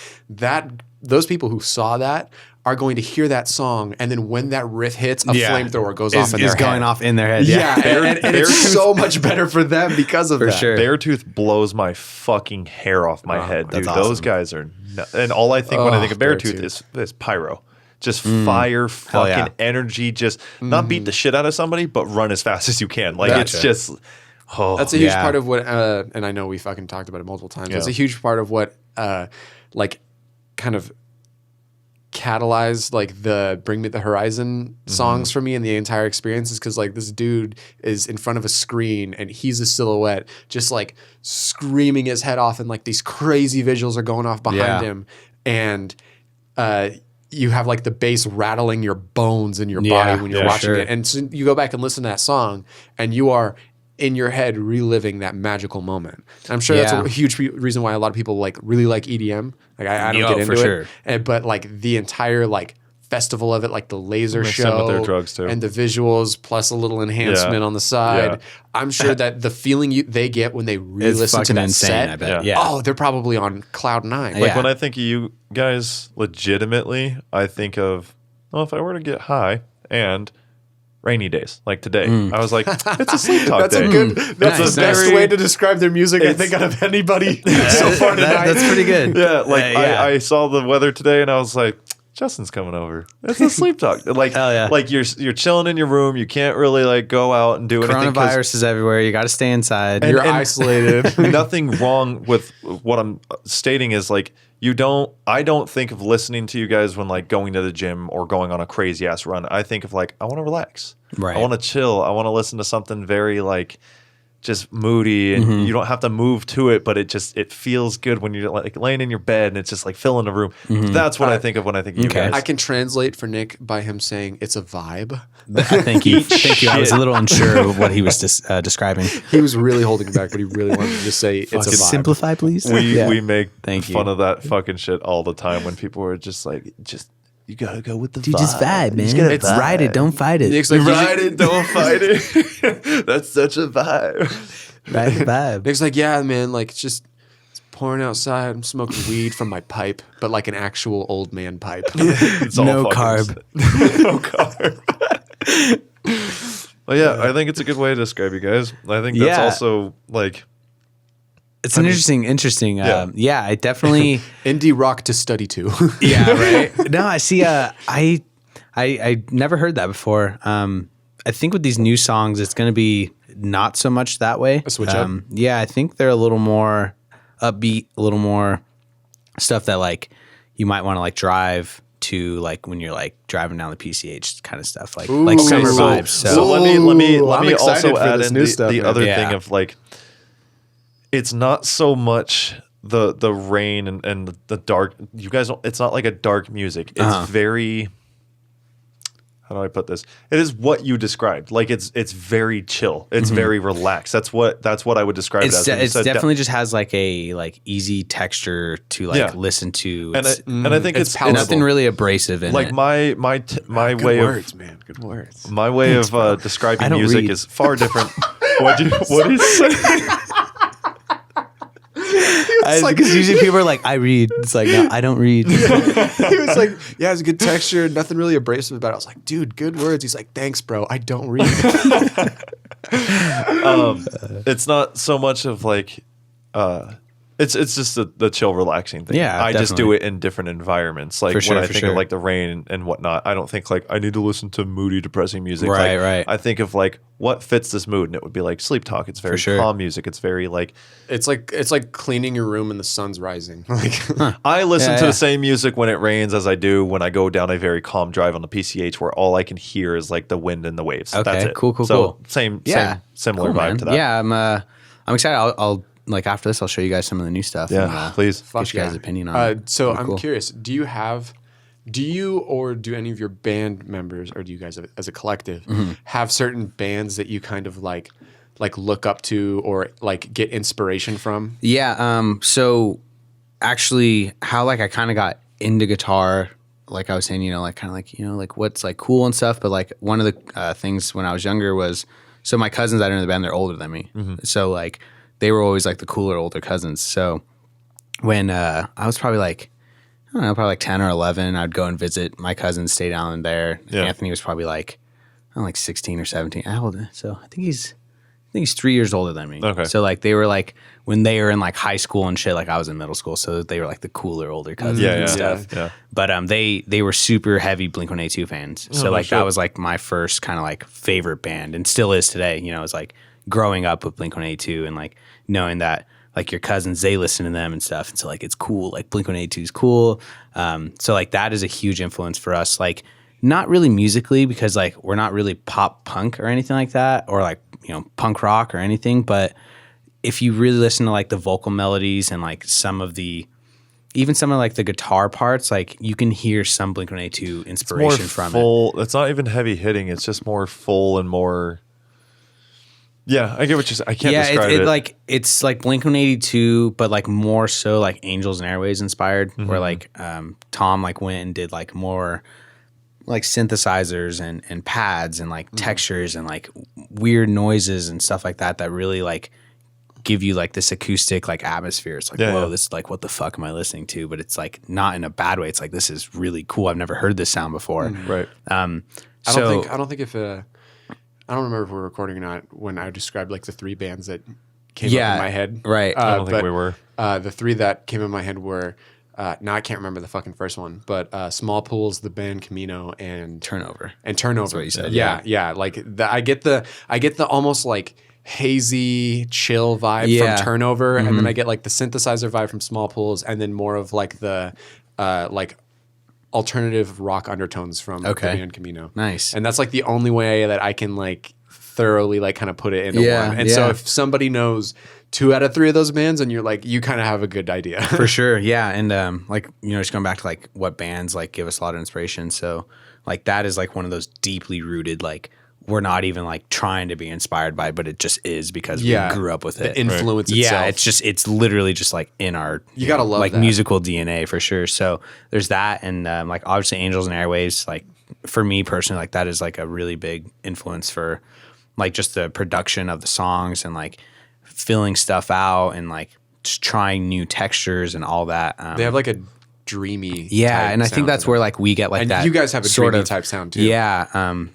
Those people who saw that are going to hear that song, and then when that riff hits, a Yeah. flamethrower goes off in their is going head. off in their head. Yeah, and it's so much better for them because of For that. sure. Beartooth blows my fucking hair off my head, dude. that's Those awesome. guys are, and all I think when I think of Beartooth Beartooth. is pyro, just fire, fucking yeah. energy, just not beat the shit out of somebody, but run as fast as you can. Like it's Gotcha. just, That's a huge Yeah. part of what, and I know we fucking talked about it multiple times. That's Yeah. a huge part of what, like, kind of catalyzed like the Bring Me the Horizon songs for me and the entire experience is because like this dude is in front of a screen and he's a silhouette, just like screaming his head off, and like these crazy visuals are going off behind Yeah. him, and you have like the bass rattling your bones in your Yeah, body when you're yeah, watching sure. it. And so you go back and listen to that song and you are in your head reliving that magical moment. And I'm sure Yeah. that's a huge reason why a lot of people like really like EDM. Like I don't Yo, get into for it. sure. But like the entire like festival of it, like the laser Mix in show with their drugs, too. and the visuals plus a little enhancement Yeah. on the side. Yeah. I'm sure that the feeling they get when they It's re-listen to fucking that insane. set, I bet. Yeah. Yeah. oh, they're probably on cloud nine. like Yeah. when I think of you guys legitimately, I think of, well, if I were to get high and rainy days like today, I was like, it's a sleep talk That's day. a good. That's Nice, the best nice. way to describe their music I It's- think out of anybody so far tonight. That's pretty good. Yeah, like Yeah. I saw the weather today and I was like, Justin's coming over. It's a sleep talk. Like, Hell yeah. like you're chilling in your room. You can't really like go out and do anything. 'cause Coronavirus is everywhere. You got to stay inside. You're and- isolated. nothing wrong with what I'm stating is like I don't think of listening to you guys when like going to the gym or going on a crazy ass run. I think of like I want to relax. Right. I want to chill. I want to listen to something very like just moody, and you don't have to move to it, but it feels good when you're like laying in your bed and it's just like filling the room. That's what I think of when I think of you Okay. guys. I can translate for Nick by him saying it's a vibe. Thank you. Thank you. I was a little unsure of what he was describing. He was really holding back, but he really wanted to just say it's a Fucking vibe. simplify, please. We make Thank you. fun of that fucking shit all the time when people are just like, you gotta go with the Dude, vibe. just vibe, man. You just gotta It's ride it, don't fight it. Nick's like, Ride it, don't fight it. That's such a vibe. Ride the vibe. Nick's like, yeah, man, like it's pouring outside. I'm smoking weed from my pipe, but like an actual old man pipe. It's all No fucking- carb. no carb. Well, yeah, I think it's a good way to describe you guys. I think that's also like it's interesting. Yeah, I definitely indie rock to study to. Yeah, right. No, I see. I never heard that before. I think with these new songs, it's going to be not so much that way. A switch up. Yeah, I think they're a little more upbeat, a little more stuff that like you might want to like drive to, like when you're like driving down the PCH kind of stuff, like summer vibes. So let me also add in the other thing of like, it's not so much the rain and the dark. You guys don't. It's not like a dark music. It's very. How do I put this? It is what you described. Like it's very chill. It's very relaxed. That's what I would describe it as. It's definitely just has like a like easy texture to like listen to. And I think it's nothing really abrasive in like it. my way words, man. Good words. My way of describing music is far different. What do you say? It's like, because usually people are like, I read. It's like, no, I don't read. He was like, yeah, it's a good texture. Nothing really abrasive about it. I was like, dude, good words. He's like, thanks, bro. I don't read. It's not so much of like, it's just the chill, relaxing thing. Yeah, I just do it in different environments. Like when I think of like the rain and whatnot, I don't think like I need to listen to moody, depressing music. Right. I think of like what fits this mood, and it would be like Sleeptalk. It's very calm music. It's very like it's like cleaning your room and the sun's rising. Like I listen to the same music when it rains as I do when I go down a very calm drive on the PCH, where all I can hear is like the wind and the waves. Okay, that's it. Cool. Same similar cool, vibe man. to that. Yeah, I'm excited. I'll like after this, I'll show you guys some of the new stuff. Yeah, and, please. Get you guys' opinion on it. So I'm curious. Do you or do any of your band members, or do you guys as a collective have certain bands that you kind of like look up to or like get inspiration from? Yeah. So actually, how like I kind of got into guitar, like I was saying, like kind of like like what's like cool and stuff. But like one of the things when I was younger was, so my cousins that are in the band, they're older than me. So like they were always like the cooler older cousins. So when I was probably like, I don't know, probably like 10 or 11, I'd go and visit my cousins, stay down there. Yeah. Anthony was probably like, I don't know, like 16 or 17. How old? So I think he's 3 years older than me. Okay. So like they were like, when they were in like high school and shit, like I was in middle school, so they were like the cooler older cousins and stuff. Yeah. But they were super heavy Blink-182 fans. So like that was like my first kind of like favorite band, and still is today. It's like growing up with Blink-182 and like knowing that like your cousins, they listen to them and stuff. And so like it's cool. Like Blink-182 is cool. So like that is a huge influence for us. Like not really musically, because like we're not really pop punk or anything like that, or like punk rock or anything. But if you really listen to like the vocal melodies and like some of like the guitar parts, like you can hear some Blink-182 inspiration from it. It's not even heavy hitting. It's just more full and more. Yeah, I get what you're saying. I can't describe it. Like it's like Blink-182, but like more so like Angels and Airways inspired, where like Tom like went and did like more like synthesizers and pads and like textures and like weird noises and stuff like that really like give you like this acoustic like atmosphere. It's like, whoa, this is like, what the fuck am I listening to? But it's like not in a bad way. It's like, this is really cool. I've never heard this sound before. Right. I don't think if I don't remember if we were recording or not when I described like the three bands that came up in my head. Right. I don't think we were. The three that came in my head were, now I can't remember the fucking first one, but Small Pools, the band Camino, and Turnover. And Turnover. That's what you said. Yeah. Like I get the almost like hazy chill vibe from Turnover, and then I get like the synthesizer vibe from Small Pools, and then more of like the like alternative rock undertones from the band Camino. Nice. And that's like the only way that I can like thoroughly like kind of put it into one. And so if somebody knows 2 out of 3 of those bands, and you're like, you kind of have a good idea. For sure. Yeah. And like, just going back to like what bands like give us a lot of inspiration. So like that is like one of those deeply rooted, like we're not even like trying to be inspired by it, but it just is because we grew up with it. The influence itself. Yeah, it's literally just like in our you gotta love like that. musical DNA for sure. So there's that, and like obviously Angels and Airways, like for me personally, like that is like a really big influence for like just the production of the songs and like filling stuff out and like just trying new textures and all that. They have like a dreamy. Yeah, type and I sound think that's to where them. like we get like And that. you guys have a sort dreamy of type sound too. Yeah,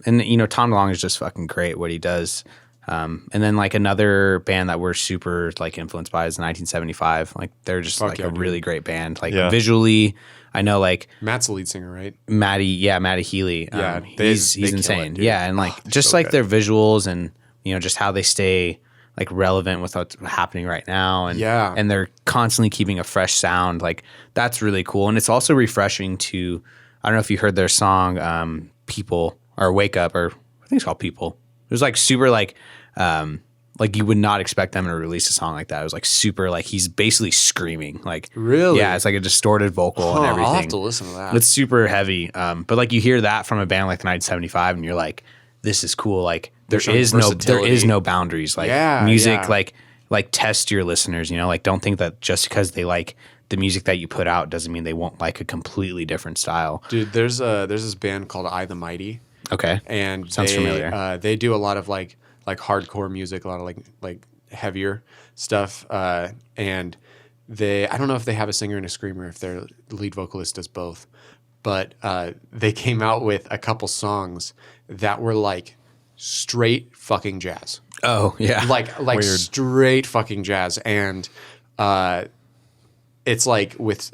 and you know Tom DeLonge is just fucking great what he does. And then like another band that we're super like influenced by is 1975. Like they're just Fuck like yeah, a dude. really great band. Like Yeah. visually, I know like Matt's the lead singer, right? Matty Healy. Yeah, he's they kill insane. it, dude. Yeah, and like just so like good. their visuals and you know just how they stay like relevant with what's happening right now, and Yeah. and they're constantly keeping a fresh sound. Like that's really cool, and it's also refreshing to. I don't know if you heard their song "People" or "Wake Up" or I think it's called "People." It was like super like you would not expect them to release a song like that. It was like super like he's basically screaming like Really? yeah, it's like a distorted vocal and everything. I'll have to listen to that. It's super heavy. But like you hear that from a band like the 1975 and you're like, this is cool. Like there showing is versatility. no boundaries. Like Yeah, music, yeah. like test your listeners, you know, like don't think that just because they like the music that you put out doesn't mean they won't like a completely different style. Dude, there's this band called I the Mighty, Okay. and Sounds they, familiar. They do a lot of like hardcore music, a lot of like heavier stuff, and I don't know if they have a singer and a screamer, if their lead vocalist does both, but they came out with a couple songs that were like straight fucking jazz. Oh yeah. like Weird. straight fucking jazz, and it's like with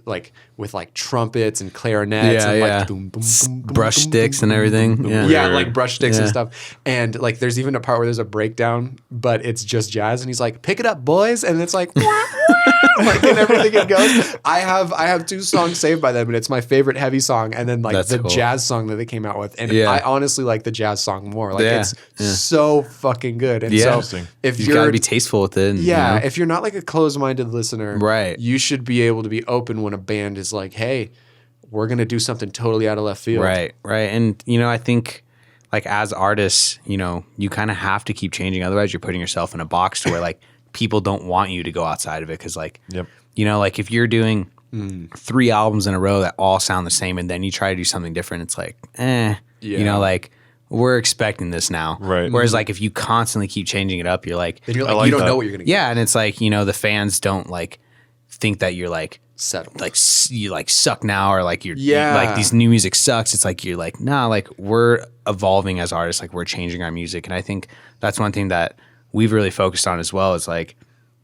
trumpets and clarinets Yeah, and yeah. like boom, boom, boom, boom, Brush boom, sticks boom, and everything. Yeah. yeah, like brush sticks and Yeah. stuff. And like there's even a part where there's a breakdown, but it's just jazz, and he's like, "Pick it up, boys," and it's like, like and everything it goes. I have 2 songs saved by them, and it's my favorite heavy song, and then like That's the cool. jazz song that they came out with, and Yeah. I honestly like the jazz song more. Like Yeah, it's yeah. so fucking good. And Yeah. so Interesting. if You you're gotta be tasteful with it. And, yeah, you know? if you're not like a closed-minded listener, Right. you should be able to be open when a band is like, "Hey, we're gonna do something totally out of left field." Right, right. And, you know, I think like as artists, you know, you kind of have to keep changing. Otherwise, you're putting yourself in a box to where like people don't want you to go outside of it. Cause like, Yep. you know, like if you're doing 3 albums in a row that all sound the same and then you try to do something different, it's like, Yeah. you know, like we're expecting this now. Right. Whereas like if you constantly keep changing it up, you're like, Then you're I like, like you don't that. know what you're gonna get. yeah. And it's like, you know, the fans don't like think that you're like, Settle. you like suck now or like you're Yeah. like these new music sucks. It's like you're like, nah, like we're evolving as artists, like we're changing our music. And I think that's one thing that we've really focused on as well is like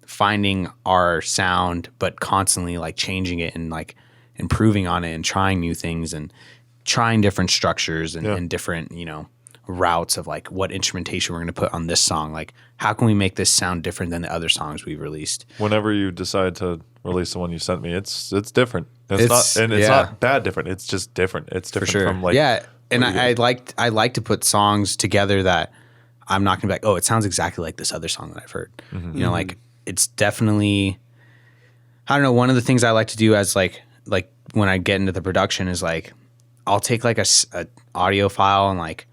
finding our sound but constantly like changing it and like improving on it and trying new things and trying different structures and different, you know, routes of like what instrumentation we're going to put on this song. Like how can we make this sound different than the other songs we've released? Whenever you decide to release the one you sent me, it's different. It's It's- not, and it's yeah. not bad different. It's just different. It's different For sure. from like yeah, and what you I like to put songs together that I'm not gonna be like, oh, it sounds exactly like this other song that I've heard. Mm-hmm. You know, like it's definitely, I don't know. One of the things I like to do as like when I get into the production is like I'll take like a audio file and like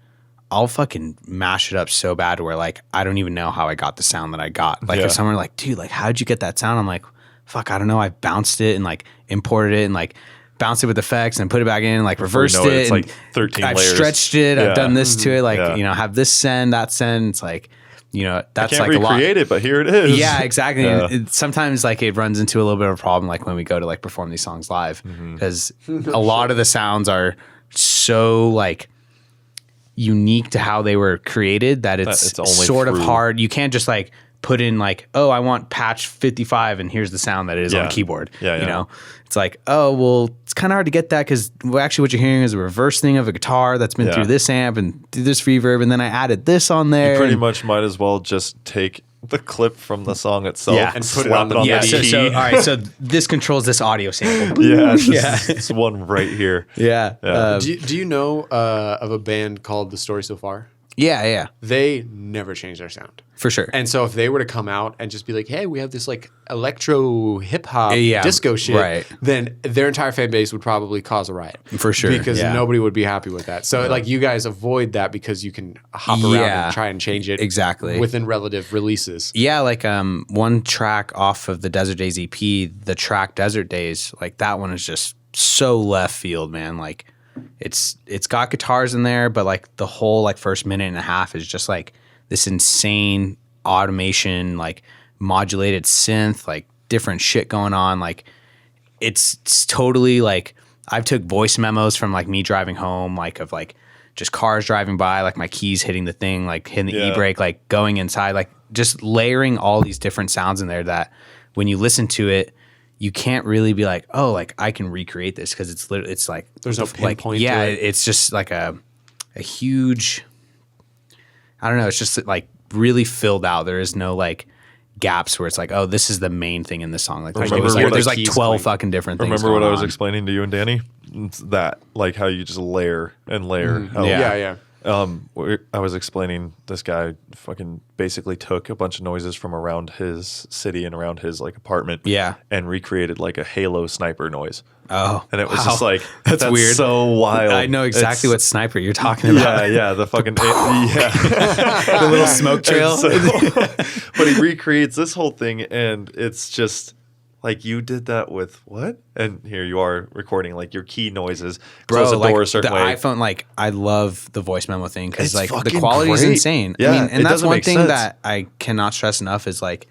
I'll fucking mash it up so bad where like I don't even know how I got the sound that I got. Like Yeah. if someone like, dude, like how'd you get that sound? I'm like, fuck, I don't know. I bounced it and like imported it and like bounced it with effects and put it back in and like reversed know it, it. it's and like 13 I've layers. stretched it. Yeah. I've done this to it. Like, Yeah. you know, have this send, that send. It's like, you know, that's can't like a lot. recreate it, but here it is. Yeah, exactly. Yeah. And sometimes like it runs into a little bit of a problem, like when we go to like perform these songs live, Mm-hmm. because a lot of the sounds are so like unique to how they were created that it's it's only sort of through- hard. You can't just like put in like, oh, I want patch 55 and here's the sound that it is on Yeah. the keyboard. Yeah, You yeah. know, it's like, oh, well, it's kind of hard to get that because actually what you're hearing is a reverse thing of a guitar that's been Yeah. through this amp and through this reverb. And then I added this on there. You pretty and- much might as well just take the clip from the song itself Yeah. And put it slap on the yeah. the So, key. all right. So this controls this audio sample. Yeah, it's, Yeah. it's one right here. Yeah. Yeah. Do you know of a band called The Story So Far? Yeah. They never change their sound. For sure. And so if they were to come out and just be like, hey, we have this like electro hip hop Yeah, disco shit, right. then their entire fan base would probably cause a riot. For sure, Because yeah. nobody would be happy with that. So like you guys avoid that because you can hop around Yeah, and try and change it exactly. within relative releases. Yeah, like one track off of the Desert Days EP, the track Desert Days, like that one is just so left field, man. Like it's got guitars in there, but like the whole like first minute and a half is just like this insane automation, like modulated synth, like different shit going on. Like it's totally like I've took voice memos from like me driving home, like of like just cars driving by, like my keys hitting the thing, like hitting the e-brake, like going inside, like just layering all these different sounds in there that when you listen to it, you can't really be like, oh, like I can recreate this because it's literally, it's like there's no pinpoint. Like, yeah, to it. It's just like a huge, I don't know, it's just like really filled out. There is no like gaps where it's like, oh, this is the main thing in the song. Like there's like 12 fucking different things. Remember what I was explaining to you and Danny? It's that, like how you just layer and layer. Yeah. I was explaining this guy fucking basically took a bunch of noises from around his city and around his like apartment, and recreated like a Halo sniper noise. Oh, and it was just like that's weird, so wild. I know exactly what sniper you're talking about. Yeah, the fucking the little smoke trail. But he recreates this whole thing, and it's just. Like you did that with what? And here you are recording like your key noises. Bro, the like door a certain the way. iPhone, like I love the voice memo thing because like the fucking quality is great. insane. Yeah, I mean, and it that's doesn't one make thing sense. that I cannot stress enough is like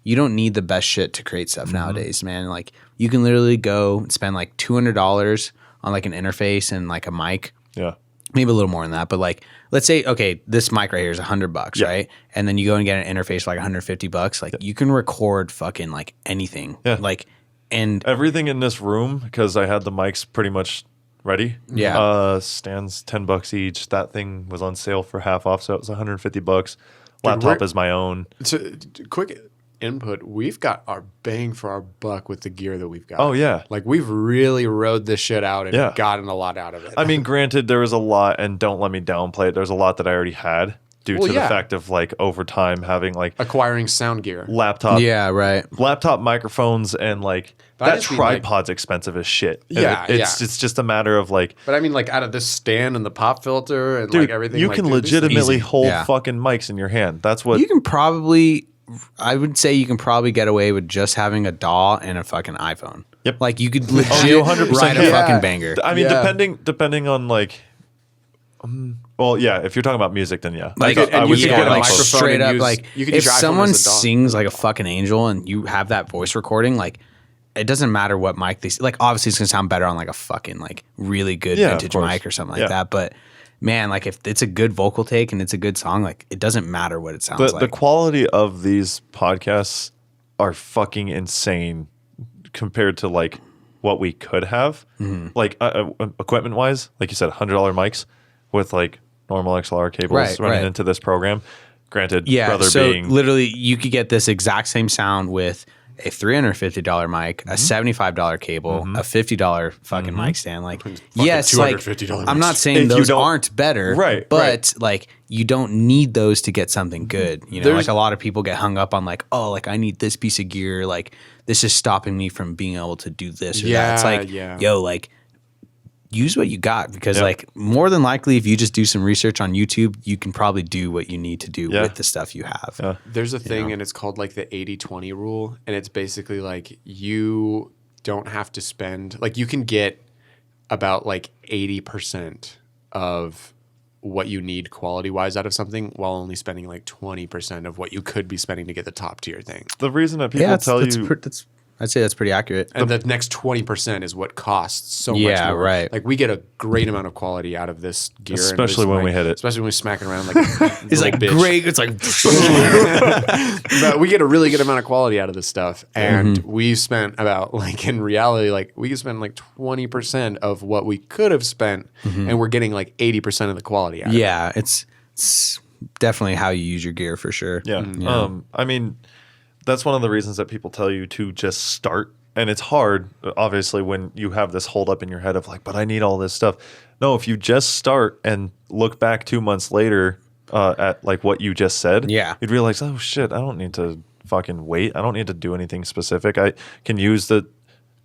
you don't need the best shit to create stuff nowadays, man. Like you can literally go and spend like $200 on like an interface and like a mic. Yeah. Maybe a little more than that, but like, let's say, okay, this mic right here is $100, right? And then you go and get an interface for like $150. Like you can record fucking like anything. Yeah. Like, and everything in this room, because I had the mics pretty much ready. Yeah. Stands $10 each. That thing was on sale for half off, so it was $150. Laptop is my own. So, quick input: we've got our bang for our buck with the gear that we've got. Oh yeah, like we've really rode this shit out and gotten a lot out of it. I mean, granted, there was a lot, and don't let me downplay it. There's a lot that I already had due to the fact of like over time having like acquiring sound gear, laptop, laptop microphones, and like that tripod's expensive as shit. Yeah, it's just a matter of like. But I mean, like out of this stand and the pop filter and like everything, you like, can legitimately hold fucking mics in your hand. That's what you can probably. I would say you can probably get away with just having a DAW and a fucking iPhone. Yep. Like you could legit 100% write a fucking banger. I mean, depending on like. Well, yeah. If you're talking about music, then yeah. Like, I would get like microphone straight and up. use- Like, you could if use your iPhone someone as a DAW. sings like a fucking angel and you have that voice recording, like, it doesn't matter what mic they like. Obviously, it's gonna sound better on like a fucking like really good vintage mic or something like that. But man, like if it's a good vocal take and it's a good song, like it doesn't matter what it sounds like. The quality of these podcasts are fucking insane compared to like what we could have. Like equipment wise, like you said, $100 mics with like normal XLR cables running into this program. Granted, brother so being literally you could get this exact same sound with a $350 mic, a $75 cable, a $50 fucking mic stand. Like, yes, like $250 I'm not saying If you those don't- aren't better, Right, But like, you don't need those to get something good. You know, like a lot of people get hung up on like, oh, like I need this piece of gear. Like this is stopping me from being able to do this or that. It's like, yo, like use what you got because like more than likely if you just do some research on YouTube, you can probably do what you need to do with the stuff you have. There's a thing and it's called like the 80-20 rule. And it's basically like you don't have to spend, like you can get about like 80% of what you need quality wise out of something while only spending like 20% of what you could be spending to get the top tier thing. the reason that people tell you I'd say that's pretty accurate. And the next 20% is what costs so much Yeah, more. right. Like we get a great amount of quality out of this gear. and Especially this when mic, we hit it. Especially when we smack it around like a It's little like bitch. great. It's like But we get a really good amount of quality out of this stuff. And we've spent about like in reality, like we could spend like 20% of what we could have spent and we're getting like 80% of the quality out of it. yeah, it's definitely how you use your gear for sure. Yeah. I mean, that's one of the reasons that people tell you to just start. And it's hard, obviously, when you have this hold up in your head of like, but I need all this stuff. No, if you just start and look back 2 months later at like what you just said, you'd realize, oh shit, I don't need to fucking wait. I don't need to do anything specific. I can use the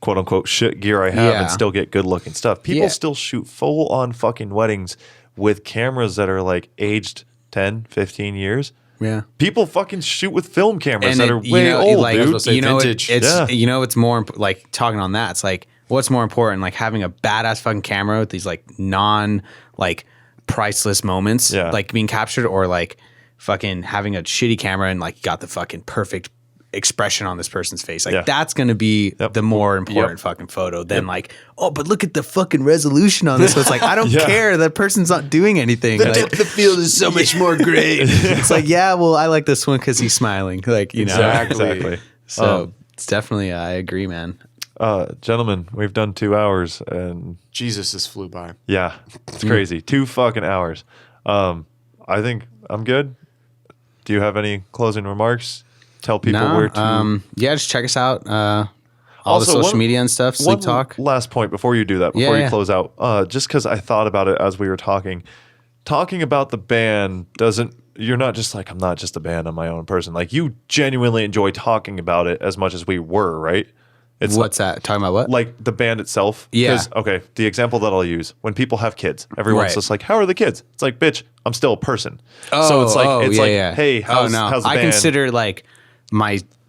quote unquote shit gear I have and still get good looking stuff. People still shoot full on fucking weddings with cameras that are like aged 10, 15 years. Yeah. People fucking shoot with film cameras And that it- are you way know, old, like, dude. you know, vintage. it's you know, it's more like talking on that. It's like what's more important, like having a badass fucking camera with these like non like priceless moments, like being captured, or like fucking having a shitty camera and like you got the fucking perfect expression on this person's face. Like Yeah. that's going to be the more important fucking photo than like, oh, but look at the fucking resolution on this. So it's like, I don't care. That person's not doing anything. The depth of field is so much more great. It's like, yeah, well, I like this one because he's smiling. Like, you know. Exactly. So it's definitely, I agree, man. Gentlemen, we've done 2 hours and Jesus, this flew by. yeah, it's crazy. 2 fucking hours. I think I'm good. Do you have any closing remarks? Tell people where to. Yeah, just check us out. All Also, the social media and stuff. Sleep Talk. Last point before you do that, before you close out, just because I thought about it as we were talking about the band doesn't. You're not just like, I'm not just a band, I'm my own person. Like you genuinely enjoy talking about it as much as we were, right? What's that? Talking about what? Like the band itself. Yeah. 'Cause, okay, the example that I'll use, when people have kids, everyone's just like, how are the kids? It's like, bitch, I'm still a person. So it's like, hey, how's the band? I consider like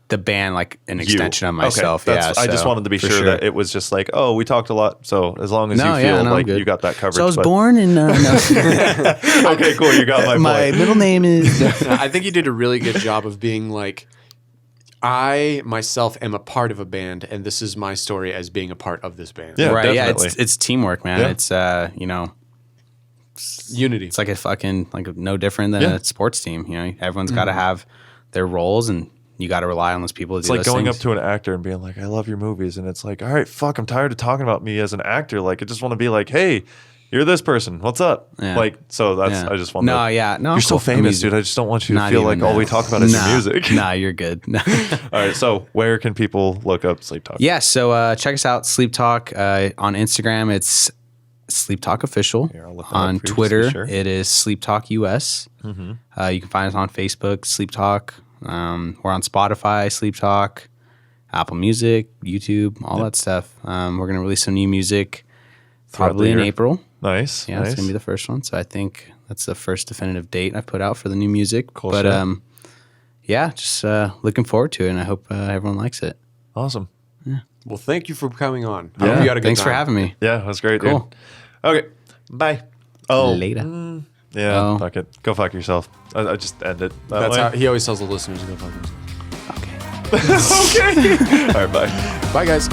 the band like an extension of myself. Okay, I just wanted to be sure that it was just like, oh, we talked a lot. So as long as you feel like you got that coverage. So I was born in. No. Okay, cool. You got my point. My middle name is. I think you did a really good job of being like, I myself am a part of a band, and this is my story as being a part of this band. Yeah, right. definitely. Yeah, it's teamwork, man. Yeah. It's Unity. It's like a fucking no different than a sports team. You know, everyone's got to have their roles, and you got to rely on those people to It's do like those going things. up to an actor and being like, I love your movies. And it's like, all right, fuck, I'm tired of talking about me as an actor. Like, I just want to be like, hey, you're this person. What's up? Yeah. Like, so that's, I just want to. No, You're so cool. famous, dude. I just don't want you to Not feel like even all that. we talk about is your music. Nah, you're good. All right, so where can people look up Sleep Talk? Yeah, so check us out, Sleep Talk. On Instagram, it's Sleep Talk Official. I'll look that up On for you, just to be Twitter, sure. it is Sleep Talk US. Mm-hmm. You can find us on Facebook, Sleep Talk. We're on Spotify, Sleep Talk, Apple Music, YouTube, all that stuff. We're going to release some new music Throughout probably the in year. April. Nice. Yeah, nice. it's going to be the first one. So I think that's the first definitive date I've put out for the new music. Cool but shit. yeah, just looking forward to it, and I hope everyone likes it. Awesome. Well, thank you for coming on. I Yeah. hope you had a good Thanks time. for having me. Yeah, that's great, Cool. dude. Okay, bye. Oh, Later. yeah, Oh. fuck it. Go fuck yourself. I just end it that That's way. how he always tells the listeners to go fuck themselves. Okay. Okay. All right, bye. Bye, guys.